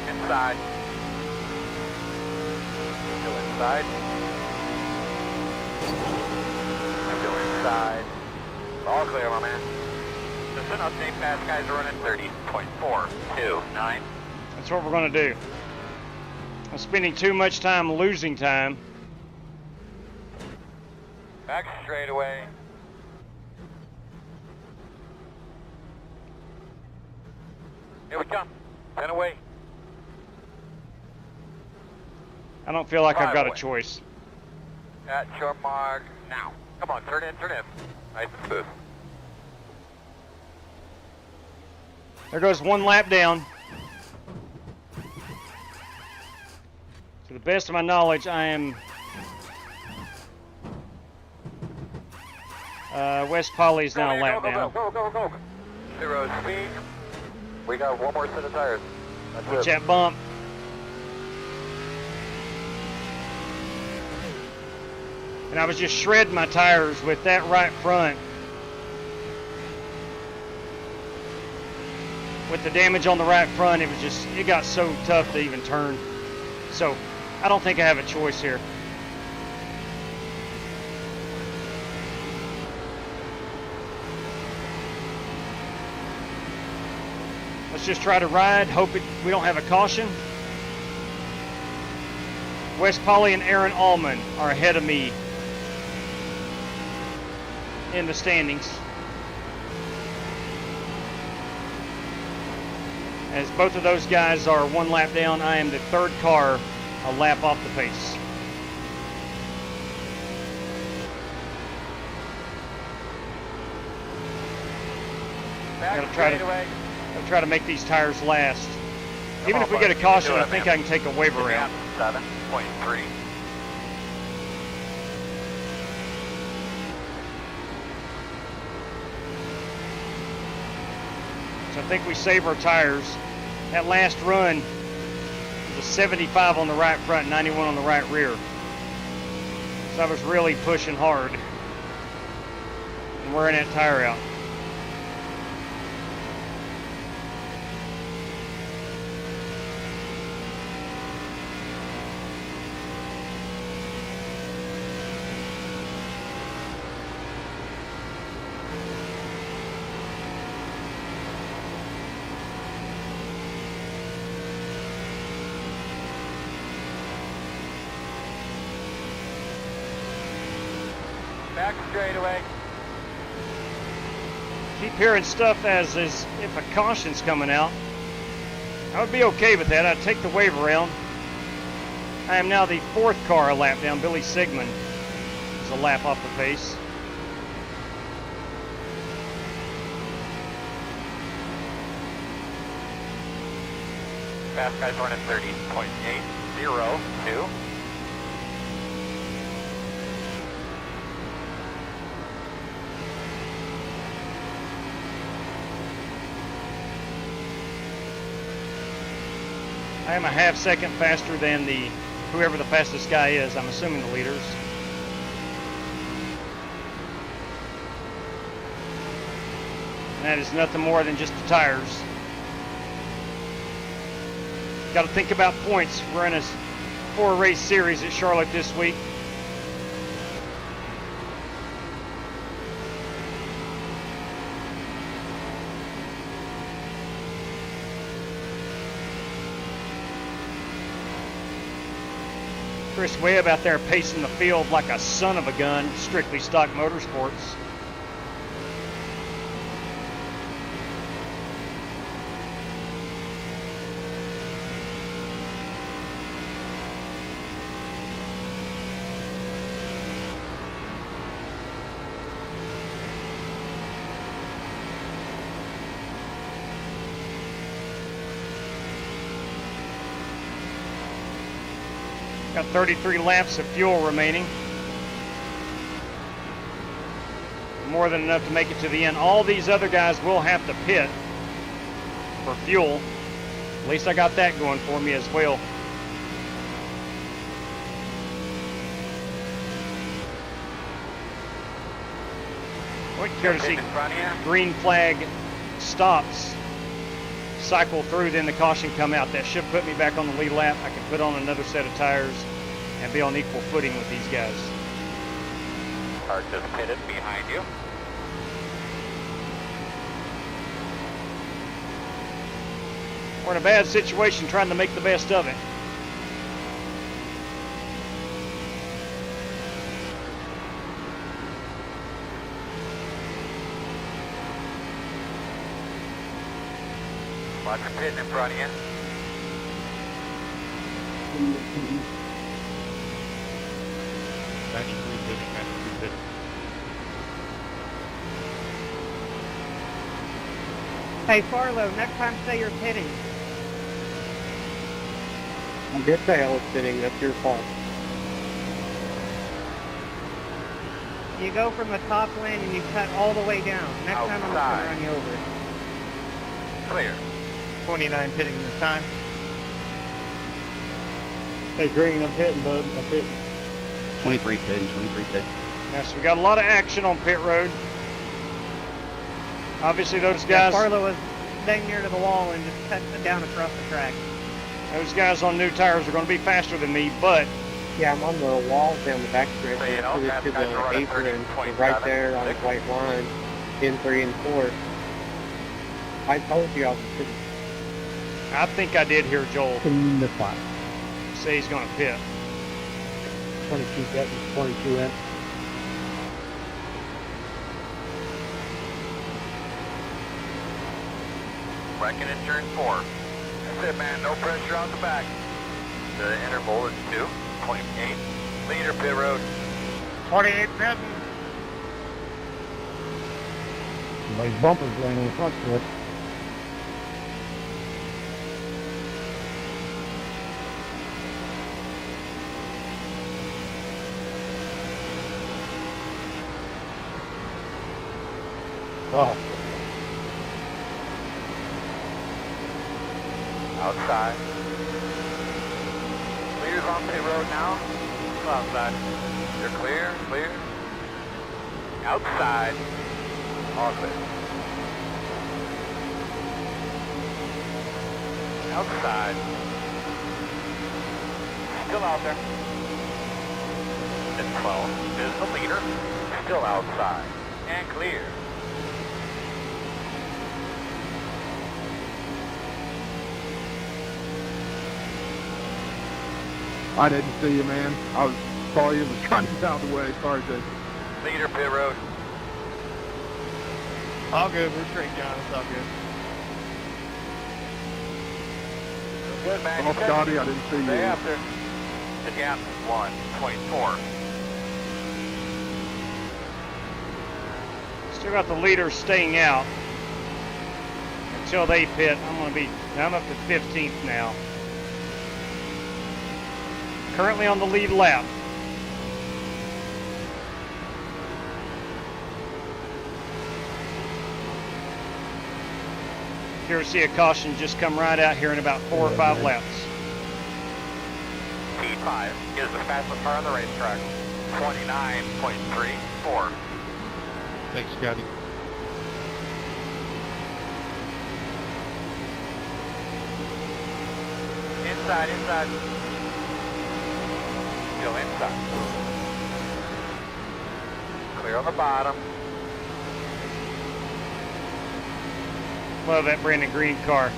Inside. Still inside. Still inside. All clear, my man. The soon update fast guys are running 30.429. That's what we're going to do. I'm spending too much time losing time. Back straight away. Here we come. 10 away. I don't feel like I've got a away. choice. At your mark now. Come on, turn in, turn in. Nice and smooth. There goes 1 lap down. To the best of my knowledge, I am West Polly's now a lap down. Go, go, go, go. 0 speed. We got 1 more set of tires. That's Watch it. that bump. And I was just shredding my tires with that right front. With the damage on the right front, it got so tough to even turn. So I don't think I have a choice here. Let's just try to ride, hope we don't have a caution. Wes Polly and Aaron Allman are ahead of me in the standings. As both of those guys are 1 lap down, I am the 3rd car a lap off the pace. Gotta try to make these tires last. Even if we get a caution, I think I can take a wave around. 7.3. So I think we save our tires. That last run was a 75 on the right front, 91 on the right rear. So I was really pushing hard and wearing that tire out. Back straightaway. Keep hearing stuff as if a caution's coming out. I would be okay with that. I'd take the wave around. I am now the 4th car a lap down. Billy Sigmund is a lap off the pace. Fast guys running 30.802. I am a half second faster than whoever the fastest guy is. I'm assuming the leaders. And that is nothing more than just the tires. Got to think about points. We're in a 4-race series at Charlotte this week. Chris Webb out there pacing the field like a son of a gun, strictly stock motorsports. Got 33 laps of fuel remaining. More than enough to make it to the end. All these other guys will have to pit for fuel. At least I got that going for me as well. What care to see green flag stops cycle through, then the caution come out. That should put me back on the lead lap. I can put on another set of tires and be on equal footing with these guys. Car just pitted behind you. We're in a bad situation trying to make the best of it. Watch your pit in front of you. Hey, Farlow, next time say you're pitting. I did say I was pitting. That's your fault. You go from the top lane and you cut all the way down. Next time I'm going to run you over. Clear. 29 pitting this time. Hey, Green, I'm pitting, bud. I'm pitting. 23 pitting, 23 pitting. Yes, we got a lot of action on pit road. Obviously, those guys. Farlow was dang near to the wall and just cut it down across the track. Those guys on new tires are going to be faster than me, but. Yeah, I'm on the wall down the back stretch. So, you know, to the apron, right there on the white line, in 3 and 4. I told you I was pitting. I think I did hear Joel In the spot. say he's going to pit. 22 getting 22 in. Wrecking in turn 4. That's it, man. No pressure on the back. The interval is 2.8. Leader pit road. 28 pitting. Somebody's bumper's laying on the front foot. Oh. Outside. Leader's on pit road now. Outside. You're clear, clear. Outside. All clear. Outside. Still out there. At 12 is the leader. Still outside. And clear. I didn't see you, man. Saw you, was trying to get out of the way. Sorry, Jake. Leader pit road. All good. We're straight, John. It's all good. Good, man. Oh, Scotty, I didn't see you. Stay after. The gap is 1.4. Still got the leaders staying out until they pit. I'm up to 15th now. Currently on the lead lap. Here we see a caution just come right out here in about 4 or 5 laps. P5 is the fastest car on the racetrack. 29.34. Thanks, Scotty. Inside. Still inside. Clear on the bottom. Love that Brandon Green car.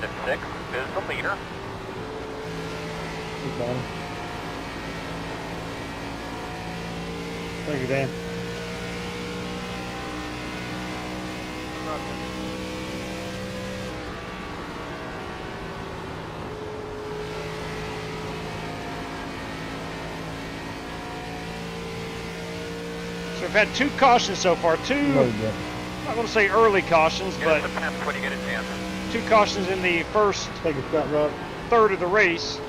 At 6 is the leader. Okay. Thank you, Dan. So we've had 2 cautions so far. 2, I'm not going to say early cautions, but When you get a chance. 2 cautions in the first Take a shot, Rob. third of the race.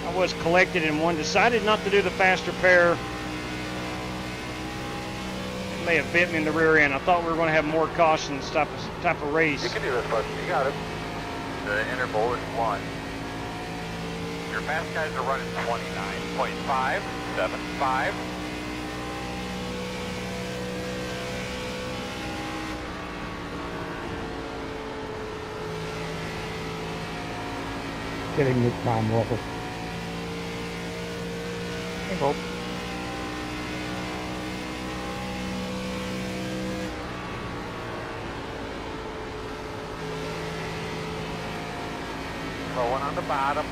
I was collected in one, decided not to do the faster pair. It may have bit me in the rear end. I thought we were going to have more cautions type of race. You can do this, bud. You got it. The interval is 1. Your fast guys are running 29.575. Getting this time, Russell. I hope. Throw one on the bottom.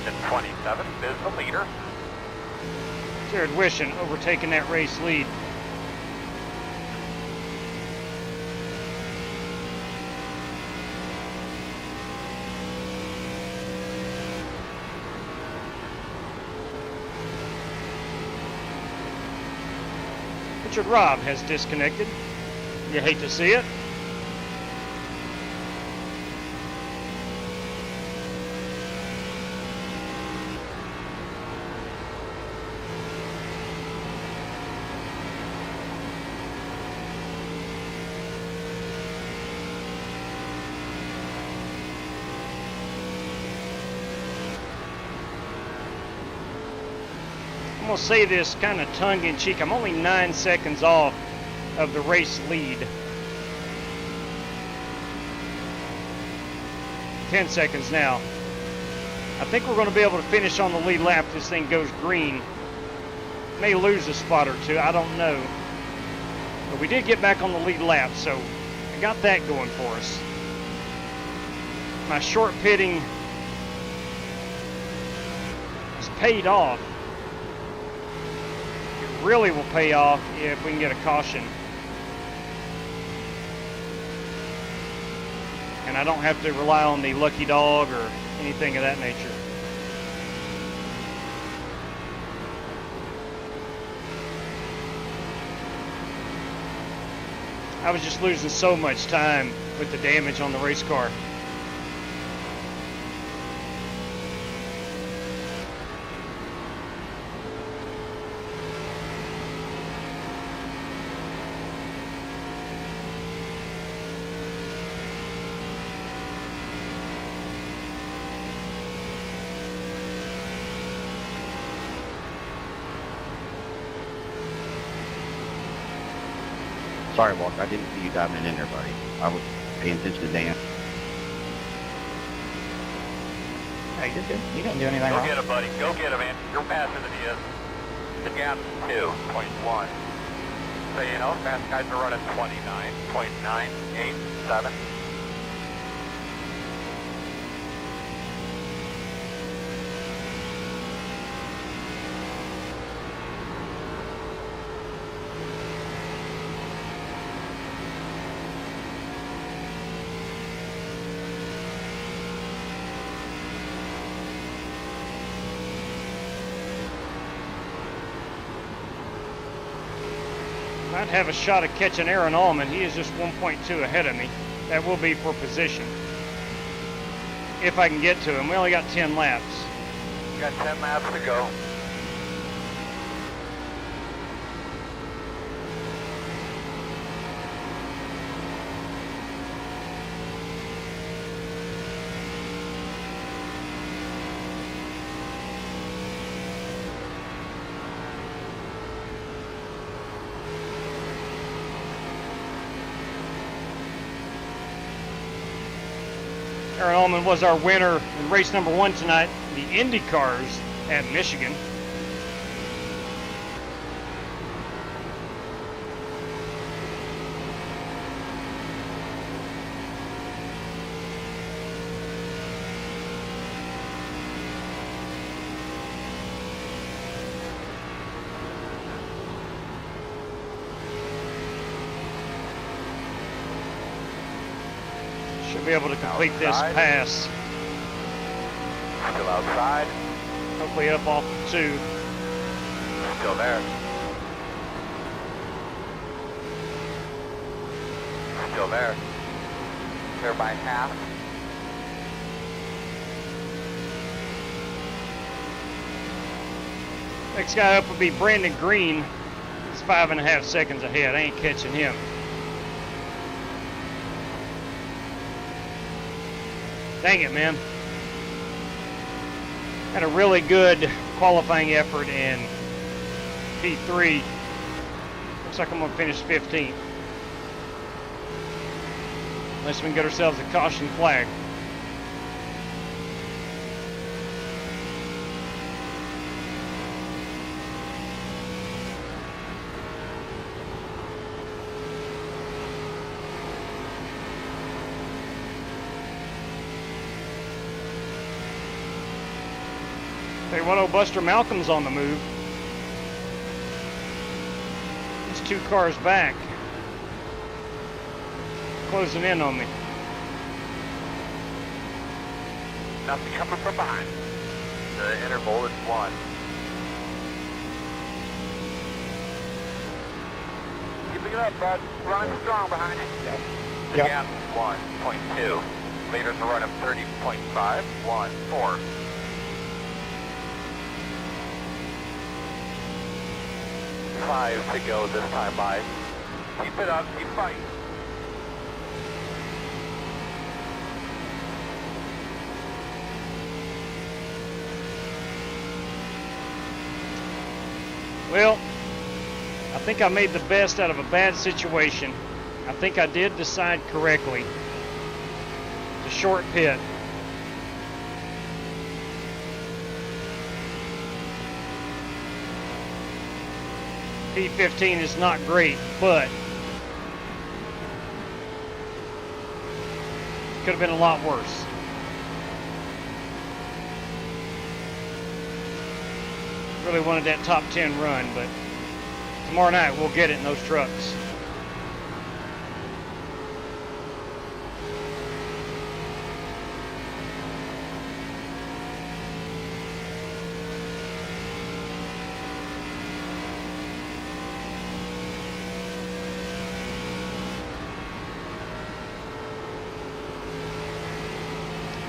At 27 is the leader. Jared Wishing overtaking that race lead. Richard Robb has disconnected. You hate to see it. I'm going to say this kind of tongue-in-cheek. I'm only 9 seconds off of the race lead. 10 seconds now. I think we're going to be able to finish on the lead lap if this thing goes green. May lose a spot or two, I don't know. But we did get back on the lead lap, so I got that going for us. My short pitting has paid off. It really will pay off if we can get a caution. And I don't have to rely on the lucky dog or anything of that nature. I was just losing so much time with the damage on the race car. Sorry, Walker. I didn't see you diving in there, buddy. I was paying attention to Dan. Hey, you're good. You didn't do anything Go wrong. get it, buddy. Go get it, man. You're passing it is. The gap 2.1. So, you know, fast guys are running 29.987. Might have a shot at catching Aaron Allman. He is just 1.2 ahead of me. That will be for position. If I can get to him. We only got 10 laps. Got 10 laps to go. Aaron Allman was our winner in race number 1 tonight, the IndyCars at Michigan. Should be able to complete this pass. Still outside. Hopefully up off the 2. Still there. Still there. Clear by half. Next guy up would be Brandon Green. He's 5.5 seconds ahead. I ain't catching him. Dang it, man. Had a really good qualifying effort in P3. Looks like I'm going to finish 15th. Unless we can get ourselves a caution flag. Tell you what, old Buster Malcolm's on the move. He's 2 cars back. Closing in on me. Nothing coming from behind. The interval is 1. Keeping it up, bud. Running strong behind you. Yep. The gap 1.2. Leaders are running 30.5. 1, 4. 5 to go this time by. Keep it up, keep fighting. Well, I think I made the best out of a bad situation. I think I did decide correctly to short pit. P15 is not great, but Could have been a lot worse. Really wanted that top 10 run, but tomorrow night we'll get it in those trucks.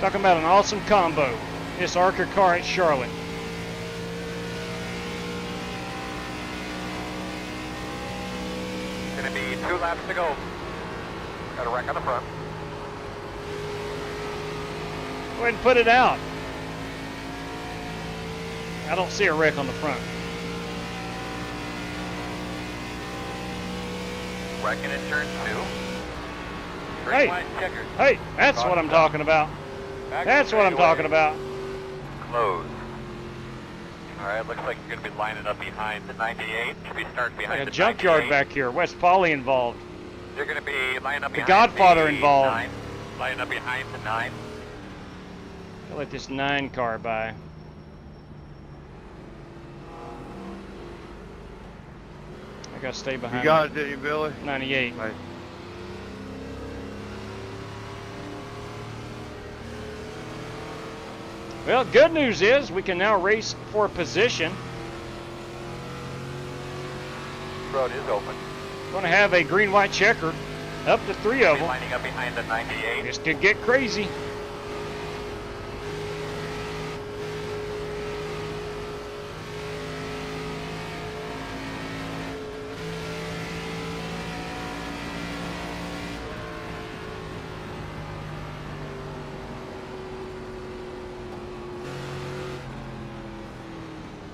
Talking about an awesome combo. This Arca car at Charlotte. Gonna be 2 laps to go. Got a wreck on the front. Go ahead and put it out. I don't see a wreck on the front. Wrecking in turn 2. Hey, checkers. hey, that's what I'm talking about. That's what I'm talking about. Close. Alright, looks like you're going to be lining up behind the 98. Should be starting behind Like a the junkyard 98. back here. West Polly involved. You're going to be lining up The behind Godfather the involved. 9. Lining up behind the 9. I'll let this 9 car by. I gotta stay behind. You got it, did you, Billy? 98. Nice. Well, good news is we can now race for a position. Road is open. Going to have a green-white checker. Up to 3 of them. Lining up behind the 98. This could get crazy.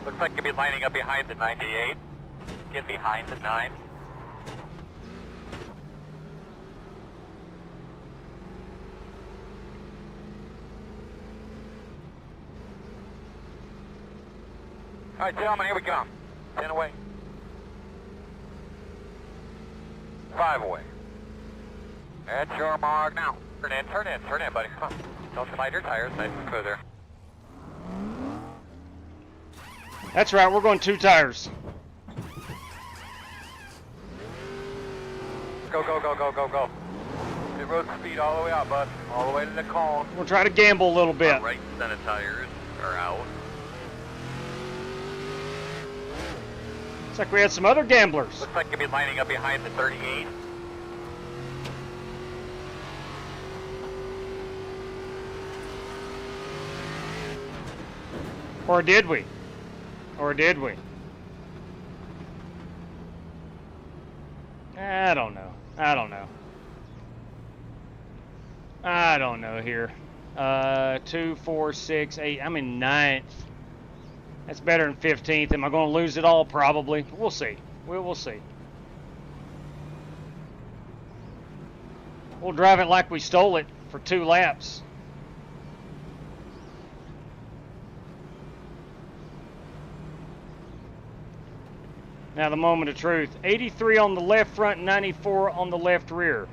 Looks like you'll be lining up behind the 98. Get behind the 9. All right, gentlemen, here we come. 10 away. 5 away. At your mark now. Turn in, buddy. Come on. Don't slide your tires, nice and smooth there. That's right, we're going 2 tires. Go, go, go, go, go, go. Hit road speed all the way out, bud. All the way to the cone. We'll try to gamble a little bit. Right set of tires are out. Looks like we had some other gamblers. Looks like you'll be lining up behind the 38. Or did we? Or did we? I don't know. I don't know. I don't know here. 2, 4, 6, 8. I'm in 9th. That's better than 15th. Am I going to lose it all? Probably. We'll see. We'll see. We'll drive it like we stole it for 2 laps. Now the moment of truth. 83 on the left front, 94 on the left rear.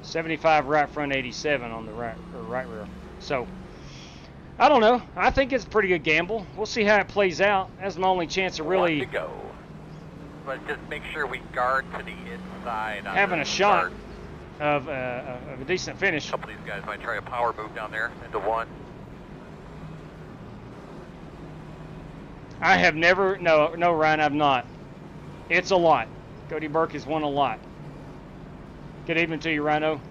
75 right front, 87 on the right rear. So, I don't know. I think it's a pretty good gamble. We'll see how it plays out. That's my only chance of really to go. But just make sure we guard to the inside. Having a shot of a decent finish. A couple of these guys might try a power move down there into 1. I have never, no, Ryan, I've not. It's a lot. Cody Burke has won a lot. Good evening to you, Rhino.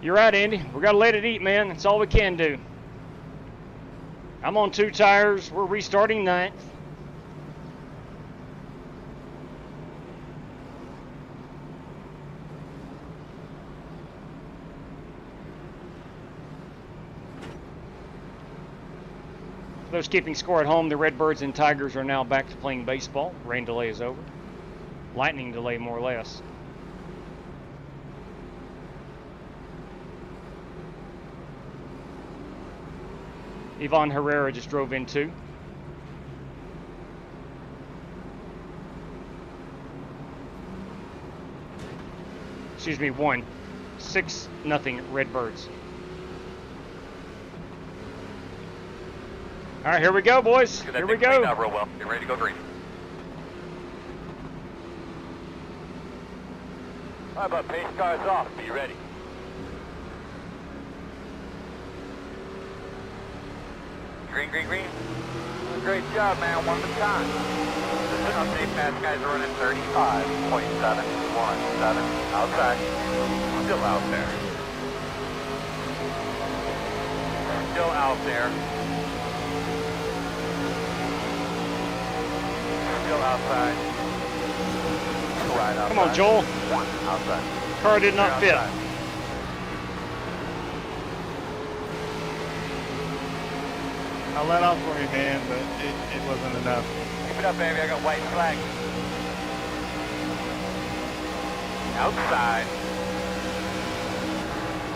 You're right, Andy. We got to let it eat, man. That's all we can do. I'm on 2 tires. We're restarting 9th. For those keeping score at home, the Redbirds and Tigers are now back to playing baseball. Rain delay is over. Lightning delay, more or less. Ivan Herrera just drove in 2. Excuse me, 1. 6-0 Redbirds. All right, here we go, boys. Here we go. Real well. Get ready to go green. All right, but pace cars off. Be ready. Green, green, green. Great job, man. One at a time. This update fast guys are running 35.717 outside. Still out there. Still out there. Still outside. Right outside. Come on, Joel. One outside. Car did not fit. I let off for you, man, but it wasn't enough. Keep it up, baby. I got white flag. Outside.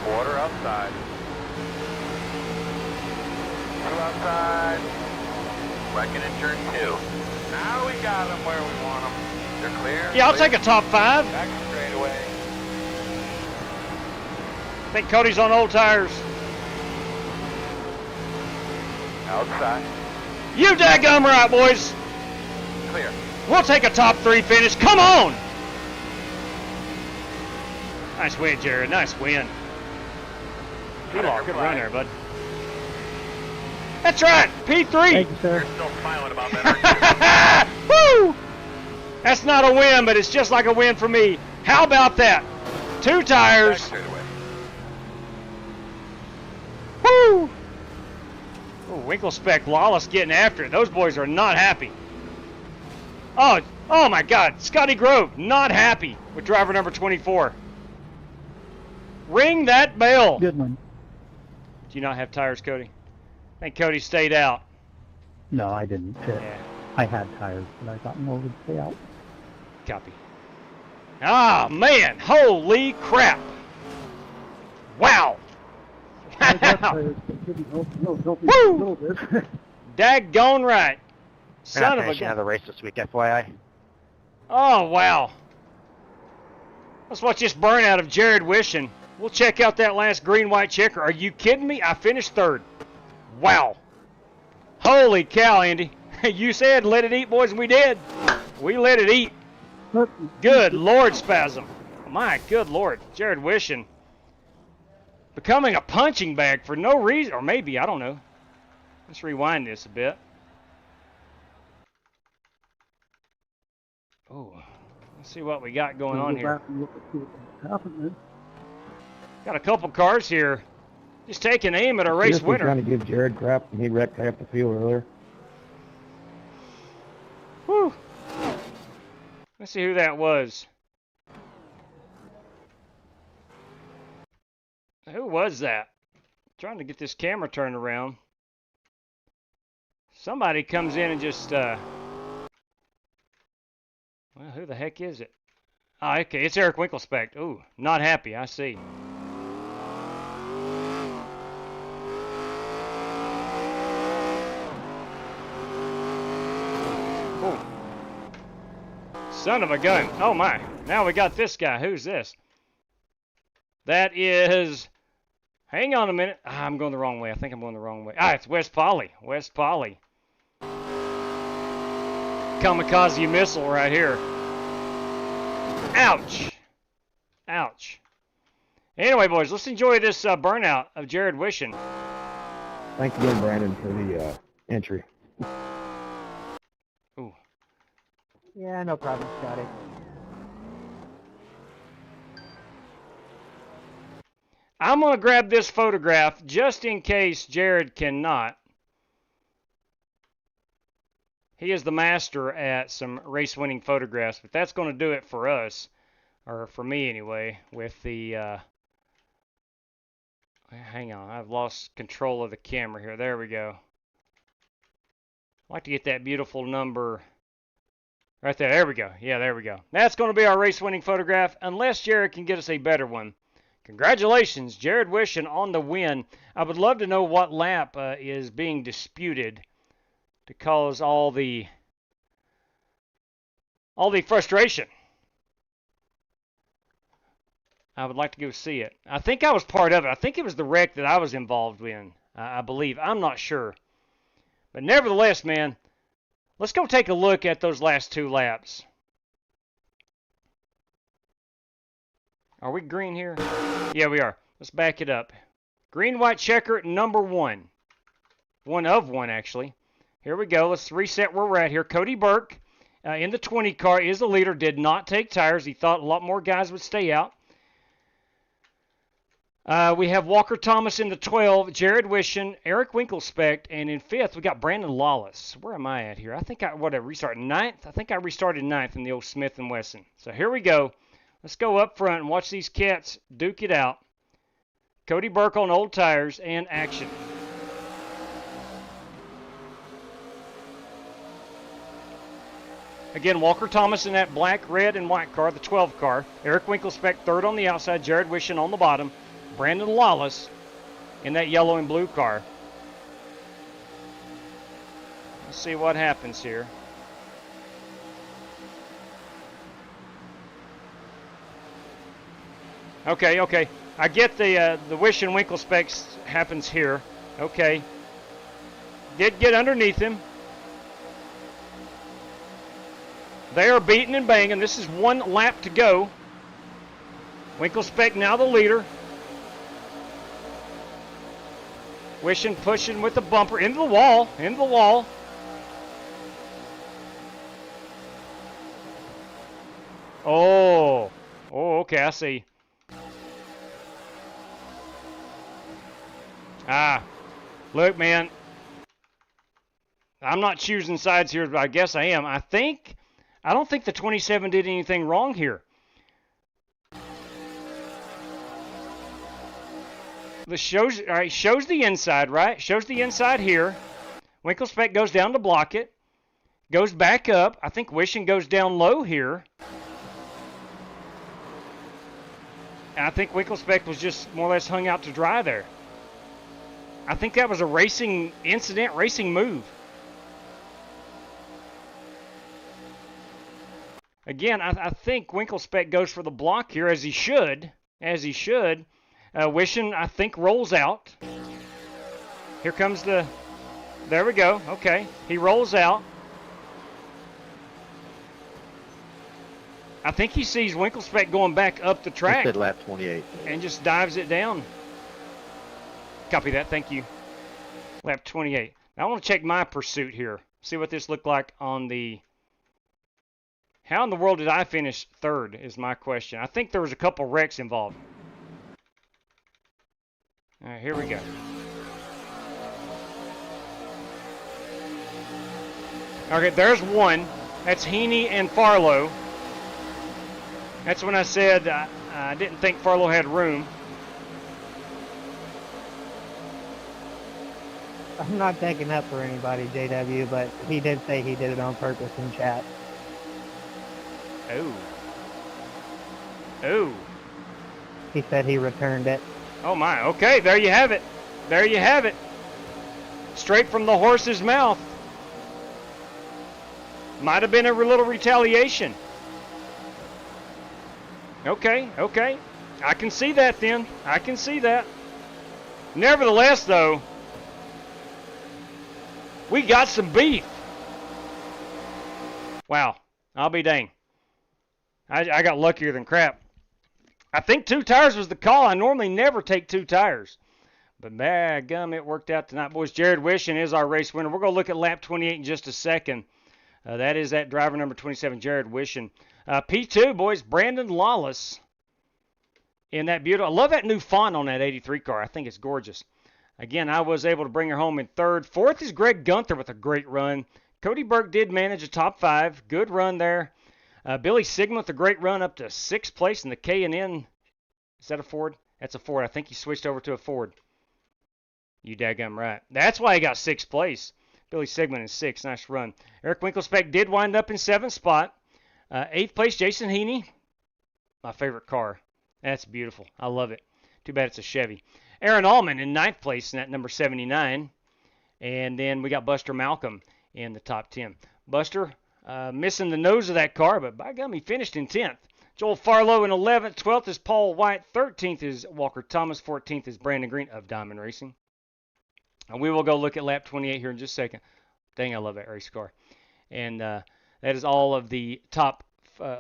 Quarter outside. Two outside. Wrecking in turn 2. Now we got them where we want them. They're clear. Yeah, I'll take a top 5. Back straight away. I think Cody's on old tires. Outside. You daggum right, boys. Clear. We'll take a top 3 finish. Come on. Nice win, Jared. Nice win. Good run there, bud. That's right. P3. Thank you, sir. You're still smiling about that, aren't you? Woo! That's not a win, but it's just like a win for me. How about that? 2 tires. Woo! Oh, Winkle Spec Lawless getting after it. Those boys are not happy. Oh my God. Scotty Grove, not happy with driver number 24. Ring that bell. Good one. Do you not have tires, Cody? I think Cody stayed out. No, I didn't. Yeah. I had tires, but I thought more would stay out. Copy. Ah, man. Holy crap. Wow. Woo! Daggone right. Son of a gun. Another race this week, FYI. Oh, wow. Let's watch this burnout of Jared Wishing. We'll check out that last green-white checker. Are you kidding me? I finished 3rd. Wow. Holy cow, Andy. You said let it eat, boys, and we did. We let it eat. Good Lord, Spasm. My good Lord. Jared Wishing. Becoming a punching bag for no reason. Or maybe, I don't know. Let's rewind this a bit. Oh, let's see what we got going on here. Got a couple cars here. Just taking aim at a race winner. Trying to give Jared crap, and he wrecked half the field earlier. Whew. Let's see who that was. Who was that? Trying to get this camera turned around. Somebody comes in and just, well, who the heck is it? Oh, okay, it's Eric Winklespect. Ooh, not happy, I see. Ooh. Son of a gun. Oh my, now we got this guy. Who's this? That is... Hang on a minute. I'm going the wrong way. I think I'm going the wrong way. It's West Polly. West Polly. Kamikaze missile right here. Ouch. Ouch. Anyway, boys, let's enjoy this burnout of Jared Wishing. Thanks again, Brandon, for the entry. Ooh. Yeah, no problem, Scotty. I'm going to grab this photograph just in case Jared cannot. He is the master at some race-winning photographs, but that's going to do it for us, or for me anyway, with the... hang on, I've lost control of the camera here. There we go. I'd like to get that beautiful number right there. There we go. Yeah, there we go. That's going to be our race-winning photograph, unless Jared can get us a better one. Congratulations, Jared Wishing on the win. I would love to know what lap is being disputed to cause all the frustration. I would like to go see it. I think I was part of it. I think it was the wreck that I was involved in, I believe. I'm not sure. But nevertheless, man, let's go take a look at those last 2 laps. Are we green here? Yeah, we are. Let's back it up. Green, white checker at number 1. 1 of 1, actually. Here we go. Let's reset where we're at here. Cody Burke in the 20 car is the leader. Did not take tires. He thought a lot more guys would stay out. We have Walker Thomas in the 12, Jared Wishon, Eric Winklespect, and in 5th we got Brandon Lawless. Where am I at here? I think I restarted 9th. I think I restarted 9th in the old Smith & Wesson. So here we go. Let's go up front and watch these cats duke it out. Cody Burke on old tires and action. Again, Walker Thomas in that black, red, and white car, the 12 car. Eric Winklespect 3rd on the outside, Jared Wishon on the bottom. Brandon Lawless in that yellow and blue car. Let's see what happens here. Okay. I get the Wish and Winklespect happens here. Okay. Did get underneath him. They are beating and banging. This is 1 lap to go. Winklespect now the leader. Wishing, pushing with the bumper into the wall. Oh, okay, I see. Look, man. I'm not choosing sides here, but I guess I am. I don't think the 27 did anything wrong here. This shows the inside, right? Shows the inside here. Winklespect goes down to block it. Goes back up. I think Wishing goes down low here. And I think Winklespect was just more or less hung out to dry there. I think that was a racing incident, racing move. Again, I think Winklespect goes for the block here, as he should. Wishing, I think, rolls out. Here comes the... There we go. Okay. He rolls out. I think he sees Winklespect going back up the track. He said lap 28. And just dives it down. Copy that. Thank you. Lap 28. Now I want to check my pursuit here. See what this looked like on the... How in the world did I finish 3rd is my question. I think there was a couple wrecks involved. All right, here we go. Okay, there's 1. That's Heaney and Farlow. That's when I said I didn't think Farlow had room. I'm not taking up for anybody, JW, but he did say he did it on purpose in chat. Oh. He said he returned it. Oh my, okay, there you have it. Straight from the horse's mouth. Might have been a little retaliation. Okay. I can see that then. Nevertheless, though, we got some beef. Wow, I'll be dang. I got luckier than crap. I think 2 tires was the call. I normally never take 2 tires. But gum, it worked out tonight. Boys, Jared Wishon is our race winner. We're going to look at lap 28 in just a second. That is that driver number 27, Jared Wishon. P2, boys, Brandon Lawless in that beautiful. I love that new font on that 83 car. I think it's gorgeous. Again, I was able to bring her home in 3rd. 4th is Greg Gunther with a great run. Cody Burke did manage a top 5. Good run there. Billy Sigmund with a great run up to 6th place in the K&N. Is that a Ford? That's a Ford. I think he switched over to a Ford. You daggum right. That's why he got 6th place. Billy Sigmund in 6th. Nice run. Eric Winklespect did wind up in 7th spot. 8th place, Jason Heaney. My favorite car. That's beautiful. I love it. Too bad it's a Chevy. Aaron Allman in 9th place in that number 79. And then we got Buster Malcolm in the top 10. Buster missing the nose of that car, but by gum, he finished in 10th. Joel Farlow in 11th. 12th is Paul White. 13th is Walker Thomas. 14th is Brandon Green of Diamond Racing. And we will go look at lap 28 here in just a second. Dang, I love that race car. And that is all of the top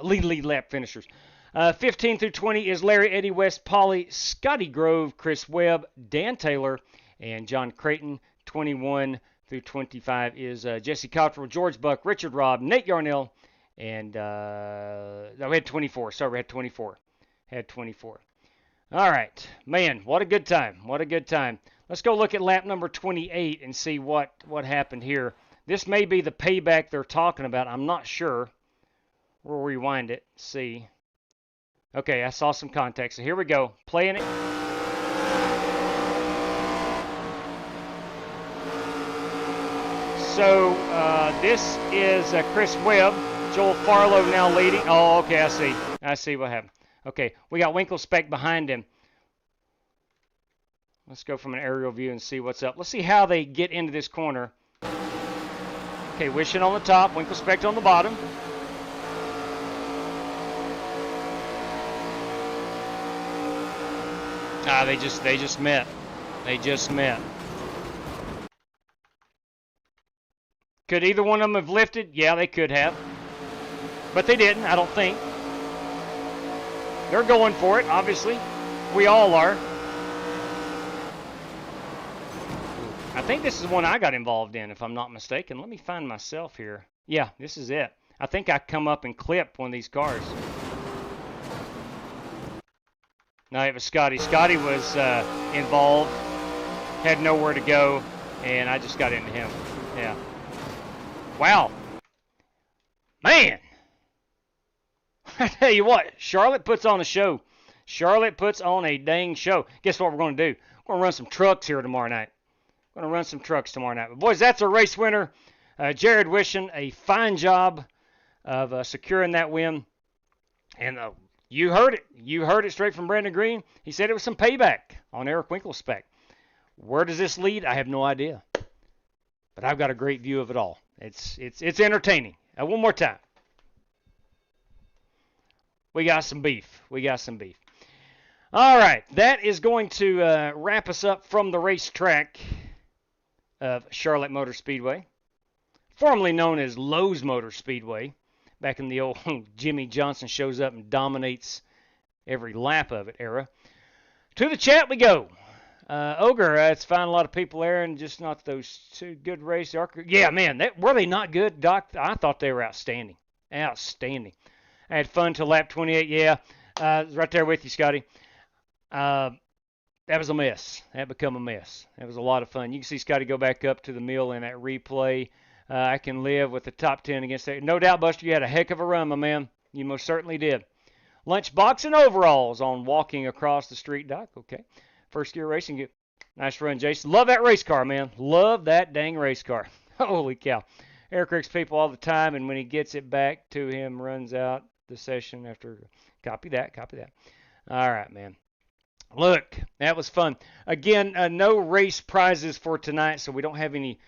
lead lap finishers. 15 through 20 is Larry, Eddie West, Polly, Scotty Grove, Chris Webb, Dan Taylor, and John Creighton. 21 through 25 is Jesse Cottrell, George Buck, Richard Robb, Nate Yarnell, and no, we had 24. Sorry, we had 24. Had 24. All right. Man, what a good time. What a good time. Let's go look at lap number 28 and see what happened here. This may be the payback they're talking about. I'm not sure. We'll rewind it. See. Okay, I saw some contact. So here we go. Playing it. So this is Chris Webb. Joel Farlow now leading. Oh, okay, I see. I see what happened. Okay, we got Winkle Speck behind him. Let's go from an aerial view and see what's up. Let's see how they get into this corner. Okay, Wishing on the top, Winkle Speck on the bottom. Ah, they just met. They just met. Could either one of them have lifted? Yeah, they could have. But they didn't, I don't think. They're going for it, obviously. We all are. I think this is one I got involved in, if I'm not mistaken. Let me find myself here. Yeah, this is it. I think I come up and clipped one of these cars. No, it was Scotty. Scotty was involved, had nowhere to go, and I just got into him. Yeah. Wow. Man. I tell you what, Charlotte puts on a show. Charlotte puts on a dang show. Guess what we're going to do? We're going to run some trucks here tomorrow night. We're going to run some trucks tomorrow night. But boys, that's our race winner. Jared Wishing, a fine job of securing that win. And you heard it. You heard it straight from Brandon Green. He said it was some payback on Eric Winklespec. Where does this lead? I have no idea. But I've got a great view of it all. It's entertaining. One more time. We got some beef. We got some beef. All right. That is going to wrap us up from the racetrack of Charlotte Motor Speedway, formerly known as Lowe's Motor Speedway. Back in the old Jimmy Johnson shows up and dominates every lap of it era. To the chat we go. Ogre, it's finding a lot of people there and just not those two good races. Arca. Yeah, man, were they not good, Doc? I thought they were outstanding. Outstanding. I had fun till lap 28. Yeah, right there with you, Scotty. That was a mess. That become a mess. That was a lot of fun. You can see Scotty go back up to the mill in that replay. I can live with the top 10 against that. No doubt, Buster, you had a heck of a run, my man. You most certainly did. Lunchbox and overalls on walking across the street, Doc. Okay. First Gear Racing. Nice run, Jason. Love that race car, man. Love that dang race car. Holy cow. Eric Rick's people all the time, and when he gets it back to him, runs out the session after. Copy that. Copy that. All right, man. Look, that was fun. Again, no race prizes for tonight, so we don't have any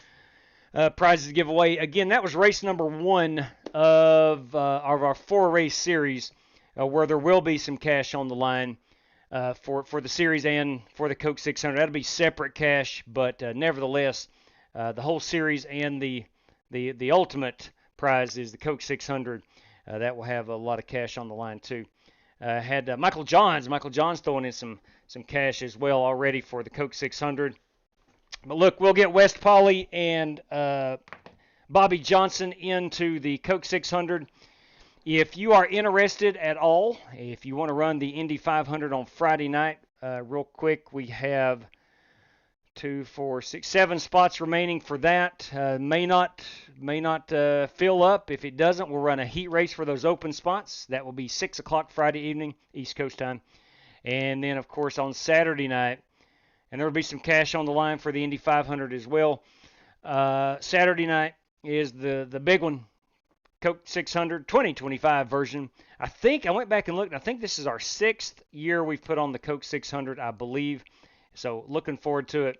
prizes to give away. Again, that was race number 1 of our 4-race series, where there will be some cash on the line for the series and for the Coke 600. That'll be separate cash, but nevertheless, the whole series and the ultimate prize is the Coke 600. That will have a lot of cash on the line too. Had Michael Johns throwing in some cash as well already for the Coke 600. But look, we'll get West Polly and Bobby Johnson into the Coke 600. If you are interested at all, if you want to run the Indy 500 on Friday night, real quick, we have 2, 4, 6, 7 spots remaining for that. May not fill up. If it doesn't, we'll run a heat race for those open spots. That will be 6 o'clock Friday evening, East Coast time. And then, of course, on Saturday night, and there will be some cash on the line for the Indy 500 as well. Saturday night is the big one, Coke 600 2025 version. I think I went back and looked. I think this is our 6th year we've put on the Coke 600, I believe. So looking forward to it.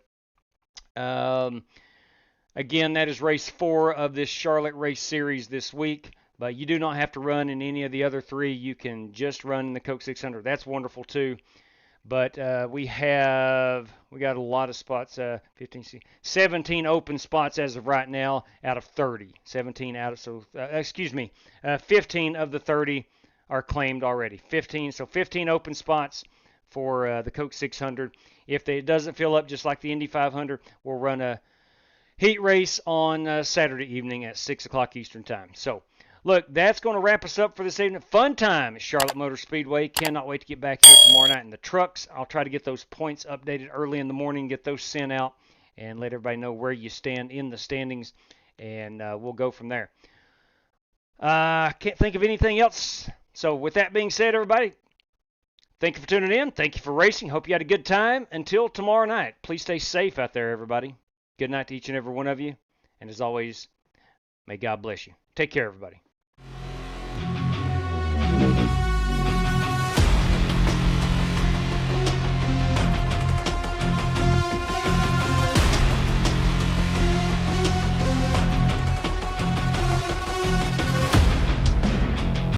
Again, that is race 4 of this Charlotte race series this week. But you do not have to run in any of the other 3. You can just run in the Coke 600. That's wonderful too. But we got a lot of spots, 17 open spots as of right now out of 30. 15 of the 30 are claimed already. 15 open spots for the Coke 600. If it doesn't fill up just like the Indy 500, we'll run a heat race on Saturday evening at 6 o'clock Eastern Time. So, look, that's going to wrap us up for this evening. Fun time at Charlotte Motor Speedway. Cannot wait to get back here tomorrow night in the trucks. I'll try to get those points updated early in the morning, get those sent out, and let everybody know where you stand in the standings, and we'll go from there. Can't think of anything else. So with that being said, everybody, thank you for tuning in. Thank you for racing. Hope you had a good time. Until tomorrow night, please stay safe out there, everybody. Good night to each and every one of you. And as always, may God bless you. Take care, everybody.